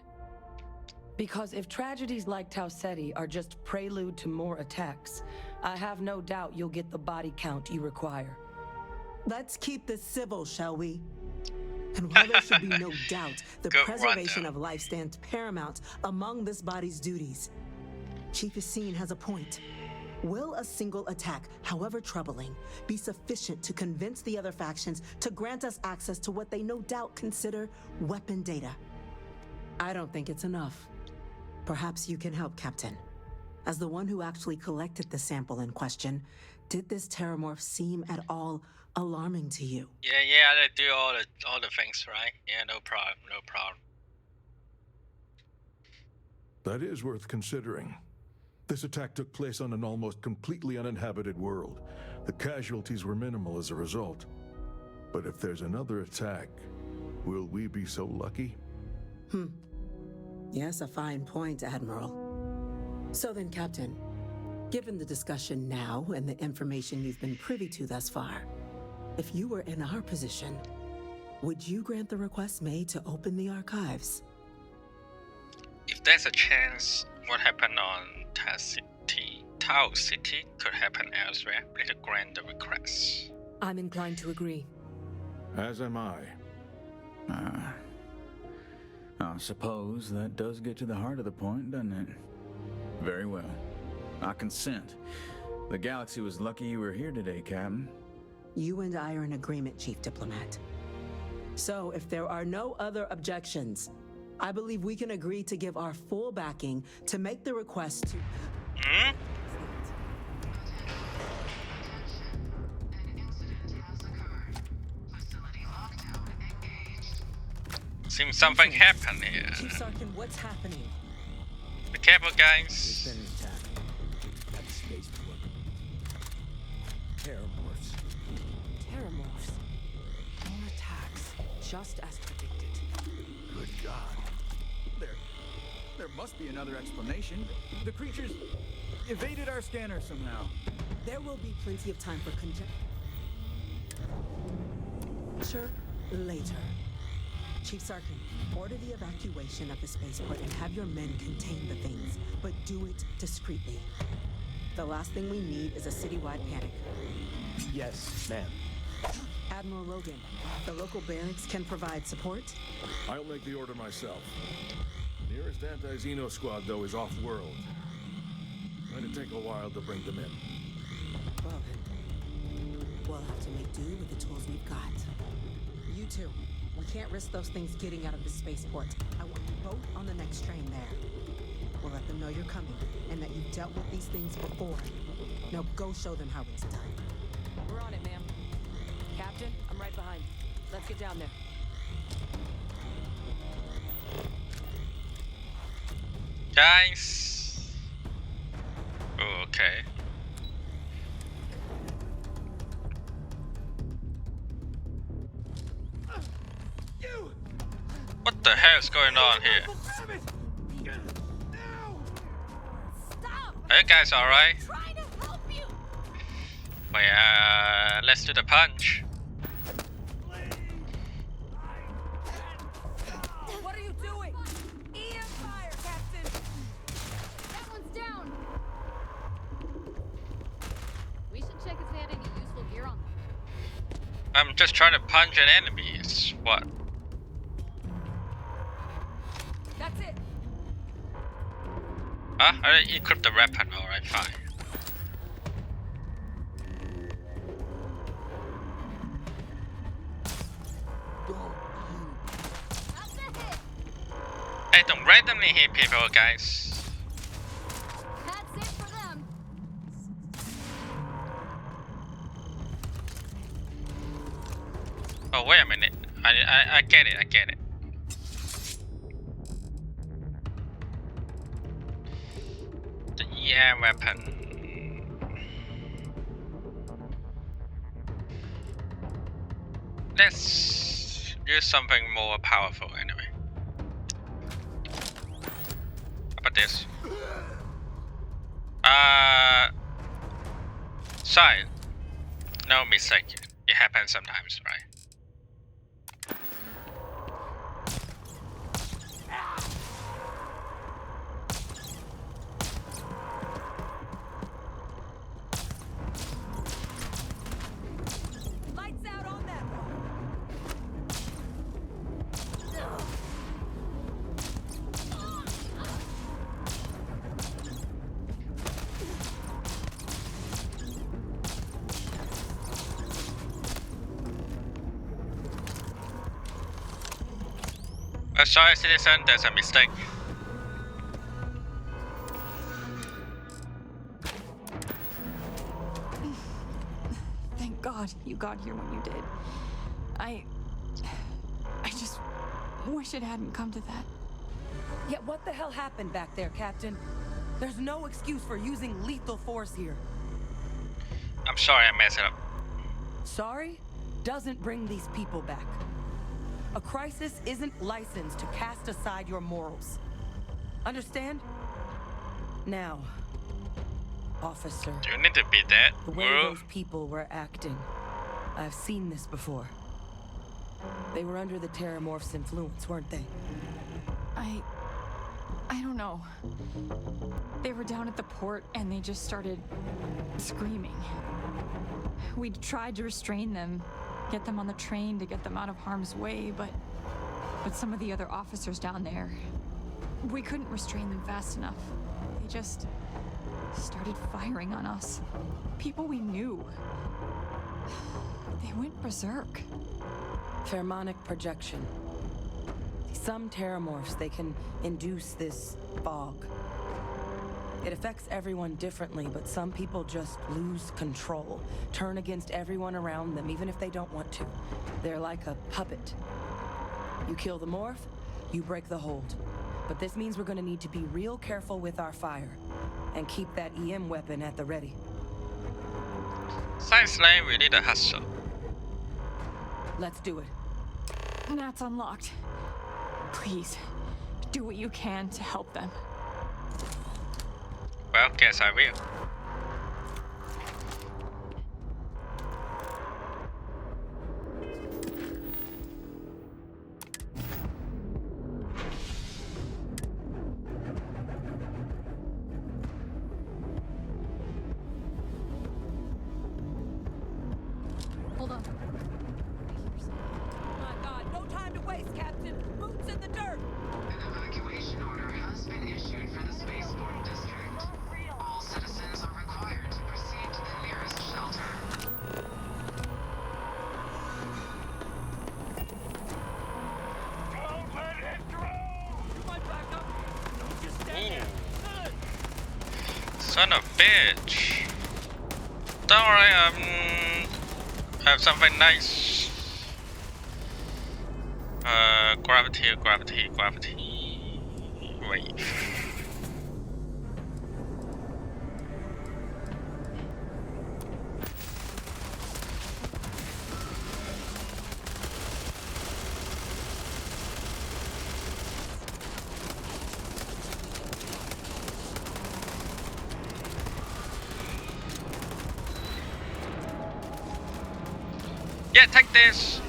Because if tragedies like Tau Ceti are just prelude to more attacks, I have no doubt you'll get the body count you require. Let's keep this civil, shall we? And while there should be no doubt, the preservation of life stands paramount among this body's duties. Chief Essene has a point. Will a single attack, however troubling, be sufficient to convince the other factions to grant us access to what they no doubt consider weapon data? I don't think it's enough. Perhaps you can help, Captain. As the one who actually collected the sample in question, did this Terramorph seem at all alarming to you? Yeah, they do all the things, right? Yeah, no problem. That is worth considering. This attack took place on an almost completely uninhabited world. The casualties were minimal as a result. But if there's another attack, will we be so lucky? Yes, a fine point, Admiral. So then, Captain, given the discussion now and the information you've been privy to thus far, if you were in our position, would you grant the request made to open the archives? If there's a chance what happened on Tau Ceti could happen elsewhere, please grant the request. I'm inclined to agree. As am I. I suppose that does get to the heart of the point, doesn't it? Very well. I consent. The galaxy was lucky you were here today, Captain. You and I are in agreement, Chief Diplomat. So, if there are no other objections, I believe we can agree to give our full backing to make the request to... Seems something happened here. Chief Sarkin, what's happening? Be careful, guys. There's been an attack at the spaceport. Terramorphs. Terramorphs. More attacks, just as predicted. Good God. There must be another explanation. The creatures evaded our scanner somehow. There will be plenty of time for conjecture later. Chief Sarkin, order the evacuation of the spaceport and have your men contain the things, but do it discreetly. The last thing we need is a citywide panic. Yes, ma'am. Admiral Logan, the local barracks can provide support? I'll make the order myself. The nearest anti-Xeno squad, though, is off-world. Going to take a while to bring them in. Well then, we'll have to make do with the tools we've got. You two. We can't risk those things getting out of the spaceport. I want you both on the next train there. We'll let them know you're coming and that you've dealt with these things before. Now go show them how it's done. We're on it, ma'am. Captain, I'm right behind you. Let's get down there. Guys. Oh, okay. What the hell is going on here? Are you guys alright? Wait, let's do the punch. What are you doing? EM fire, Captain! That one's down. We should check if they had any useful gear on them. I'm just trying to punch an enemy. What? That's it. Huh? I didn't equip the weapon. Alright, fine. Hey, don't randomly hit people, guys. That's it for them. Oh, wait a minute. I get it, I get it. The EM weapon. Let's use something more powerful anyway. How about this? Sorry. No mistake. It happens sometimes, right? Lights out on that Sorry, citizen, there's a mistake. Thank God you got here when you did. I just wish it hadn't come to that. Yeah, what the hell happened back there, Captain? There's no excuse for using lethal force here. I'm sorry I messed it up. Sorry doesn't bring these people back. A crisis isn't licensed to cast aside your morals. Understand? Now, officer. Do you need to be that? The way those people were acting. I've seen this before. They were under the Terramorph's influence, weren't they? I don't know. They were down at the port and they just started screaming. We tried to restrain them, get them on the train to get them out of harm's way, but some of the other officers down there, we couldn't restrain them fast enough. They just started firing on us. People we knew. They went berserk. Pheromonic projection. Some Terramorphs, they can induce this fog. It affects everyone differently, but some people just lose control, turn against everyone around them, even if they don't want to. They're like a puppet. You kill the morph, you break the hold. But this means we're gonna need to be real careful with our fire, and keep that EM weapon at the ready. Sounds like we need a hustle. Let's do it. That's unlocked. Please, do what you can to help them. Well, guess I will. Hold on. My God, no time to waste, Captain. Boots in the dirt. An evacuation order has been issued for the spaceport district. All citizens are required to proceed to the nearest shelter. Don't let it through! You might back up. Don't just stand there. Son of a bitch. Don't worry, I have something nice. Gravity. Wait. Yeah, take this.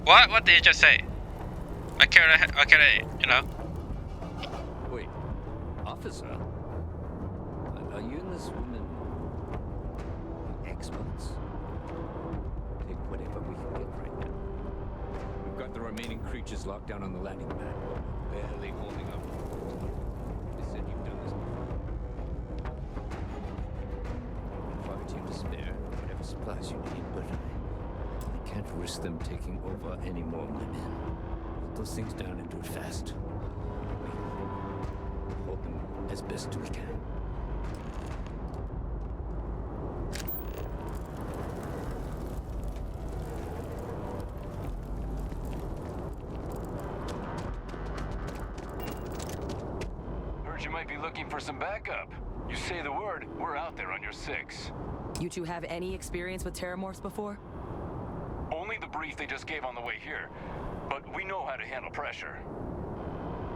What did you just say? Okay, you know. Wait, officer? Are you and this woman experts? Take whatever we can get right now. We've got the remaining creatures locked down on the landing pad. Barely holding up. They said you've done this before. Far too to spare whatever supplies you need, but I can't risk them taking over any more of my men. Put those things down and do it fast. Hold them as best we can. Heard you might be looking for some backup. You say the word, we're out there on your 6. You two have any experience with terramorphs before? Only the brief they just gave on the way here. But we know how to handle pressure.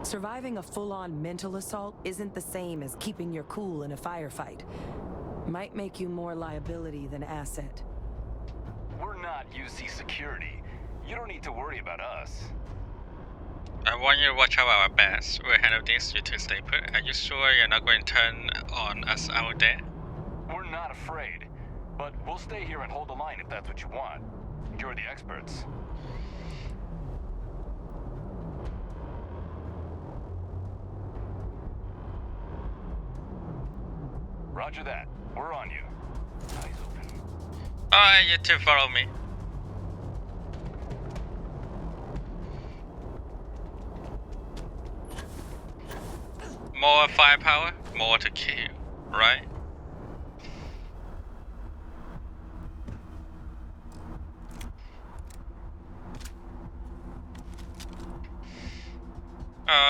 Surviving a full-on mental assault isn't the same as keeping your cool in a firefight. Might make you more liability than asset. We're not UC security. You don't need to worry about us. I want you to watch out our backs. We'll handle this. You two stay put. Are you sure you're not going to turn on us out there? We're not afraid. But we'll stay here and hold the line if that's what you want. You're the experts. Roger that. We're on you. Eyes open. Alright, you two follow me. More firepower, more to kill, right?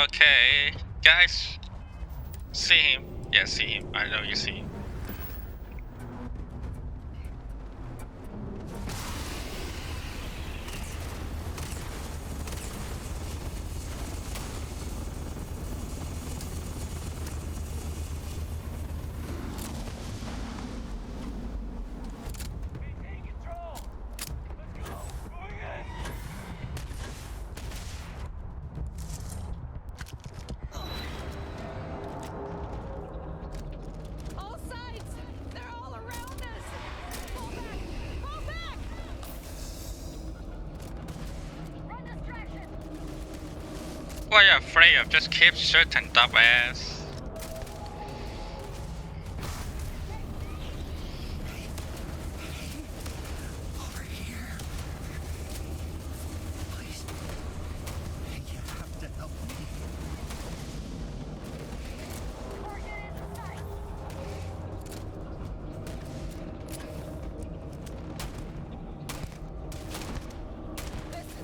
Okay, guys, see him. Yeah, see him. I know you see him. What are you afraid of? Just keep shooting, dumbass.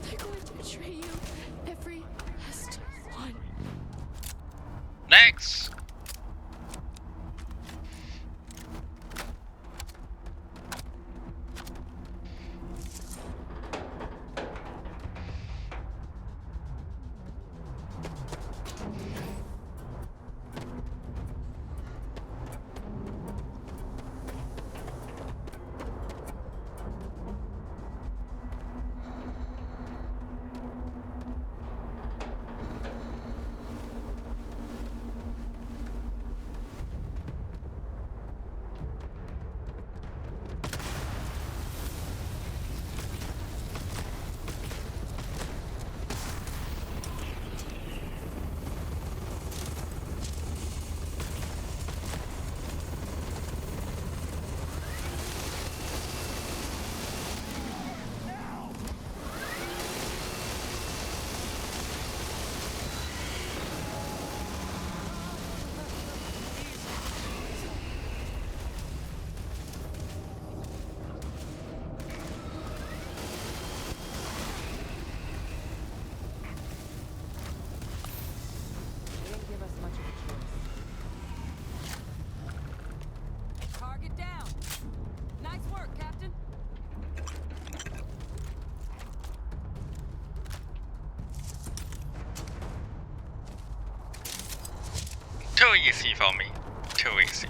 They're going to betray you. Every last one. Next! too easy for me. Too easy.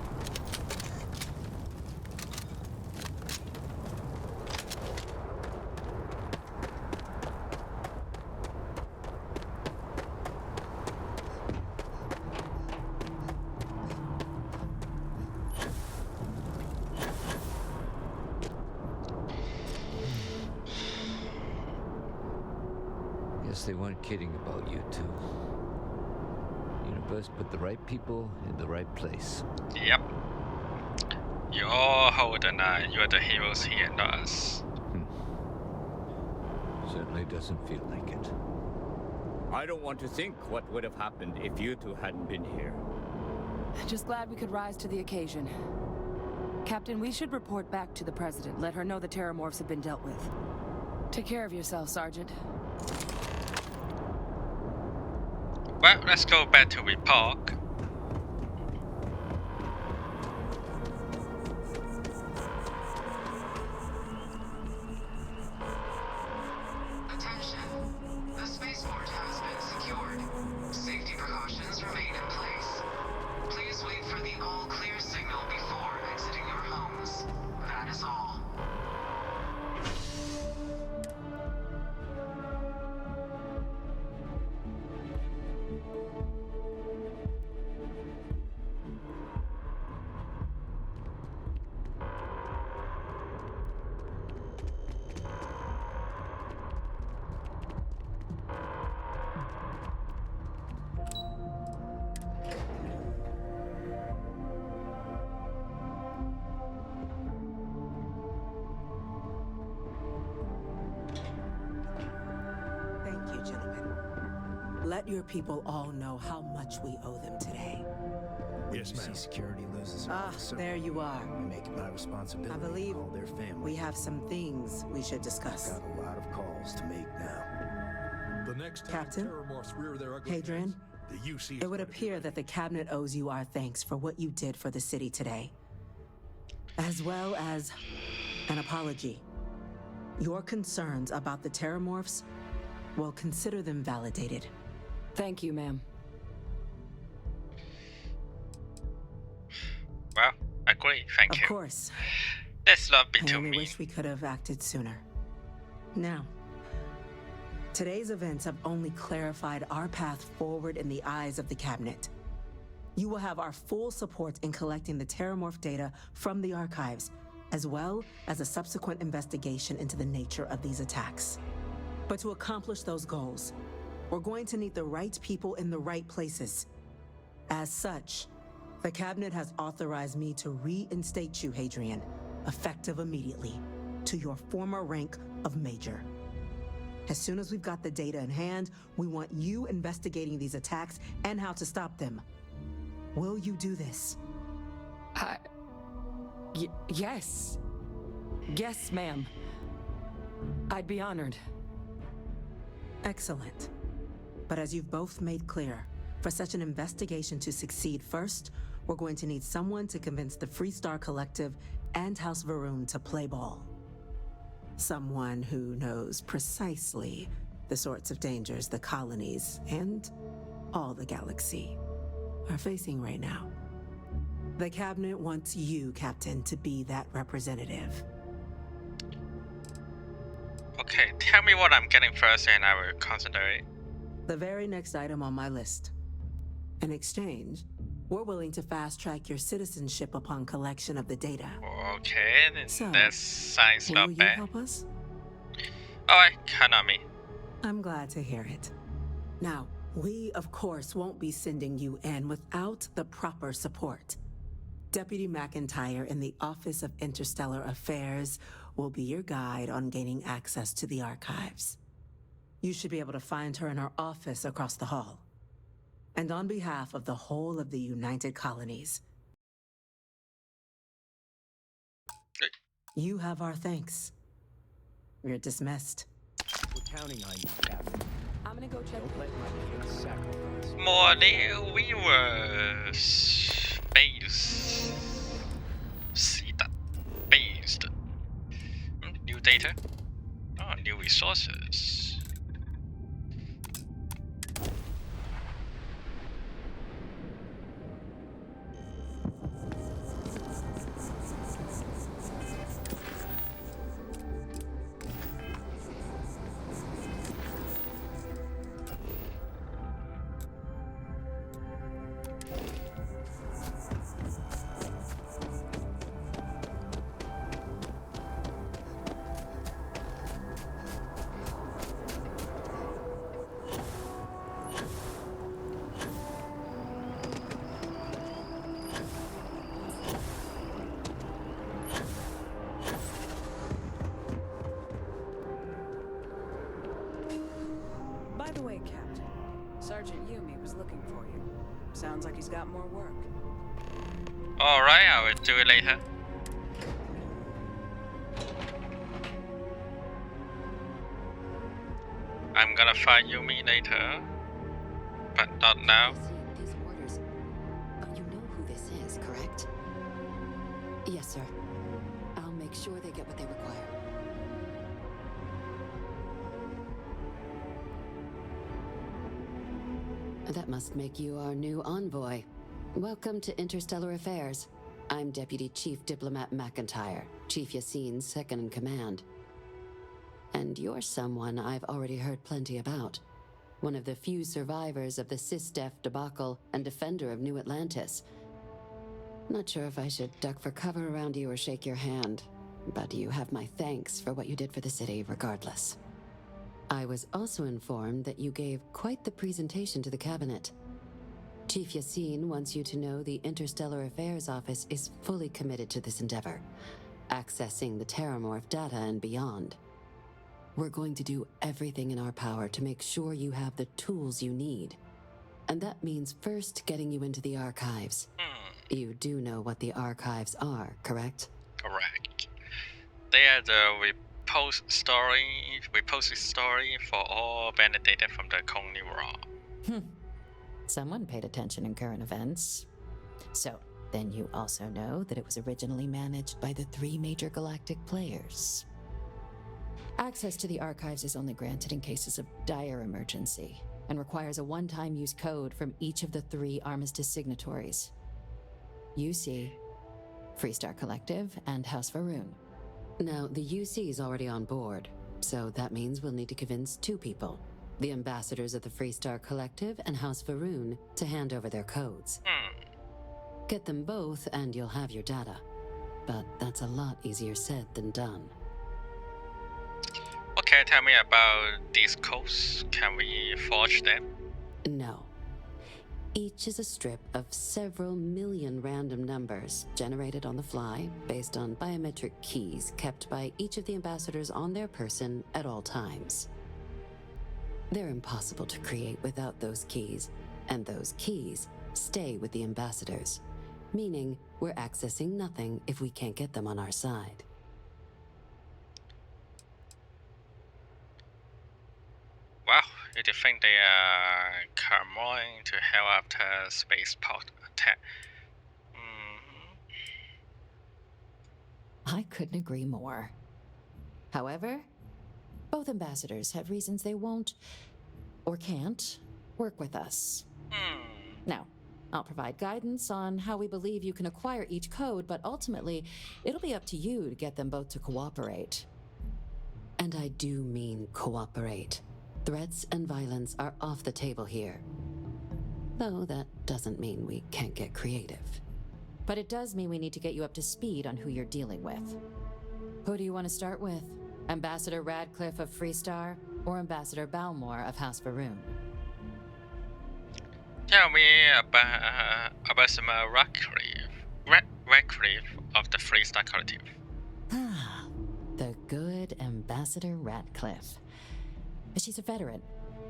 Guess they weren't kidding about you two. Universe put the right people in the right place. Yep. You all hold an eye. You are the heroes here, not us. Certainly doesn't feel like it. I don't want to think what would have happened if you two hadn't been here. Just glad we could rise to the occasion. Captain, we should report back to the President. Let her know the Terramorphs have been dealt with. Take care of yourself, Sergeant. Well, let's go back to report. Attention. The spaceport has been secured. Safety precautions remain in place. Please wait for the all-clear signal before exiting your homes. That is all. Thank you, gentlemen. Let your people all know how much we owe them today. Yes, ma'am. Security loses an officer. There you are. I make it my responsibility I believe to call their family. we have some things we should discuss. Got a lot of calls to make now. The next time Captain? Terramorphs rear their ugly Hadrian, heads, the UC is it would gonna be appear that the Cabinet owes you our thanks for what you did for the city today, as well as an apology. Your concerns about the Terramorphs, well, consider them validated. Thank you, ma'am. Well, agree. Thank you. Of course. Let's not be I too only mean. wish we could have acted sooner. Now, today's events have only clarified our path forward in the eyes of the Cabinet. You will have our full support in collecting the Terramorph data from the archives, as well as a subsequent investigation into the nature of these attacks. But to accomplish those goals, we're going to need the right people in the right places. As such, the Cabinet has authorized me to reinstate you, Hadrian, effective immediately, to your former rank of Major. As soon as we've got the data in hand, we want you investigating these attacks and how to stop them. Will you do this? Yes. Yes, ma'am. I'd be honored. Excellent. But as you've both made clear, for such an investigation to succeed first, we're going to need someone to convince the Freestar Collective and House Varun to play ball. Someone who knows precisely the sorts of dangers the colonies and all the galaxy are facing right now. The Cabinet wants you, Captain, to be that representative. Okay, tell me what I'm getting first and I will consider it. The very next item on my list. In exchange, we're willing to fast-track your citizenship upon collection of the data. Okay, then that sounds will not you bad. help us? Alright, count on me. I'm glad to hear it. Now, we, of course, won't be sending you in without the proper support. Deputy McIntyre in the Office of Interstellar Affairs will be your guide on gaining access to the archives. You should be able to find her in her office across the hall. And on behalf of the whole of the United Colonies, you have our thanks. You're dismissed. We're counting on you, Captain. I'm gonna go check. Don't let my kids sacrifice. Morning, we were based. See that? Based. New data. Oh, new resources. Sergeant Yumi was looking for you. Sounds like he's got more work. Alright, I will do it later. I'm gonna find Yumi later, but not now. These orders, but you know who this is, correct? Yes, sir. I'll make sure they get what they require. That must make you our new envoy. Welcome to Interstellar Affairs. I'm Deputy Chief Diplomat McIntyre, Chief Yassine's second-in-command. And you're someone I've already heard plenty about. One of the few survivors of the SysDef debacle and defender of New Atlantis. Not sure if I should duck for cover around you or shake your hand, but you have my thanks for what you did for the city regardless. I was also informed that you gave quite the presentation to the cabinet. Chief Yassine wants you to know the Interstellar Affairs Office is fully committed to this endeavor, accessing the Terramorph data and beyond. We're going to do everything in our power to make sure you have the tools you need. And that means first getting you into the archives. You do know what the archives are, correct? Correct. They are the repository for all banned data from the Coney World. Someone paid attention in current events. So, then you also know that it was originally managed by the 3 major galactic players. Access to the archives is only granted in cases of dire emergency, and requires a one-time use code from each of the 3 Armistice signatories. UC, Freestar Collective, and House Varun. Now, the UC is already on board, so that means we'll need to convince 2 people. The ambassadors of the Freestar Collective and House Varun to hand over their codes. Get them both and you'll have your data. But that's a lot easier said than done. Okay, tell me about these codes. Can we forge them? No. Each is a strip of several million random numbers generated on the fly based on biometric keys kept by each of the ambassadors on their person at all times. They're impossible to create without those keys, and those keys stay with the ambassadors, meaning we're accessing nothing if we can't get them on our side. Wow, you think they are coming to help after spaceport attack? I couldn't agree more. However, both ambassadors have reasons they won't, or can't, work with us. Now, I'll provide guidance on how we believe you can acquire each code, but ultimately, it'll be up to you to get them both to cooperate. And I do mean cooperate. Threats and violence are off the table here. Though that doesn't mean we can't get creative. But it does mean we need to get you up to speed on who you're dealing with. Who do you want to start with? Ambassador Radcliffe of Freestar, or Ambassador Balmore of House Varun? Tell me about Ambassador Radcliffe of the Freestar Collective. The good Ambassador Radcliffe. She's a veteran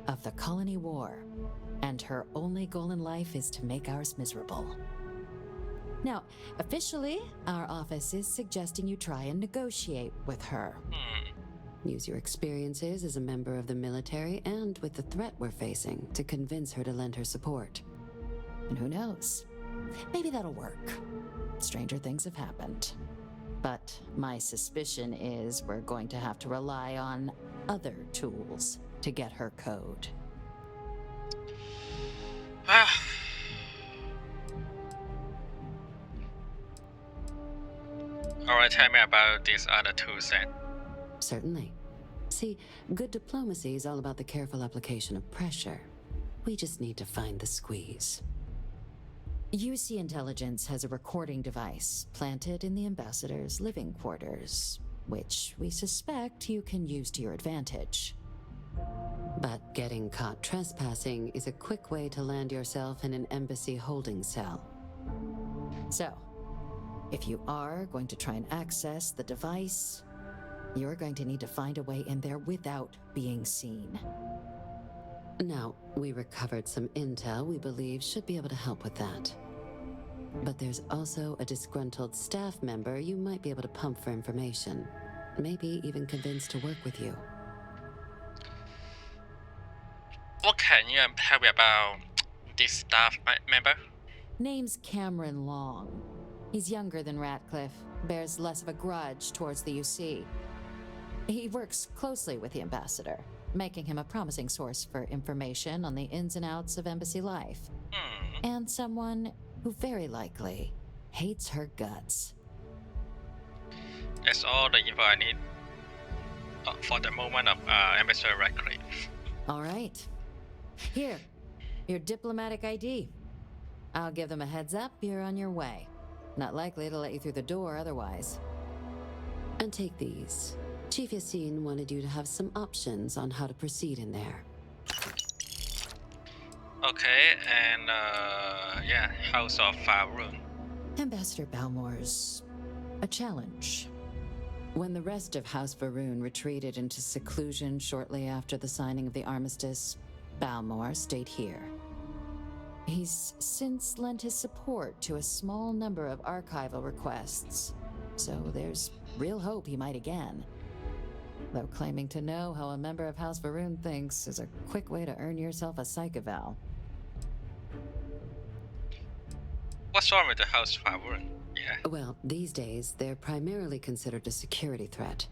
of the Colony War, and her only goal in life is to make ours miserable. Now, officially, our office is suggesting you try and negotiate with her. Use your experiences as a member of the military and with the threat we're facing to convince her to lend her support. And who knows? Maybe that'll work. Stranger things have happened. But my suspicion is we're going to have to rely on other tools to get her code. Alright, tell me about these other tools then. Certainly. See, good diplomacy is all about the careful application of pressure. We just need to find the squeeze. UC Intelligence has a recording device planted in the ambassador's living quarters, which we suspect you can use to your advantage. But getting caught trespassing is a quick way to land yourself in an embassy holding cell. So, if you are going to try and access the device, you're going to need to find a way in there without being seen. Now, we recovered some intel we believe should be able to help with that. But there's also a disgruntled staff member you might be able to pump for information. Maybe even convince to work with you. What can you tell me about this staff member? Name's Cameron Long. He's younger than Ratcliffe, bears less of a grudge towards the UC. He works closely with the ambassador, making him a promising source for information on the ins and outs of embassy life. And someone who very likely hates her guts. That's all the info I need for the moment of Ambassador Ratcliffe. All right. Here, your diplomatic ID. I'll give them a heads up you're on your way. Not likely to let you through the door otherwise. And take these. Chief Yassine wanted you to have some options on how to proceed in there. Okay, and yeah, House of Faerun. Ambassador Balmore's a challenge. When the rest of House Faerun retreated into seclusion shortly after the signing of the armistice, Balmore stayed here. He's since lent his support to a small number of archival requests, so there's real hope he might again. Though claiming to know how a member of House Faerun thinks is a quick way to earn yourself a psych eval. What's wrong with the House of Faerun? Yeah. Well, these days, they're primarily considered a security threat.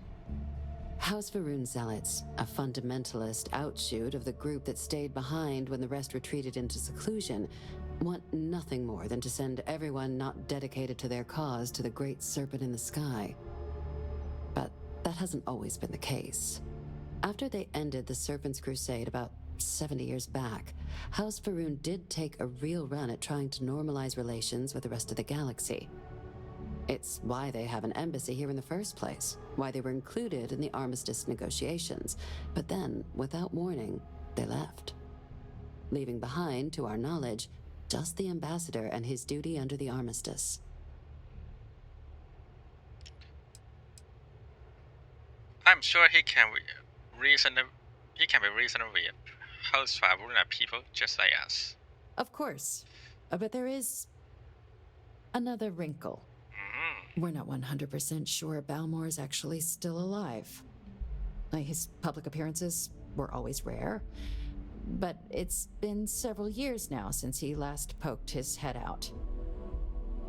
House Faerun zealots, a fundamentalist outshoot of the group that stayed behind when the rest retreated into seclusion, want nothing more than to send everyone not dedicated to their cause to the great serpent in the sky. But that hasn't always been the case. After they ended the Serpent's Crusade about 70 years back, House Faerun did take a real run at trying to normalize relations with the rest of the galaxy. It's why they have an embassy here in the first place, why they were included in the armistice negotiations. But then, without warning, they left. Leaving behind, to our knowledge, just the ambassador and his duty under the armistice. I'm sure he can be reasonable with House Faerun people just like us. Of course. But there is another wrinkle. We're not 100% sure Balmore's actually still alive. His public appearances were always rare, but it's been several years now since he last poked his head out.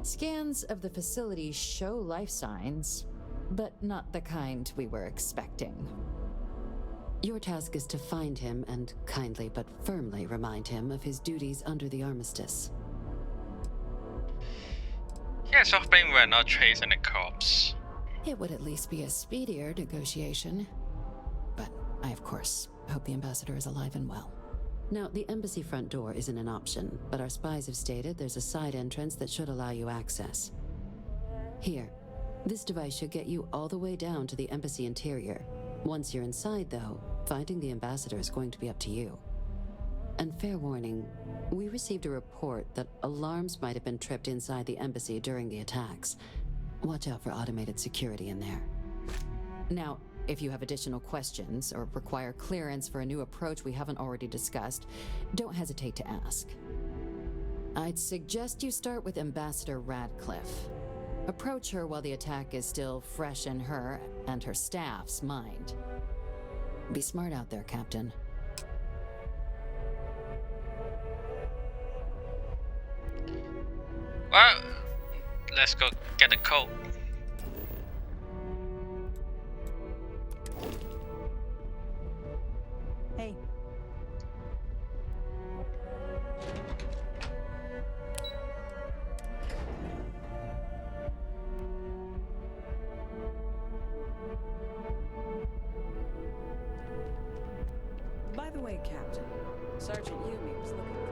Scans of the facility show life signs, but not the kind we were expecting. Your task is to find him and kindly but firmly remind him of his duties under the armistice. Here's hoping we're not chasing the corpse. It would at least be a speedier negotiation. But I, of course, hope the ambassador is alive and well. Now, the embassy front door isn't an option, but our spies have stated there's a side entrance that should allow you access. Here, this device should get you all the way down to the embassy interior. Once you're inside, though, finding the ambassador is going to be up to you. And fair warning, we received a report that alarms might have been tripped inside the embassy during the attacks. Watch out for automated security in there. Now, if you have additional questions or require clearance for a new approach we haven't already discussed, don't hesitate to ask. I'd suggest you start with Ambassador Ratcliffe. Approach her while the attack is still fresh in her and her staff's mind. Be smart out there, Captain. Well, let's go get the code. Hey. By the way, Captain, Sergeant Yumi was looking for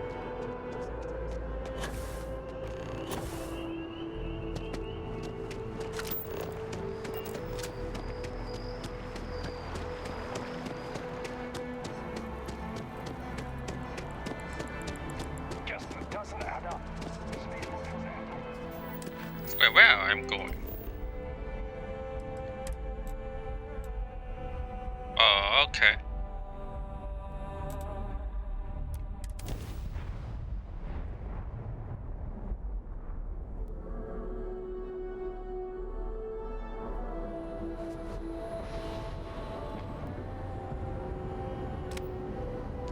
Doesn't add up. Where I'm going? Oh, okay.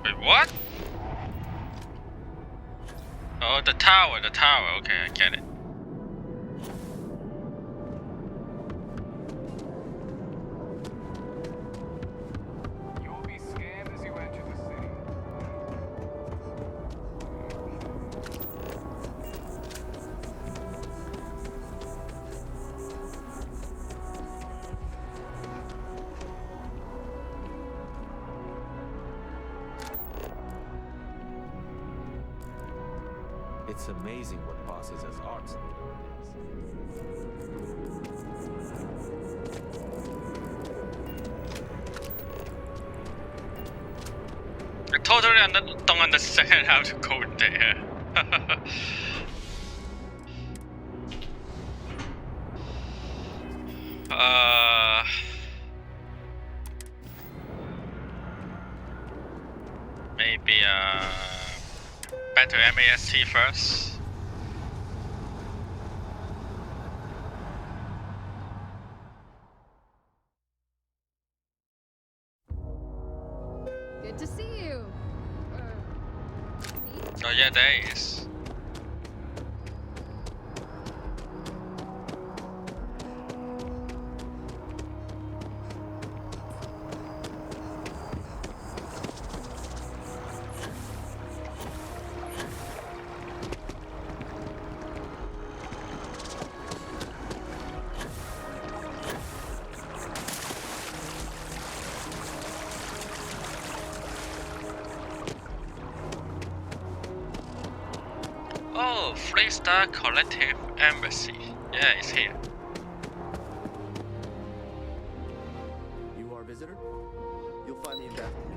Wait, what? Oh, the tower, okay, I get it. You will be scanned as you enter the city. It's amazing what passes as arts I totally don't understand how to go there. Maybe better MAST first. Good to see you. Oh yeah, there is. Oh, Freestar Collective Embassy. Yeah, it's here. You are a visitor? You'll find me in bathroom.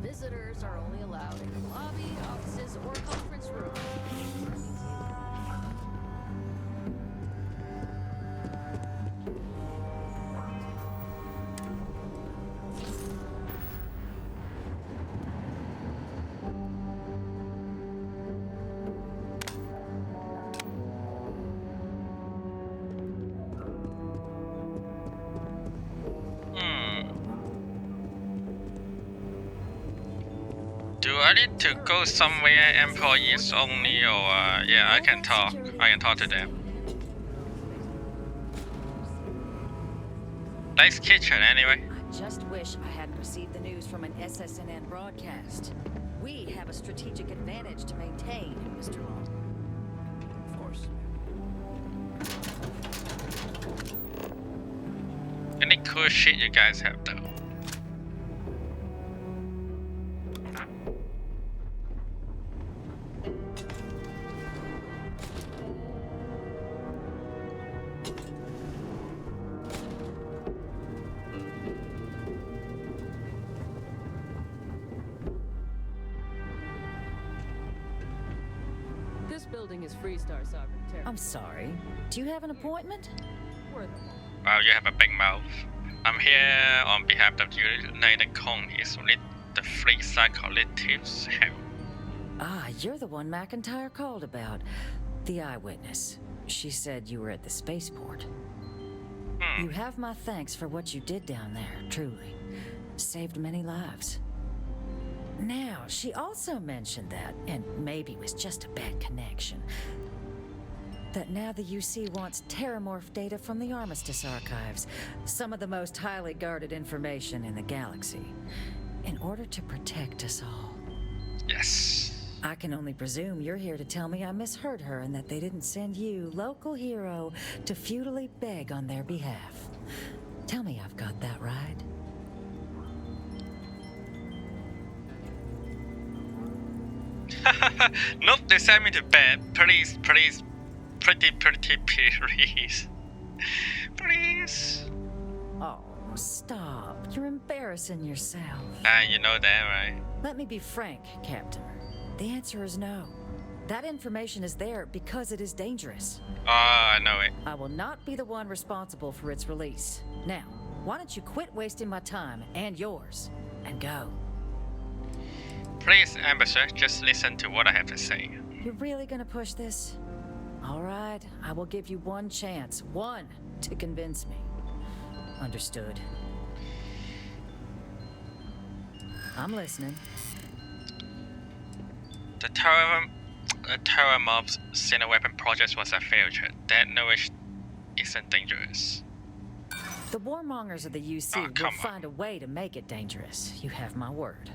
Visitors are only allowed in the lobby, offices, or conference room. Do I need to go somewhere employees only, or yeah, I can talk to them. Nice kitchen anyway. I just wish I hadn't received the news from an SSNN broadcast. We have a strategic advantage to maintain, Mr. Long. Of course. Any cool shit you guys have though? This building is Freestar Sovereign Territory. I'm sorry. Do you have an appointment? Wow, you have a big mouth. I'm here on behalf of the United Colonies with the Freestar Collective's help. Ah, you're the one McIntyre called about. The eyewitness. She said you were at the spaceport. You have my thanks for what you did down there, truly. Saved many lives. Now, she also mentioned that, and maybe it was just a bad connection, that now the UC wants terramorph data from the Armistice archives, some of the most highly guarded information in the galaxy, in order to protect us all. Yes. I can only presume you're here to tell me I misheard her and that they didn't send you, local hero, to futilely beg on their behalf. Tell me I've got that right. Nope, they sent me to bed. Please, please, pretty please. Please. Oh, stop. You're embarrassing yourself. You know that, right? Let me be frank, Captain. The answer is no. That information is there because it is dangerous. Oh, I know it. I will not be the one responsible for its release. Now, why don't you quit wasting my time and yours and go? Please, Ambassador, just listen to what I have to say. You really gonna push this? All right, I will give you one chance. One to convince me. Understood. I'm listening. The Terra Mob's Center Weapon project was a failure. That knowledge isn't dangerous. The warmongers of the UC will find a way to make it dangerous. You have my word.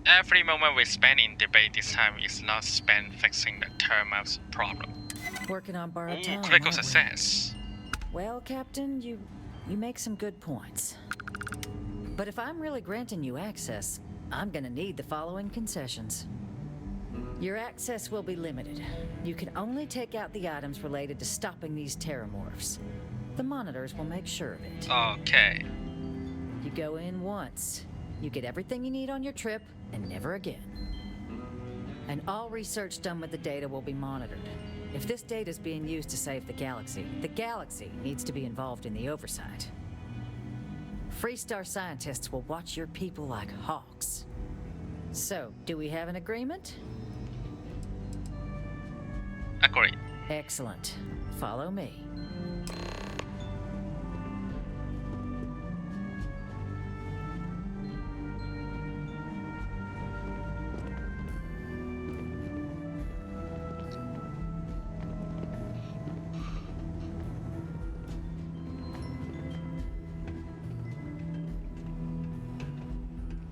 Every moment we spend in debate this time is not spent fixing the Terra Mob's problem. Working on borrowed time. Critical success. Well, Captain, you make some good points. But if I'm really granting you access, I'm gonna need the following concessions. Your access will be limited. You can only take out the items related to stopping these terramorphs. The monitors will make sure of it. Okay. You go in once. You get everything you need on your trip, and never again. And all research done with the data will be monitored. If this data is being used to save the galaxy needs to be involved in the oversight. Freestar scientists will watch your people like hawks. So, do we have an agreement? Agreed. Excellent. Follow me.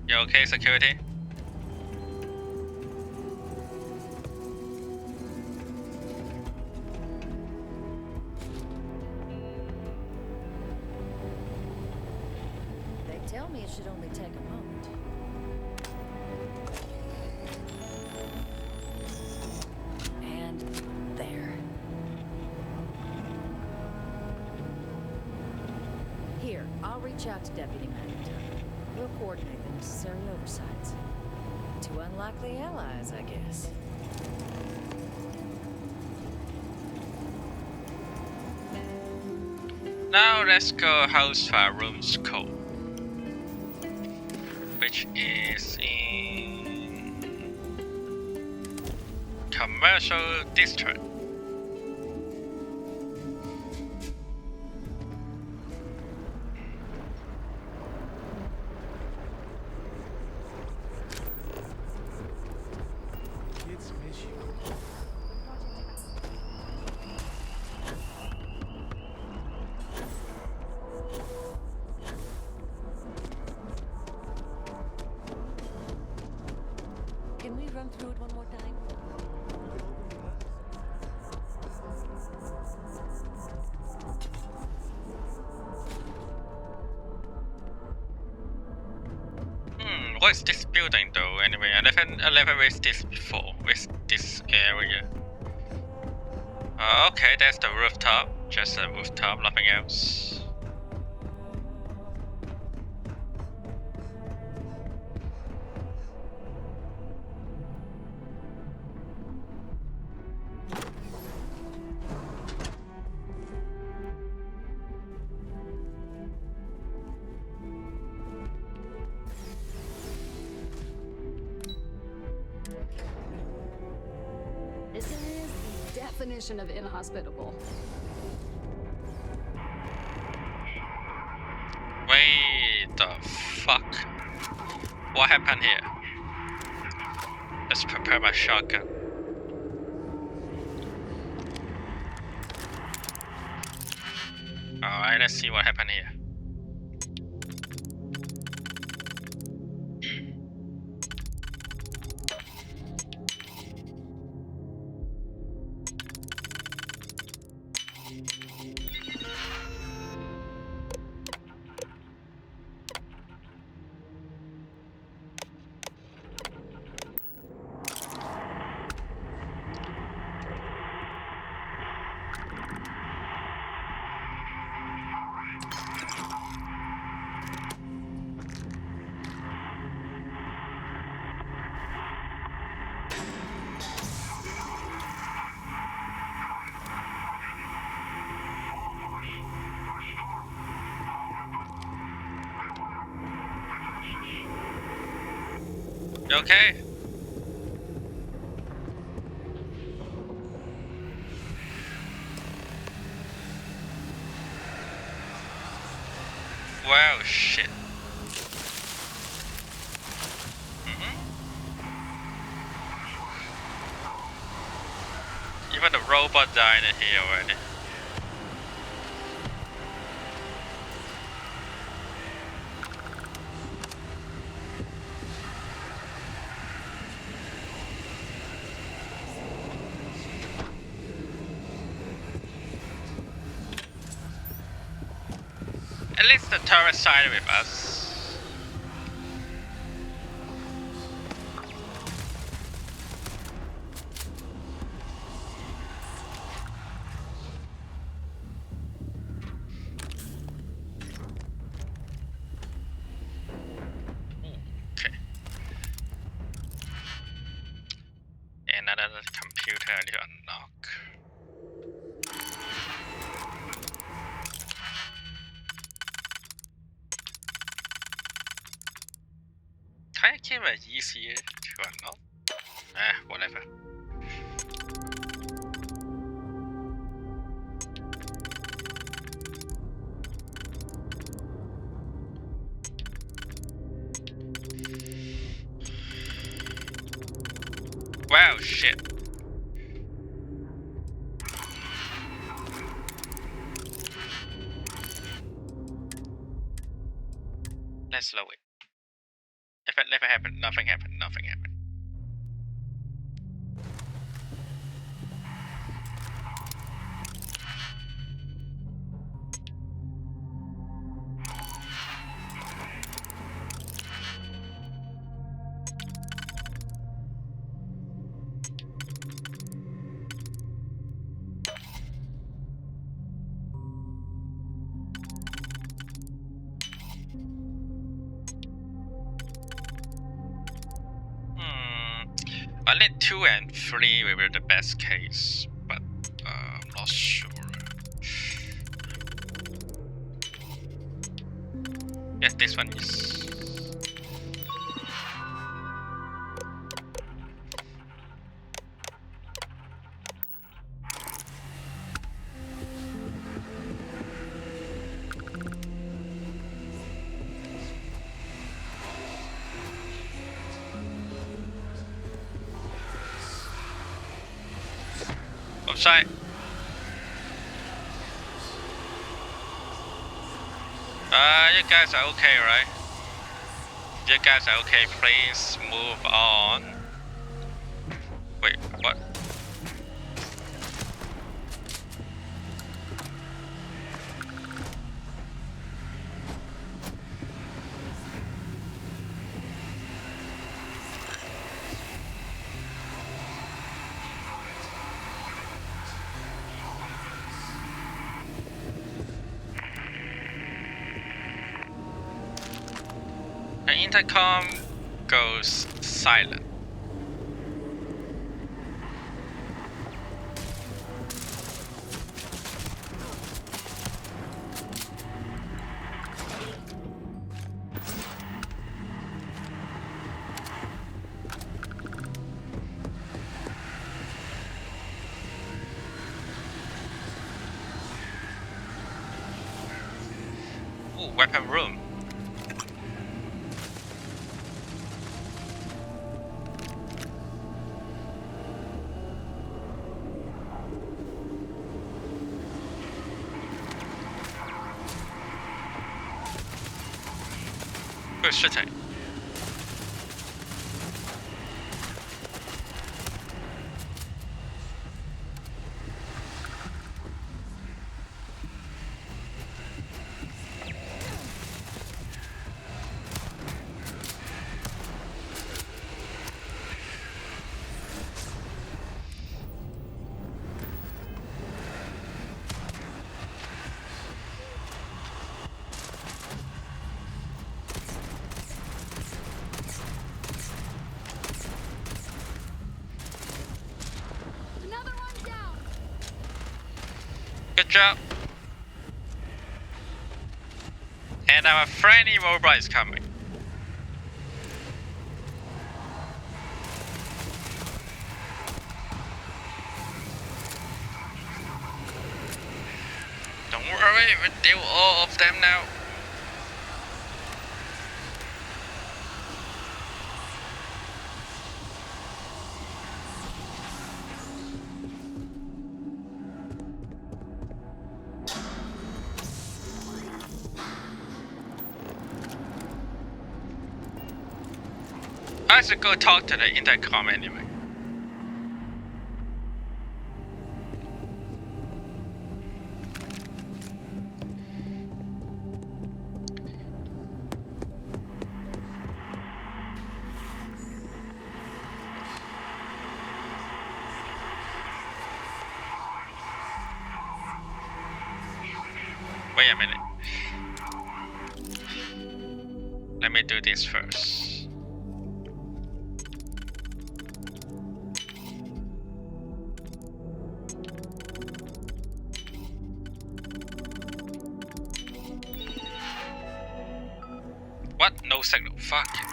You okay, security? They tell me it should only take a moment. And there. Here, I'll reach out to Deputy McIntyre. We'll coordinate the necessary oversights. Two unlikely allies, I guess. Now let's go house fire room's code, which is in commercial district. Can we run through it one more time? What is this building though? Anyway, I never raised this before with this area. Okay, that's the rooftop. Just a rooftop, nothing else. This is the definition of inhospitable. Wait the fuck? What happened here? Let's prepare my shotgun. Alright, let's see what happened here. You okay? Even the robot died here already. At least the turret sided with us. Okay. Another computer to unlock. Can I keep it easier to unlock? Whatever. Wow, shit. Let's slow it. If it never happened, nothing happened, nothing happened. I think 2 and 3 will be the best case, but I'm not sure. Yes, this one is. Outside. You guys are okay, right? You guys are okay, please move on. Wait, what? The intercom goes silent. Ooh, weapon room. Good shit. Another one down. Good job. And our friendly robot is coming. Don't worry, we'll deal all of them now. I should go talk to the intercom anyway. Wait a minute. Let me do this first. What? No signal. Fuck it.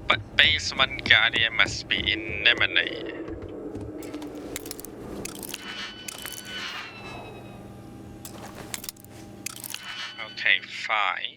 But basement guardian must be in Lemonade. Okay, fine.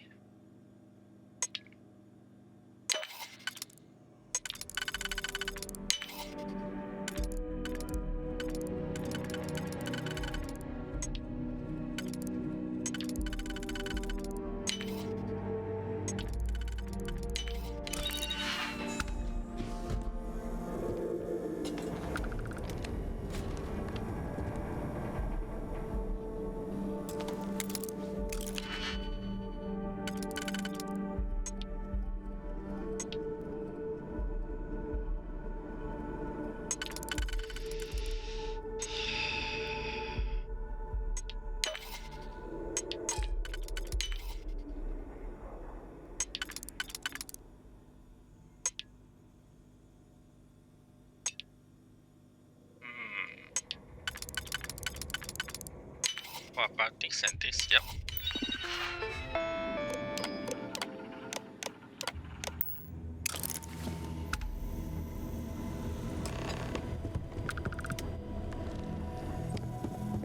What about this and this? Yep.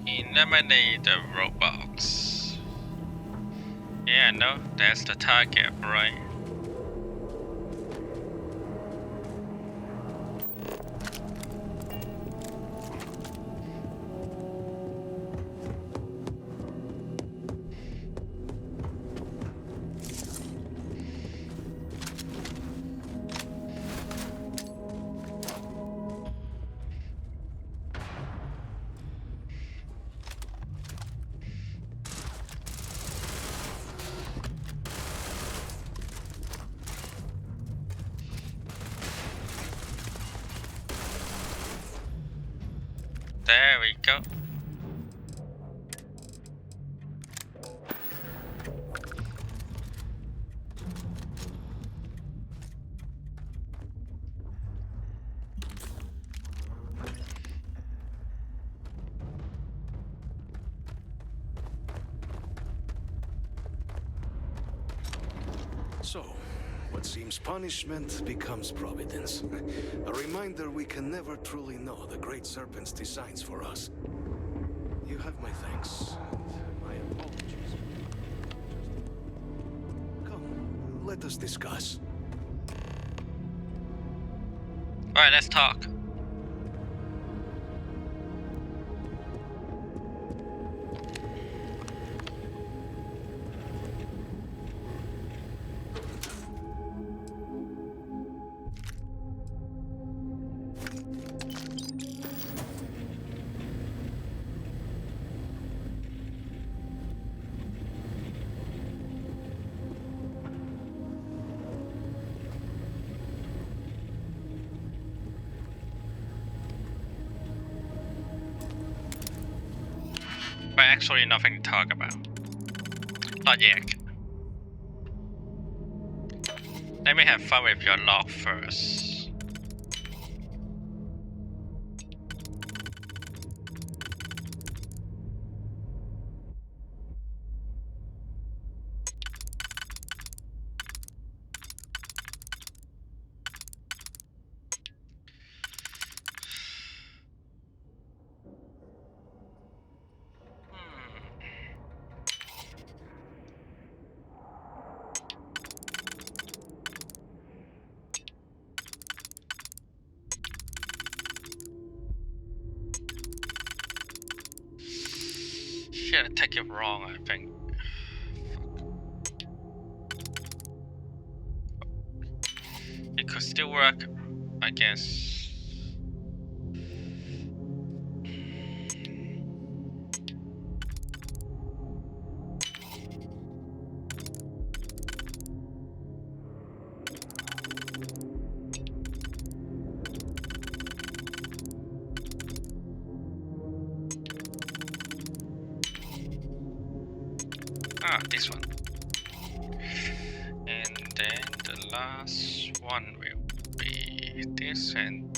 Eliminate the robots. Yeah, no, that's the target, right? There we go. So, what seems punishment becomes providence. A reminder we can never truly know the Great Serpent's designs for us. You have my thanks, and my apologies. Come, let us discuss. Alright, let's talk. But actually nothing to talk about. Not yet. Let me have fun with your log first. Actually, I take it wrong, I think. It could still work, I guess. Ah, this one. And then the last one will be this and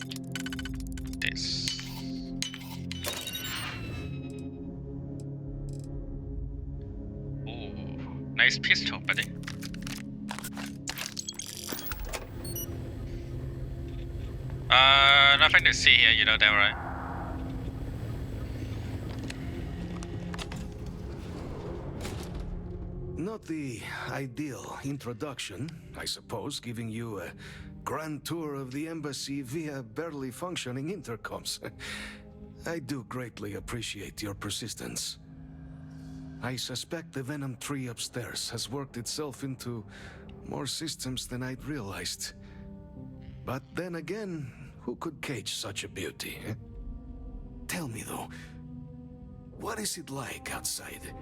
this. Ooh, nice pistol, buddy. Nothing to see here, you know that, right? Not the ideal introduction, I suppose, giving you a grand tour of the embassy via barely functioning intercoms. I do greatly appreciate your persistence. I suspect the Venom tree upstairs has worked itself into more systems than I'd realized. But then again, who could cage such a beauty? Eh? Tell me though, what is it like outside?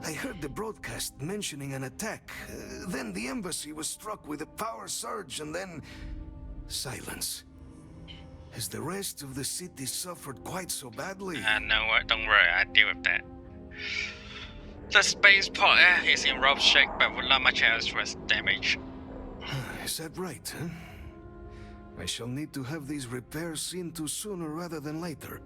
I heard the broadcast mentioning an attack. Then the embassy was struck with a power surge and then silence. Has the rest of the city suffered quite so badly? No, don't worry, I deal with that. The spaceport is in rough shape, but not much else was damaged. Is that right, huh? I shall need to have these repairs seen to sooner rather than later.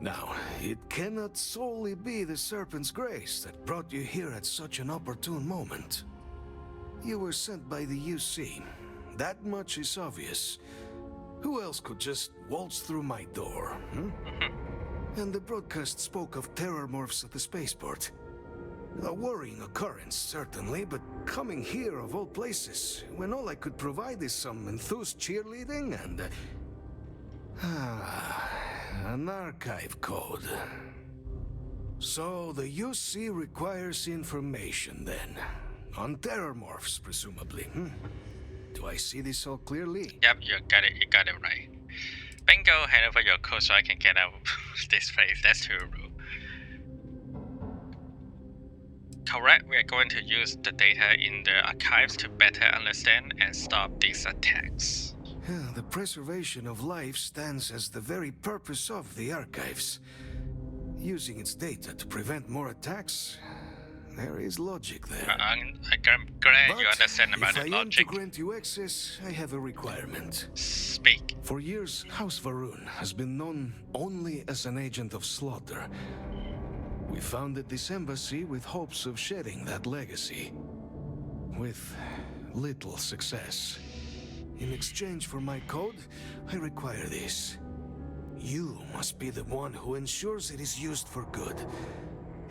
Now, it cannot solely be the Serpent's grace that brought you here at such an opportune moment. You were sent by the UC. That much is obvious. Who else could just waltz through my door, And the broadcast spoke of terror morphs at the spaceport. A worrying occurrence, certainly, but coming here of all places, when all I could provide is some enthused cheerleading and... an archive code. So the UC requires information then. On terror morphs, presumably. Do I see this all clearly? Yep, you got it right. Bingo, hand over your code so I can get out of this place. That's too rude. Correct, we are going to use the data in the archives to better understand and stop these attacks. The preservation of life stands as the very purpose of the archives. Using its data to prevent more attacks, there is logic there. I'm glad you understand about the if I am logic. to grant you access, I have a requirement. Speak. For years, House Varun has been known only as an agent of slaughter. We founded this embassy with hopes of shedding that legacy. With little success. In exchange for my code, I require this. You must be the one who ensures it is used for good.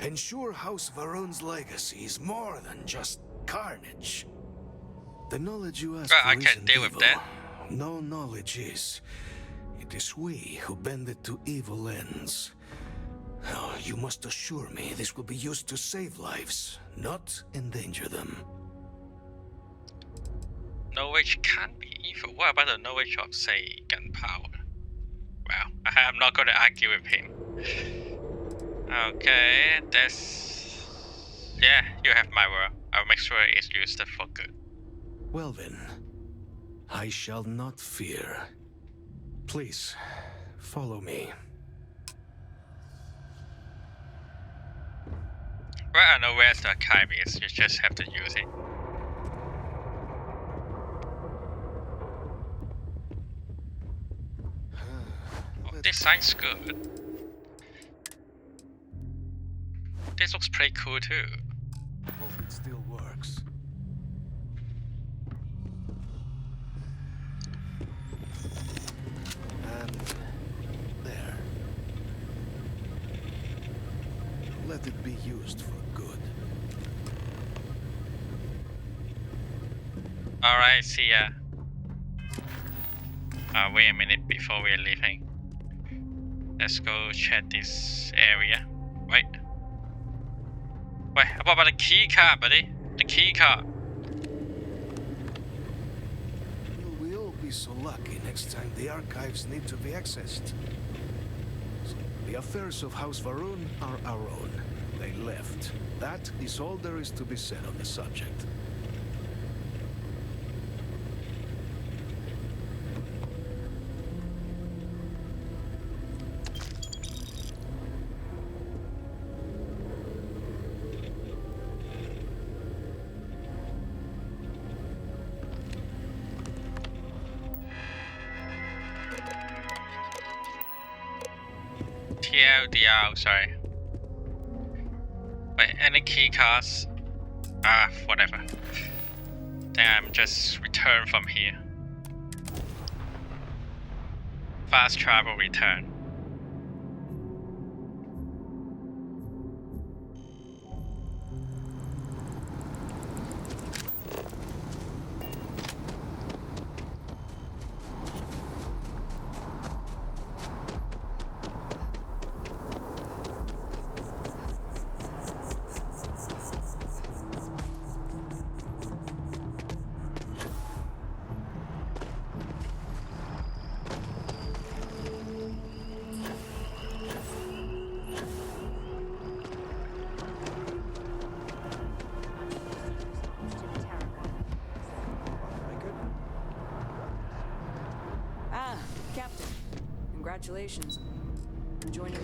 Ensure House Varun's legacy is more than just carnage. The knowledge you ask for I can isn't deal evil. with that. No knowledge is. It is we who bend it to evil ends. Oh, you must assure me this will be used to save lives, not endanger them. Knowledge can't be evil. What about the knowledge of, say, gunpowder? Well, I'm not going to argue with him. Okay, that's... Yeah, you have my word. I'll make sure it's used for good. Well then, I shall not fear. Please, follow me. Well, I know where the archive is. You just have to use it. Oh, this sounds good. This looks pretty cool too. Hope it still works. And there. Let it be used for good. Alright, see ya. Wait a minute before we're leaving. Let's go check this area. Wait. Wait, what about the key card, buddy? The key card. Will we all be so lucky next time the archives need to be accessed? So, the affairs of House Varun are our own. They left. That is all there is to be said on the subject. TLDR, sorry. Wait, any key cards? Ah, whatever. Then I'm just return from here. Fast travel return. Captain. Congratulations. Joining.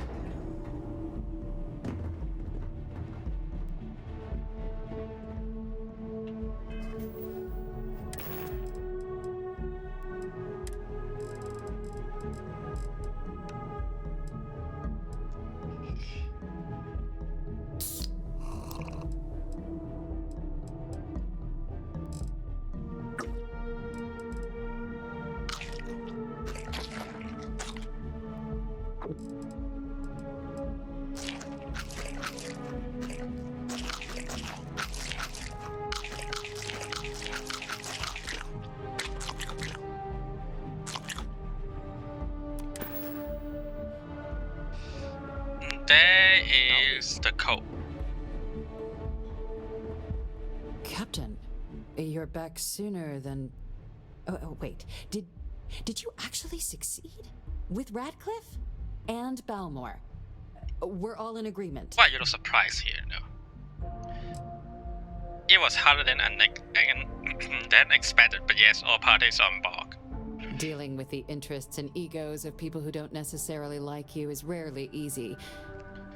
There is the code. Captain, you're back sooner than... Oh, wait. Did you actually succeed? With Radcliffe? And Balmore? We're all in agreement. Why you look surprised here, no? It was harder than expected, but yes, all parties are on board. Dealing with the interests and egos of people who don't necessarily like you is rarely easy.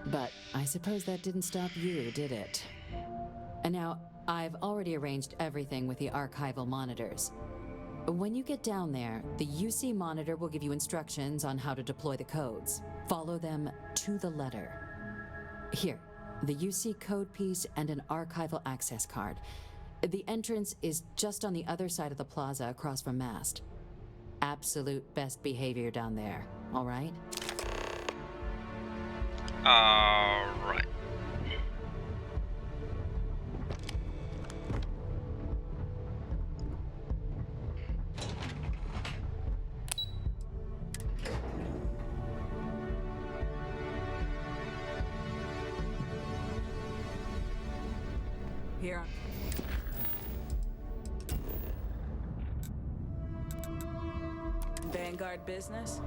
But I suppose that didn't stop you, did it? And now, I've already arranged everything with the archival monitors. When you get down there, the UC monitor will give you instructions on how to deploy the codes. Follow them to the letter. Here, the UC code piece and an archival access card. The entrance is just on the other side of the plaza across from Mast. Absolute best behavior down there, all right? Alright. Here. Vanguard business?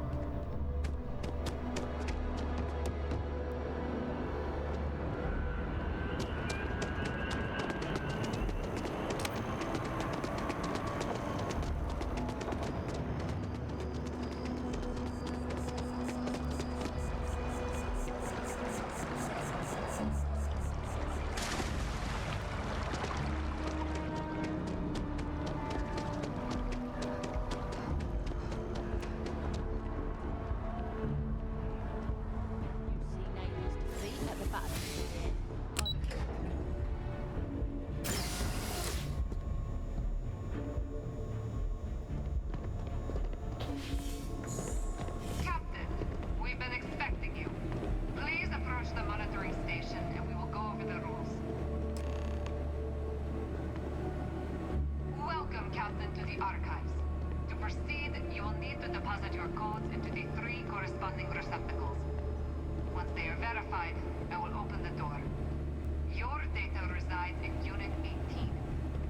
Your data resides in Unit 18.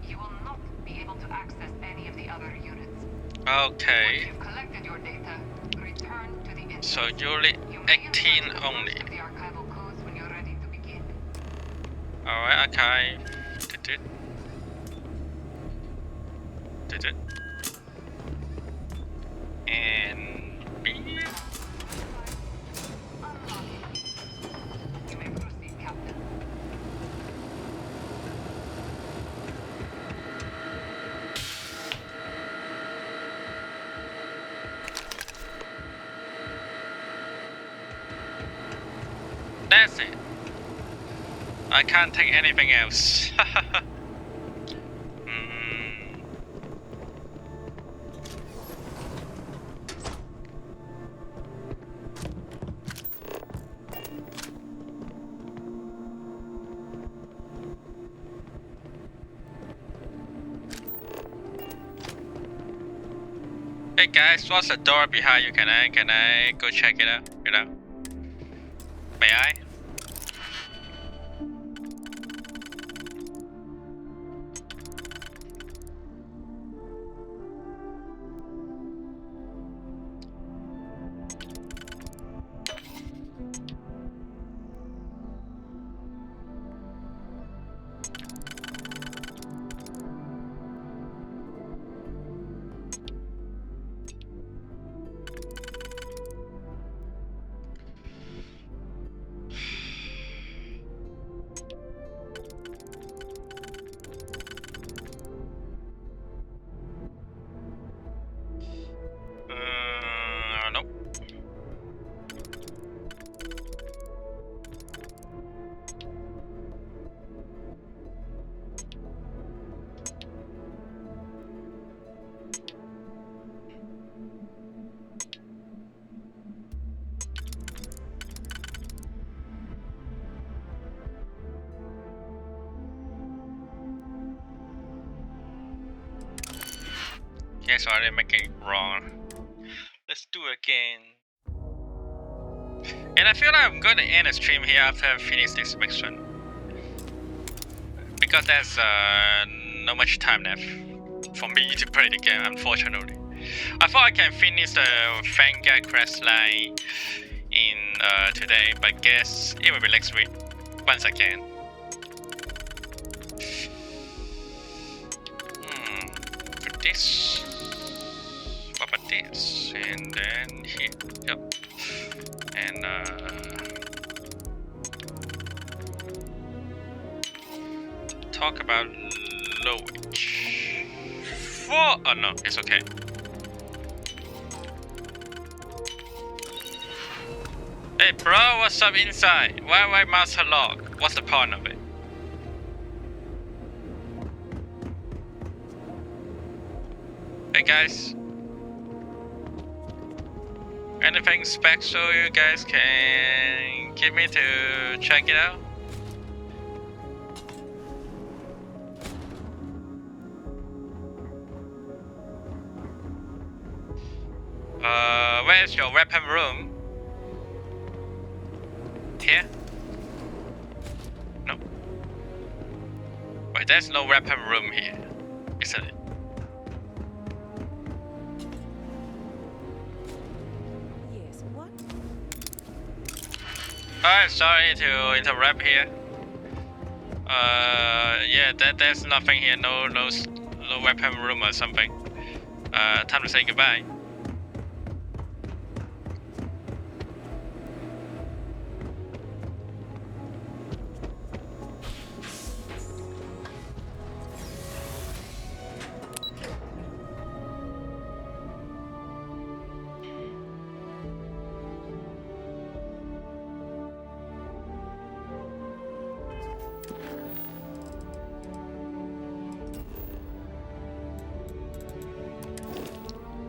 You will not be able to access any of the other units. Okay. Once you've collected your data, return to the instance. So Unit 18 only. The archival codes when you're ready to begin. Alright, archive. Did it. And B. You may proceed, Captain. That's it. I can't take anything else. Hey guys, what's the door behind you? Can I go check it out? You know? May I? Nope. Okay, sorry, I'm making it wrong. Let's do it again. And I feel like I'm going to end the stream here after I finish this mission. Because there's not much time left for me to play the game, unfortunately. I thought I can finish the Vanguard quest line in today, but guess it will be next week, once again. For this, what about this? And then here, yep. And talk about Lowage. Oh no, it's okay. Hey bro, what's up inside? Why master log? What's the point of it? Hey guys. Anything special you guys can give me to check it out? Where's your weapon room? Here? No. Wait, there's no weapon room here, isn't it? Yes, what? Alright, sorry to interrupt here. Yeah, there's nothing here, no weapon room or something. Time to say goodbye.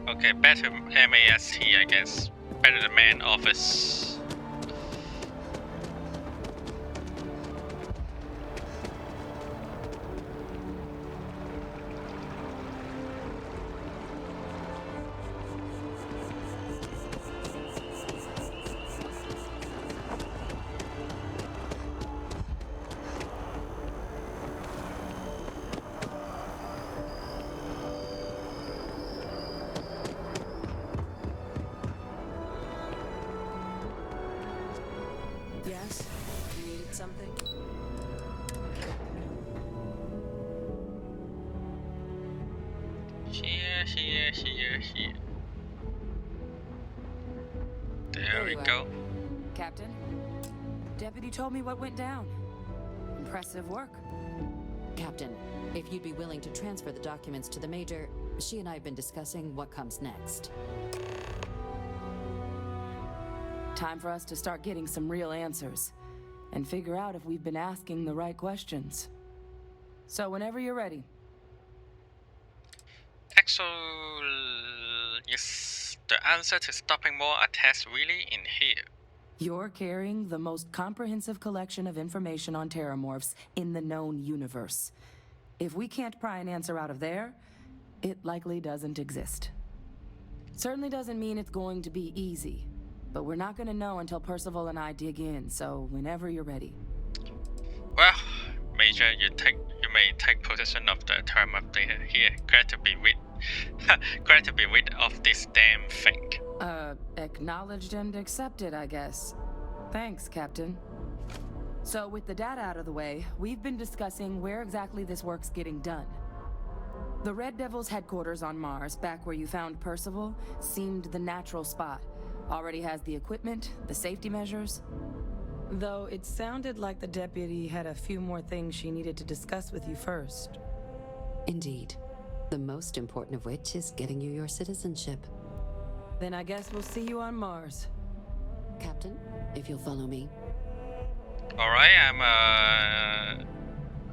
Okay, back to MAST, I guess. Back to the main office. Thanks. You needed something? Here. There we you are. go. Captain, Deputy told me what went down. Impressive work. Captain, if you'd be willing to transfer the documents to the Major, she and I have been discussing what comes next. Time for us to start getting some real answers and figure out if we've been asking the right questions. So whenever you're ready. Actually, is the answer to stopping more attacks really in here? You're carrying the most comprehensive collection of information on terramorphs in the known universe. If we can't pry an answer out of there, it likely doesn't exist. Certainly doesn't mean it's going to be easy, but we're not going to know until Percival and I dig in, so whenever you're ready. Well, Major, you may take possession of the term of data here. Glad to be rid of this damn thing. Acknowledged and accepted, I guess. Thanks, Captain. So with the data out of the way, we've been discussing where exactly this work's getting done. The Red Devil's headquarters on Mars, back where you found Percival, seemed the natural spot. Already has the equipment, the safety measures. Though it sounded like the deputy had a few more things she needed to discuss with you first. Indeed. The most important of which is getting you your citizenship. Then I guess we'll see you on Mars. Captain, if you'll follow me. Alright,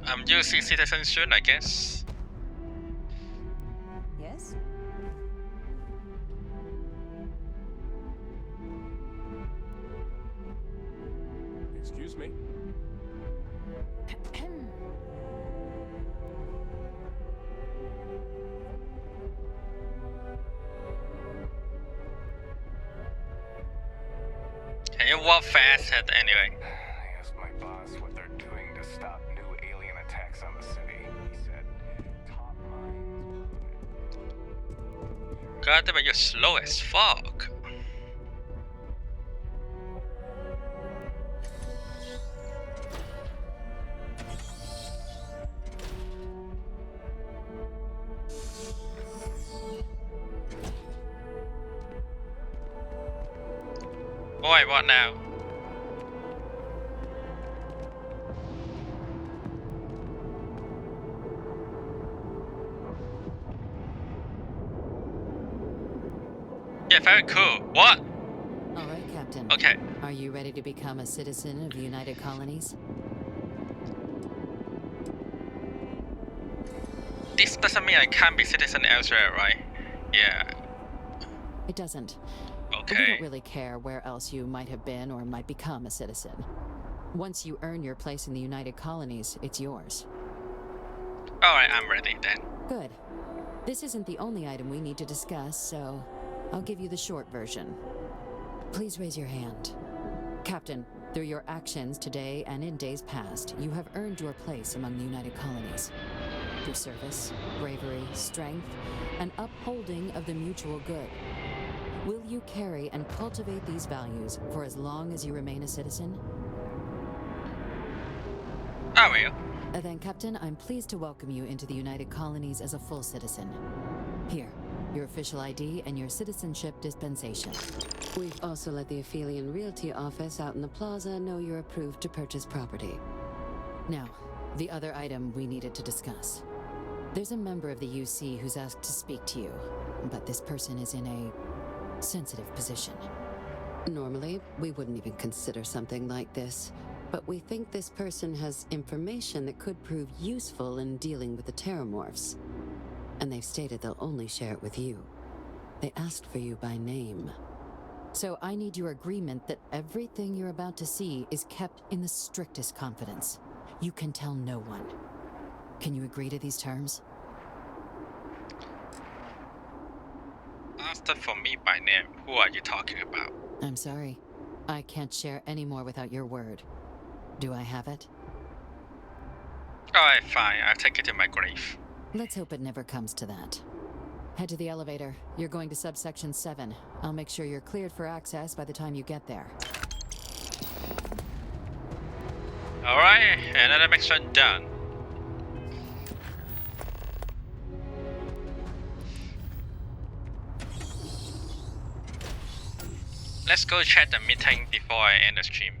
I'm UC citizen soon, I guess. Yes? Excuse me? Can you walk fast anyway? I asked my boss what they're doing to stop new alien attacks on the city. He said, top minds. God damn it, you're slow as fuck. Wait, what now? Yeah, very cool. What? All right, Captain. Okay. Are you ready to become a citizen of the United Colonies? This doesn't mean I can't be citizen elsewhere, right? Yeah. It doesn't. Okay. We don't really care where else you might have been or might become a citizen. Once you earn your place in the United Colonies, it's yours. Alright, I'm ready then. Good. This isn't the only item we need to discuss, so I'll give you the short version. Please raise your hand. Captain, through your actions today and in days past, you have earned your place among the United Colonies. Through service, bravery, strength, and upholding of the mutual good. Will you carry and cultivate these values for as long as you remain a citizen? I will. Then, Captain, I'm pleased to welcome you into the United Colonies as a full citizen. Here, your official ID and your citizenship dispensation. We've also let the Aphelion Realty office out in the plaza know you're approved to purchase property. Now, the other item we needed to discuss. There's a member of the UC who's asked to speak to you, but this person is in a sensitive position. Normally, we wouldn't even consider something like this, but we think this person has information that could prove useful in dealing with the terramorphs. And they've stated they'll only share it with you. They asked for you by name. So I need your agreement that everything you're about to see is kept in the strictest confidence. You can tell no one. Can you agree to these terms? Asked for me by name. Who are you talking about? I'm sorry. I can't share any more without your word. Do I have it? Alright, fine. I'll take it to my grave. Let's hope it never comes to that. Head to the elevator. You're going to subsection 7. I'll make sure you're cleared for access by the time you get there. Alright, another mission done. Let's go check the meeting before I end the stream.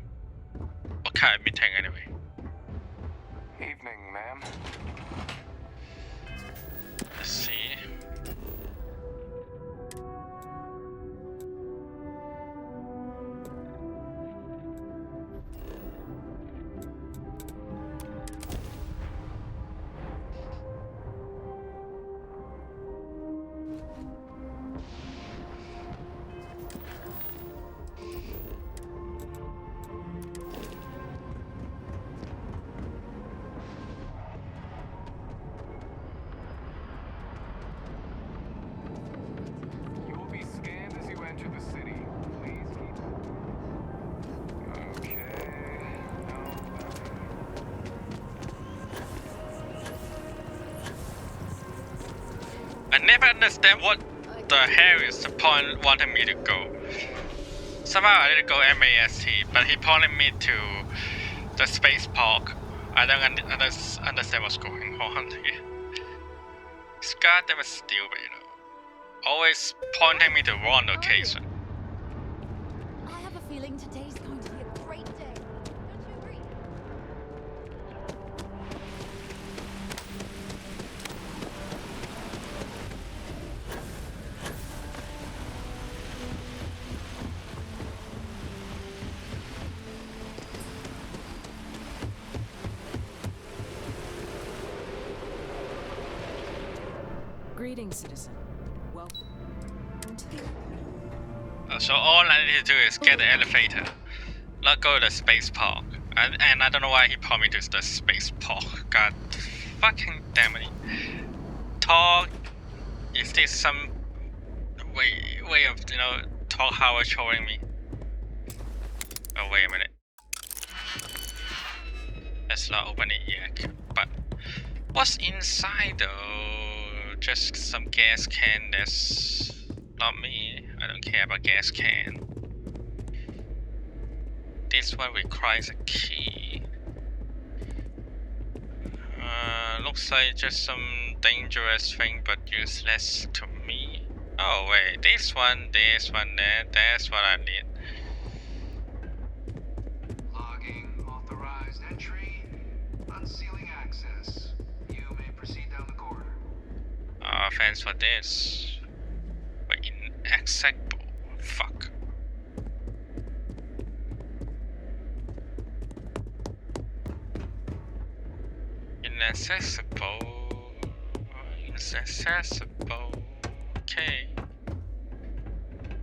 What kind of meeting anyway? Evening, ma'am. Let's see. You will be scanned as you enter the city. Please keep. Okay. No. I never understand what the hell is the point wanting me to go. Somehow I didn't go MAST, but he pointed me to the space park. I don't understand what's going on here. This goddamn stupid. Always pointing me to wrong location. I have a feeling today's going to be a great day. Don't you agree? Greetings, citizen. Welcome to... So all I need to do is get the elevator, not go to the space park. And I don't know why he put me to the space park. God fucking damn it. Talk, is this some way of, talk Howard showing me? Oh, wait a minute. Let's not open it yet. But what's inside though? Just some gas can. That's not me. I don't care about gas can. This one requires a key. Looks like just some dangerous thing, but useless to me. Oh wait, this one, that's what I need. Logging authorized entry. Unsealing access. You may proceed down the corridor. Thanks for this. But inaccessible. Fuck. Inaccessible. Inaccessible. Okay.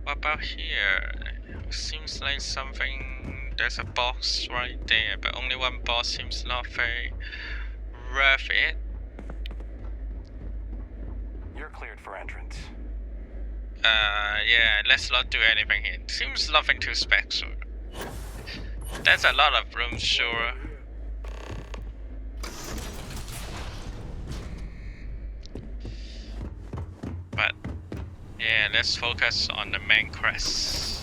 What about here? Seems like something. There's a box right there, but only one box seems not very worth it. You're cleared for entrance. Yeah, let's not do anything here. Seems nothing too special. There's a lot of room, sure. But, yeah, let's focus on the main quest.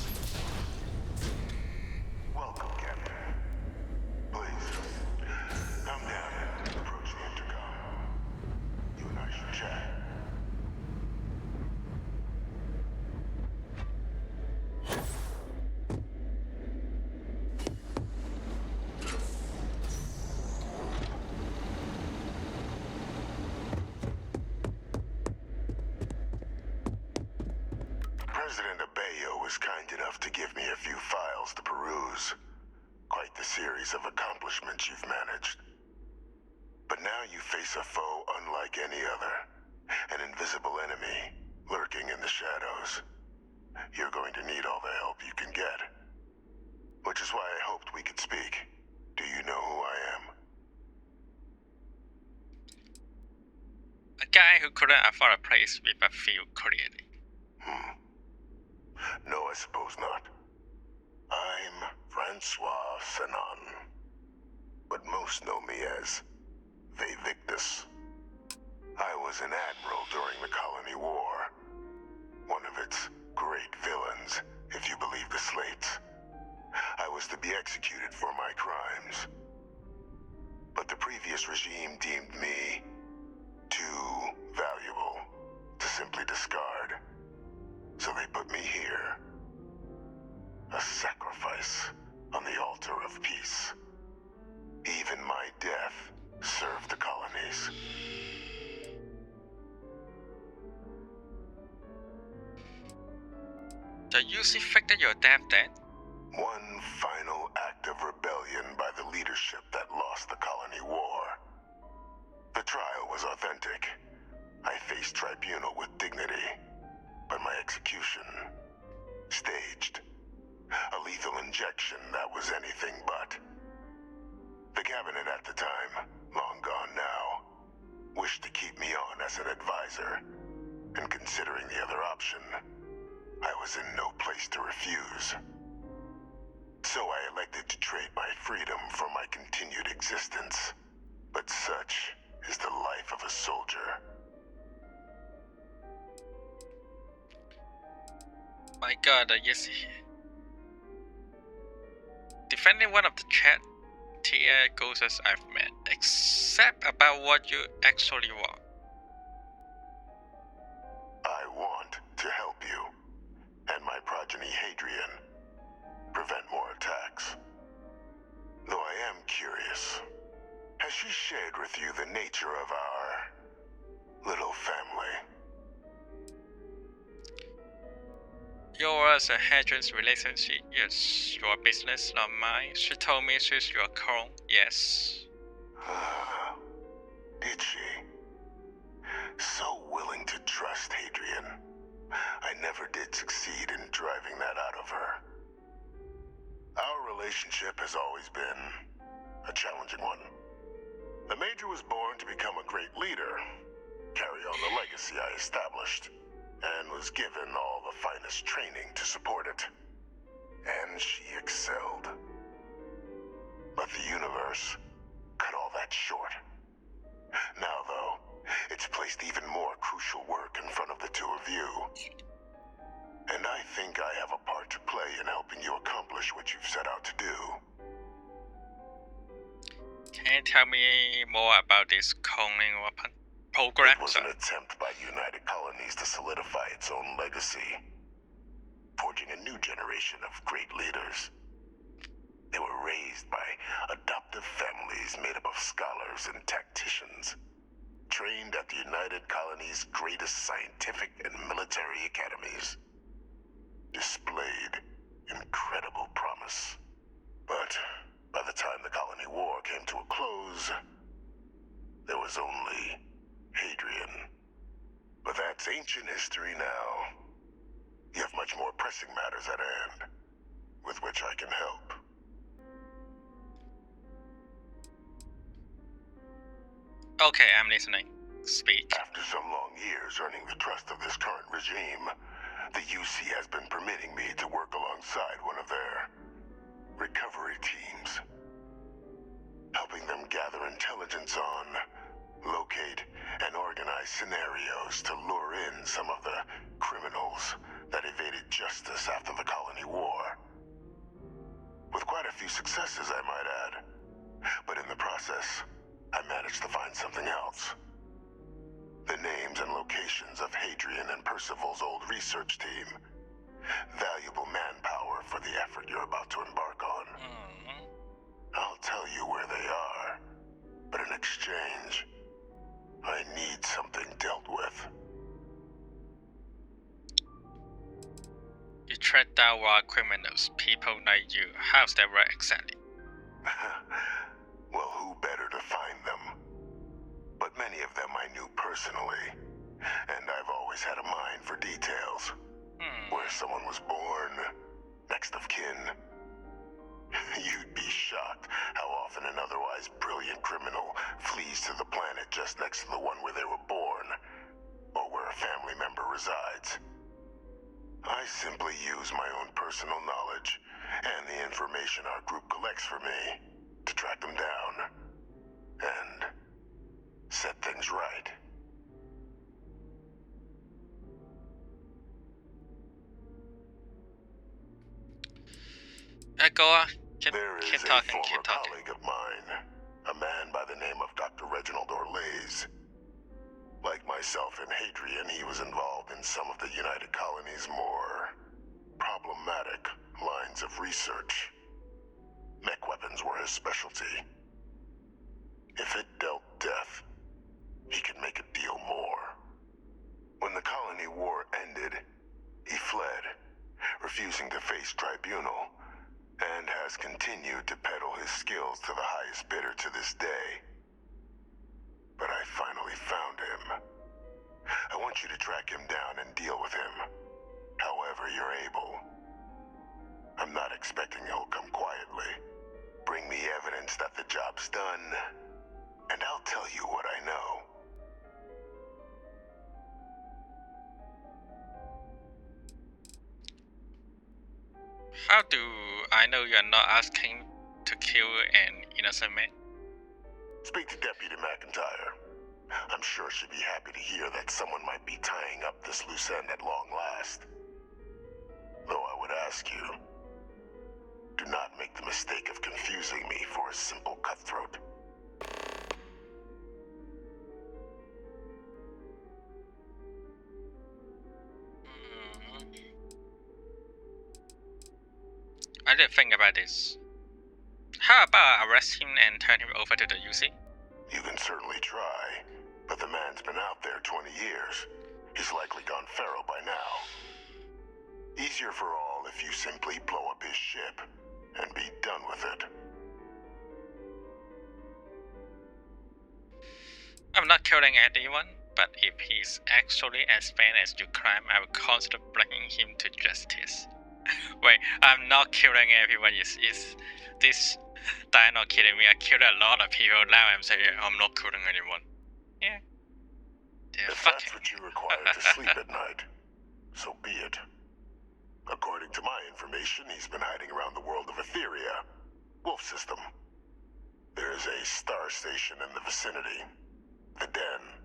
Welcome, Captain. Please, come down and approach the intercom. You and I should chat. President Abeyo was kind enough to give me a few files to peruse. Quite the series of accomplishments you've managed. But now you face a foe unlike any other. An invisible enemy, lurking in the shadows. You're going to need all the help you can get. Which is why I hoped we could speak. Do you know who I am? A guy who couldn't afford a place with a field clearly. No, I suppose not. I'm Francois Sanon. But most know me as Vivictus. I was an admiral during the Colony War. One of its great villains, if you believe the slates. I was to be executed for my crimes. But the previous regime deemed me too valuable to simply discard. So they put me here. A sacrifice on the altar of peace. Even my death served the colonies. The UC figured your death then? One final act of rebellion by the leadership that lost the colony war. The trial was authentic. I faced tribunal with dignity, but my execution, staged. A lethal injection that was anything but. The cabinet at the time, long gone now, wished to keep me on as an advisor, and considering the other option, I was in no place to refuse. So I elected to trade my freedom for my continued existence. But such is the life of a soldier. My god, yes. Defending one of the chat tier ghosts I've met, except about what you actually want. I want to help you, and my progeny Hadrian, prevent more attacks. Though I am curious, has she shared with you the nature of our little family? Yours and Hadrian's relationship is your business, not mine. She told me she's your clone, yes. Did she? So willing to trust Hadrian. I never did succeed in driving that out of her. Our relationship has always been a challenging one. The Major was born to become a great leader, carry on the legacy I established, and was given all the finest training to support it. And she excelled. But the universe cut all that short. Now, though, it's placed even more crucial work in front of the two of you. And I think I have a part to play in helping you accomplish what you've set out to do. Can you tell me more about this cloning weapon program? It was an attempt by United Colonies to solidify its own legacy, forging a new generation of great leaders. They were raised by adoptive families made up of scholars and tacticians, trained at the United Colonies' greatest scientific and military academies. Displayed incredible promise. But by the time the colony war came to a close, there was only Hadrian. But that's ancient history now. You have much more pressing matters at hand, with which I can help. Okay, I'm listening. Speak. After some long years earning the trust of this current regime, the UC has been permitting me to work alongside one of their recovery teams, helping them gather intelligence on, locate, and organize scenarios to lure in some of the criminals that evaded justice after the colony war. With quite a few successes, I might add. But in the process, I managed to find something else. The names and locations of Hadrian and Percival's old research team. Valuable manpower for the effort you're about to embark on. I'll tell you where they are, but in exchange, I need something dealt with. You track down wild criminals, people like you. How's that work exactly? Well, who better to find them? But many of them I knew personally, and I've always had a mind for details. Where someone was born, next of kin. You'd be shocked how often an otherwise brilliant criminal flees to the planet just next to the one where they were born, or where a family member resides. I simply use my own personal knowledge and the information our group collects for me to track them down and set things right. Go on. There is keep a talking, former keep talking. colleague of mine, a man by the name of Dr. Reginald Orlaise. Like myself and Hadrian, he was involved in some of the United Colony's more problematic lines of research. Mech weapons were his specialty. If it dealt death, he could make a deal more. When the colony war ended, he fled, refusing to face tribunal, and has continued to peddle his skills to the highest bidder to this day. But I finally found him. I want you to track him down and deal with him, however you're able. I'm not expecting he'll come quietly. Bring me evidence that the job's done, and I'll tell you what I know. How do I know you're not asking to kill an innocent man? Speak to Deputy McIntyre. I'm sure she'd be happy to hear that someone might be tying up this loose end at long last. Though I would ask you, do not make the mistake of confusing me for a simple cutthroat. I did think about this. How about I arrest him and turn him over to the UC? You can certainly try, but the man's been out there 20 years. He's likely gone feral by now. Easier for all if you simply blow up his ship and be done with it. I'm not killing anyone, but if he's actually as bad as you claim, I will consider bringing him to justice. Wait, I'm not killing everyone. Is this guy not kidding me? I killed a lot of people. Now I'm saying I'm not killing anyone. Yeah. If that's what you require to sleep at night, so be it. According to my information, he's been hiding around the world of Etheria, Wolf System. There is a star station in the vicinity, the Den.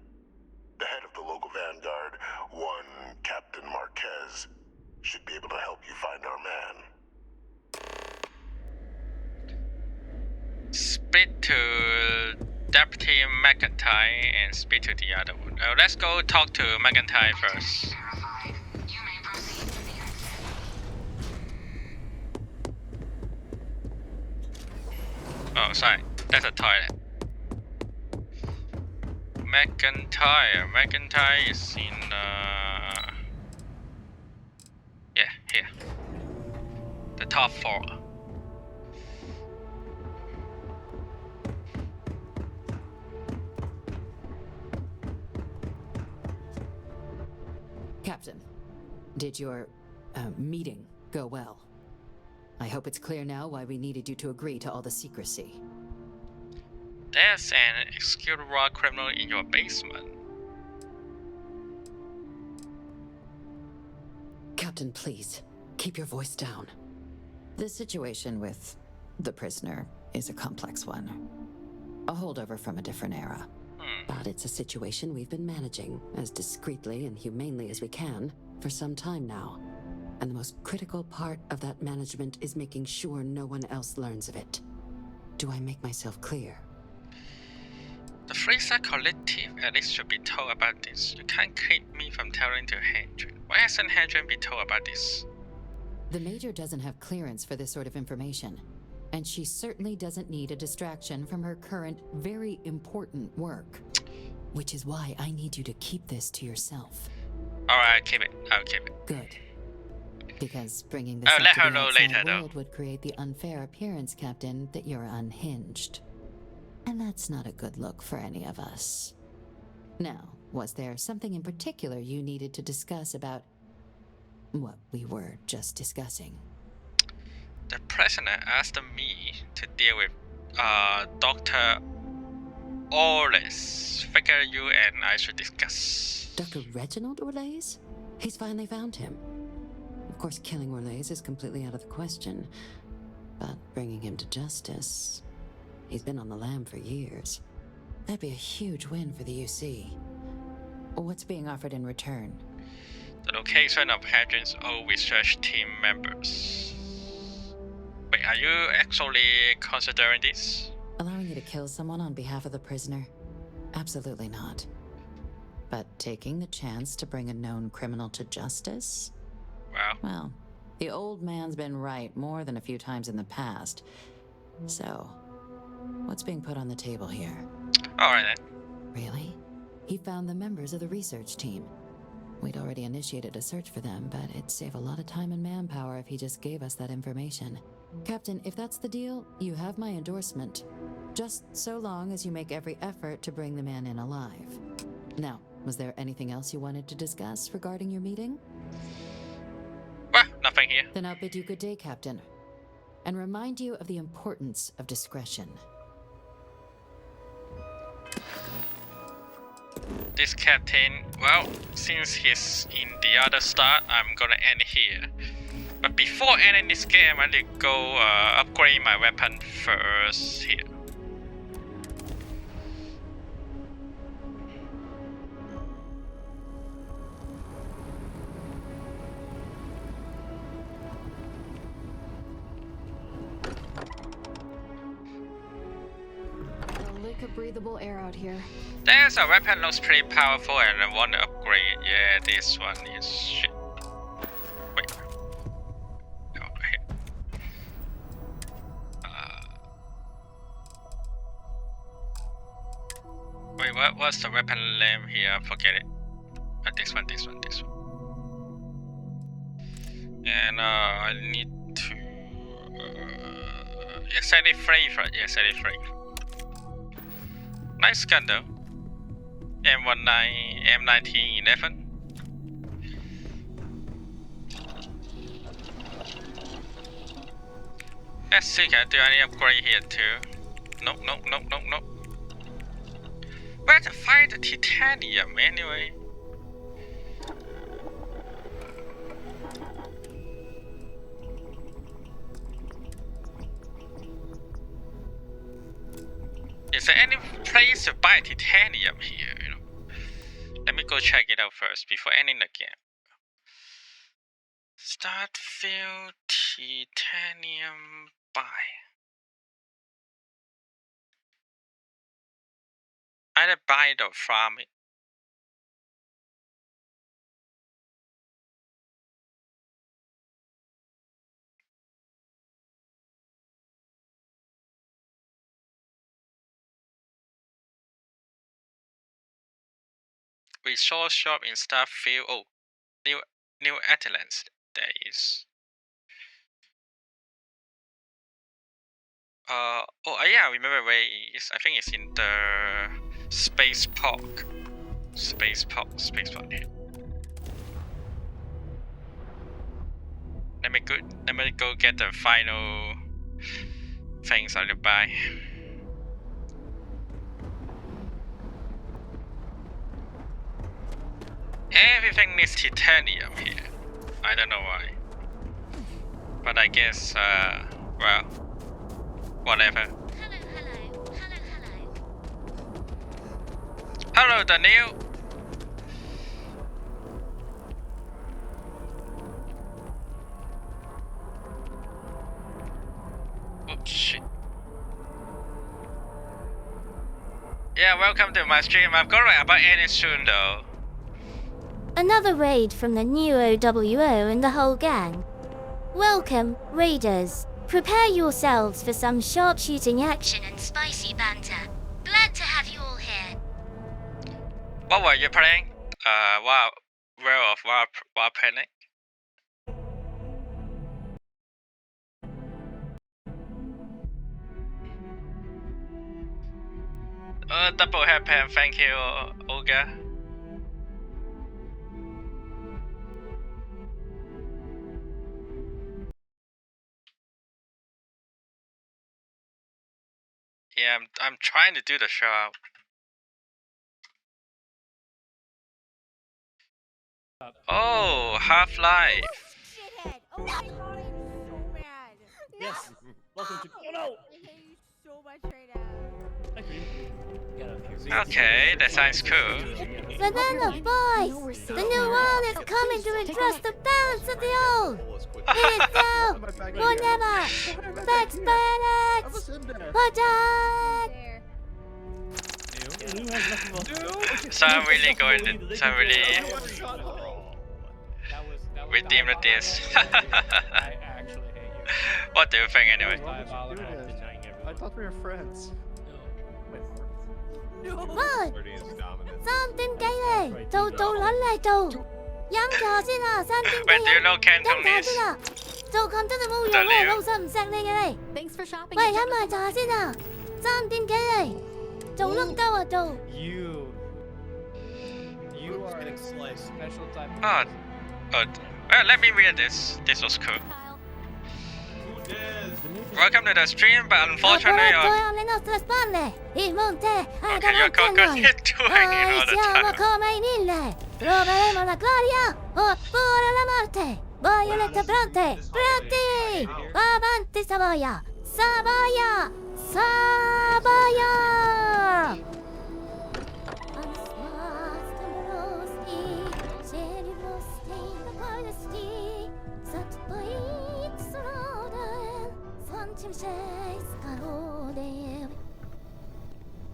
The head of the local vanguard, one Captain Marquez, should be able to help you find our man. Speak to Deputy McIntyre and speak to the other one. Let's go talk to McIntyre first. Oh, sorry. That's a toilet. McIntyre is in yeah, here. The top floor. Captain, did your meeting go well? I hope it's clear now why we needed you to agree to all the secrecy. There's an executed raw criminal in your basement. Captain, please, keep your voice down. The situation with the prisoner is a complex one. A holdover from a different era. But it's a situation we've been managing as discreetly and humanely as we can for some time now. And the most critical part of that management is making sure no one else learns of it. Do I make myself clear? The Freezer Collective at least should be told about this. You can't keep me from telling to Hadrian. Why hasn't Hadrian been told about this? The Major doesn't have clearance for this sort of information. And she certainly doesn't need a distraction from her current, very important work. Which is why I need you to keep this to yourself. Alright, keep it. I'll keep it. Good. Because bringing this I'll let up her to the know outside later, world would create the unfair appearance, Captain, that you're unhinged. And that's not a good look for any of us. Now, was there something in particular you needed to discuss about what we were just discussing? The prisoner asked me to deal with Dr. Orlaise. Figure you and I should discuss. Dr. Reginald Orlaise? He's finally found him. Of course, killing Orlaise is completely out of the question. But bringing him to justice... He's been on the lam for years. That'd be a huge win for the UC. What's being offered in return? The location of Hadrian's old research team members. Wait, are you actually considering this? Allowing me to kill someone on behalf of the prisoner? Absolutely not. But taking the chance to bring a known criminal to justice? Wow. Well, the old man's been right more than a few times in the past. So, what's being put on the table here? Alright then. Really? He found the members of the research team. We'd already initiated a search for them, but it'd save a lot of time and manpower if he just gave us that information. Captain, if that's the deal, you have my endorsement. Just so long as you make every effort to bring the man in alive. Now, was there anything else you wanted to discuss regarding your meeting? Well, nothing here. Then I'll bid you good day, Captain. And remind you of the importance of discretion. This captain, well, since he's in the other start, I'm gonna end here. But before ending this game, I need to go upgrade my weapon first here. A lick of breathable air out here. There's a weapon looks pretty powerful and I want to upgrade it. Yeah, this one is shit. Wait. Oh, here. Wait, what's the weapon name here? Forget it. This one. And I need to... excited flavor. Excited flavor. Nice gun though. M1911. Let's see, can I do any upgrade here too? Nope. Where to find the titanium anyway? Is there any place to buy titanium here, you know? Let me go check it out first before ending the game. Starfield titanium buy. Either buy it or farm it. Resource shop in Starfield. Oh, New Atlantis. There is. Oh yeah, I remember where it is. I think it's in the space park. Space park here. Let me go get the final things I need to buy. Everything needs titanium here. I don't know why. But I guess, well, whatever. Hello, Daniel. Oh, shit. Yeah, welcome to my stream. I'm going to about end it soon, though. Another raid from the new OWO and the whole gang. Welcome, raiders. Prepare yourselves for some sharpshooting action and spicy banter. Glad to have you all here. What were you playing? World of Warplanet? Double hairpin, thank you, Olga. Yeah, I'm trying to do the show out. Oh, Half-Life. Shithead! Oh my god, I'm so mad. Yes. Welcome to. Oh no! I hate you so much right now. Okay, that sounds cool. Banana boys! The new world is coming to address the balance of the old! It is now or never! Back Spanish! Attack! So I'm really going to, so I'm really redeem this. I actually hate you. What do you think anyway? Why would you do this? I thought we were friends.喂，三點幾嚟？做撚嚟做？飲茶先啊，三點幾 Wait, do you know 飲茶 Cantonese? 先啊！做琴真係冇用喎，老實唔錫你嘅你。Thanks for shopping。喂，飲埋茶先啊！三點幾嚟？做碌鳩啊做！You are a special type. Oh, well, let me read this. This was cool. Welcome to the stream, but unfortunately, okay, you're going to hit doing it all the time. Violetta Bronte, Bronte, avanti Savoia, Savoia, Savoia.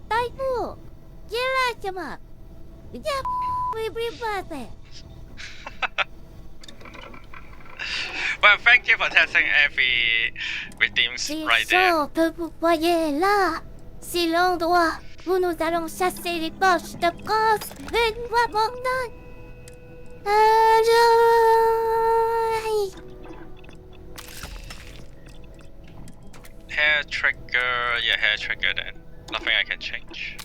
Taifu, Jelachama, Well, thank you for testing every redeems right there. Voyez là, si l'endroit où nous allons chasser les poches de France, une fois pour toutes. Hair trigger, yeah, hair trigger then. Nothing I can change.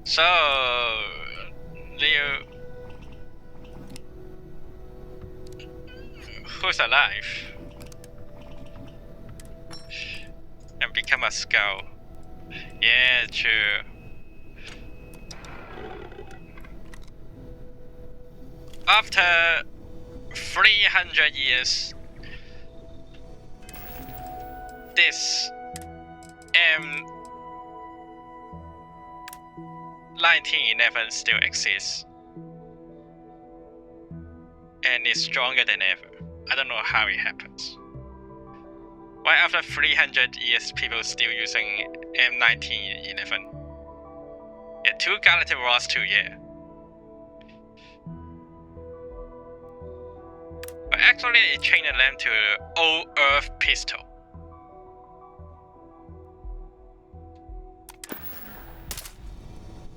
So, Leo, who's alive and become a skull? Yeah, true. After 300 years, this M1911 still exists and is stronger than ever. I don't know how it happens. Why after 300 years people still using M1911? Yeah, 2 Galactic Wars 2, yeah. But actually it changed the name to Old Earth Pistol.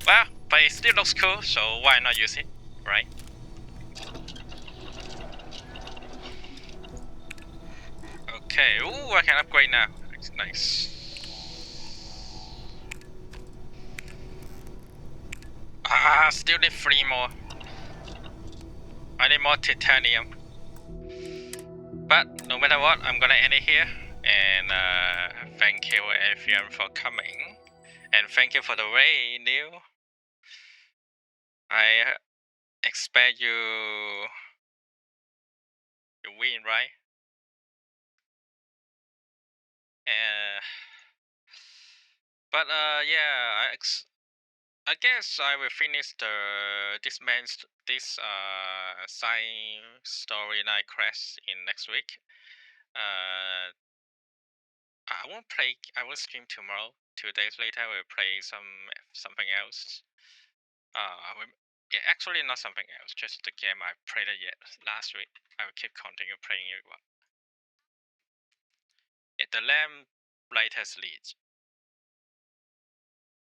Well, but it still looks cool, so why not use it, right? Okay, ooh, I can upgrade now. Nice. Ah, still need 3 more. I need more titanium. But no matter what, I'm gonna end it here. And thank you everyone for coming. And thank you for the raid, Neil. I expect you win, right? But yeah, I guess I will finish this side story Night Crash in next week. I won't play. I will stream tomorrow. 2 days later, I will play something else. Yeah, actually not something else. Just the game I played it yet last week. I will keep continue playing it. Yeah, the Lamb latest leads.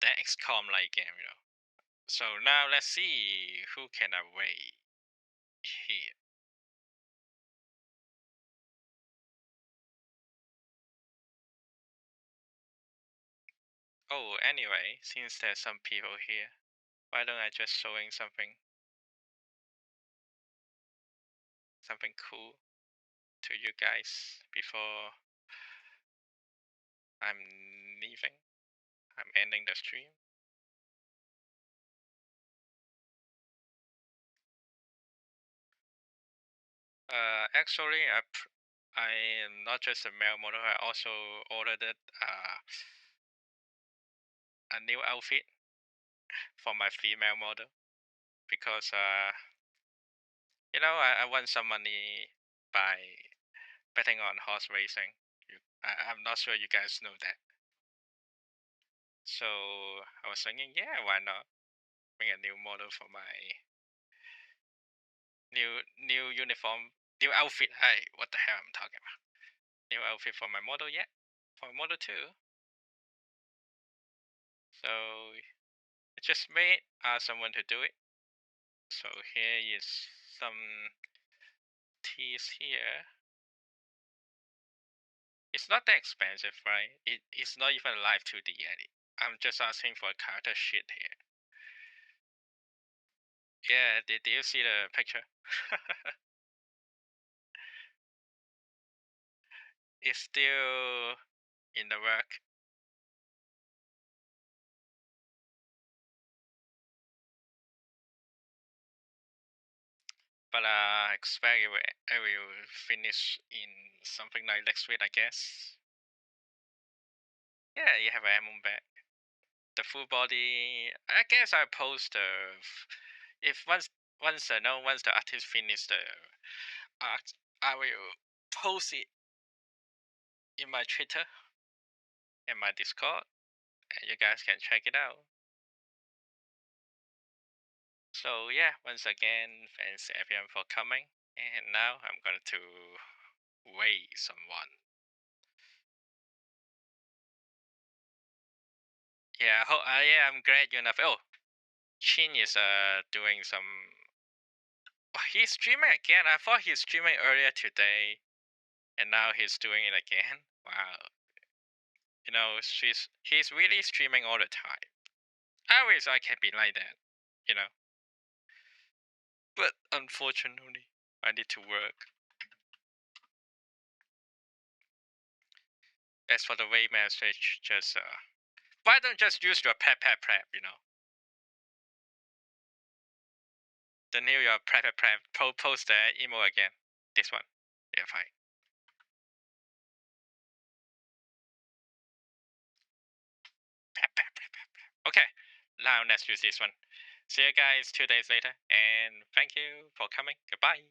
The XCOM like game, you know. So now let's see who can I wait here. Oh, anyway, since there's some people here, why don't I just showing something cool to you guys before I'm leaving. I'm ending the stream. Actually, I am not just a male model. I also ordered a new outfit for my female model because you know I won some money by betting on horse racing. I'm not sure you guys know that. So I was thinking, yeah, why not bring a new model for my new uniform, new outfit. Hey, what the hell I'm talking about? New outfit for my model yet? For model 2. So I just made someone to do it. So here is some teas here. It's not that expensive, right? It's not even live 2D yet. I'm just asking for a character sheet here. Yeah, did you see the picture? It's still in the work. But I expect it will finish in something like next week, I guess. Yeah, you have an ammo bag. The full body. I guess I post the if once the artist finish the art, I will post it in my Twitter and my Discord, and you guys can check it out. So yeah, once again, thanks everyone for coming. And now I'm going to weigh someone. Yeah, yeah, I'm glad you enough. Oh, Chin is doing some. Oh, he's streaming again. I thought he's streaming earlier today, and now he's doing it again. Wow. You know, he's really streaming all the time. I wish I can be like that, you know. But unfortunately, I need to work. As for the way message, just why don't just use your prep, you know? The new your prep, post the email again. This one. Yeah, fine. Okay, now let's use this one. See you guys 2 days later, and thank you for coming. Goodbye.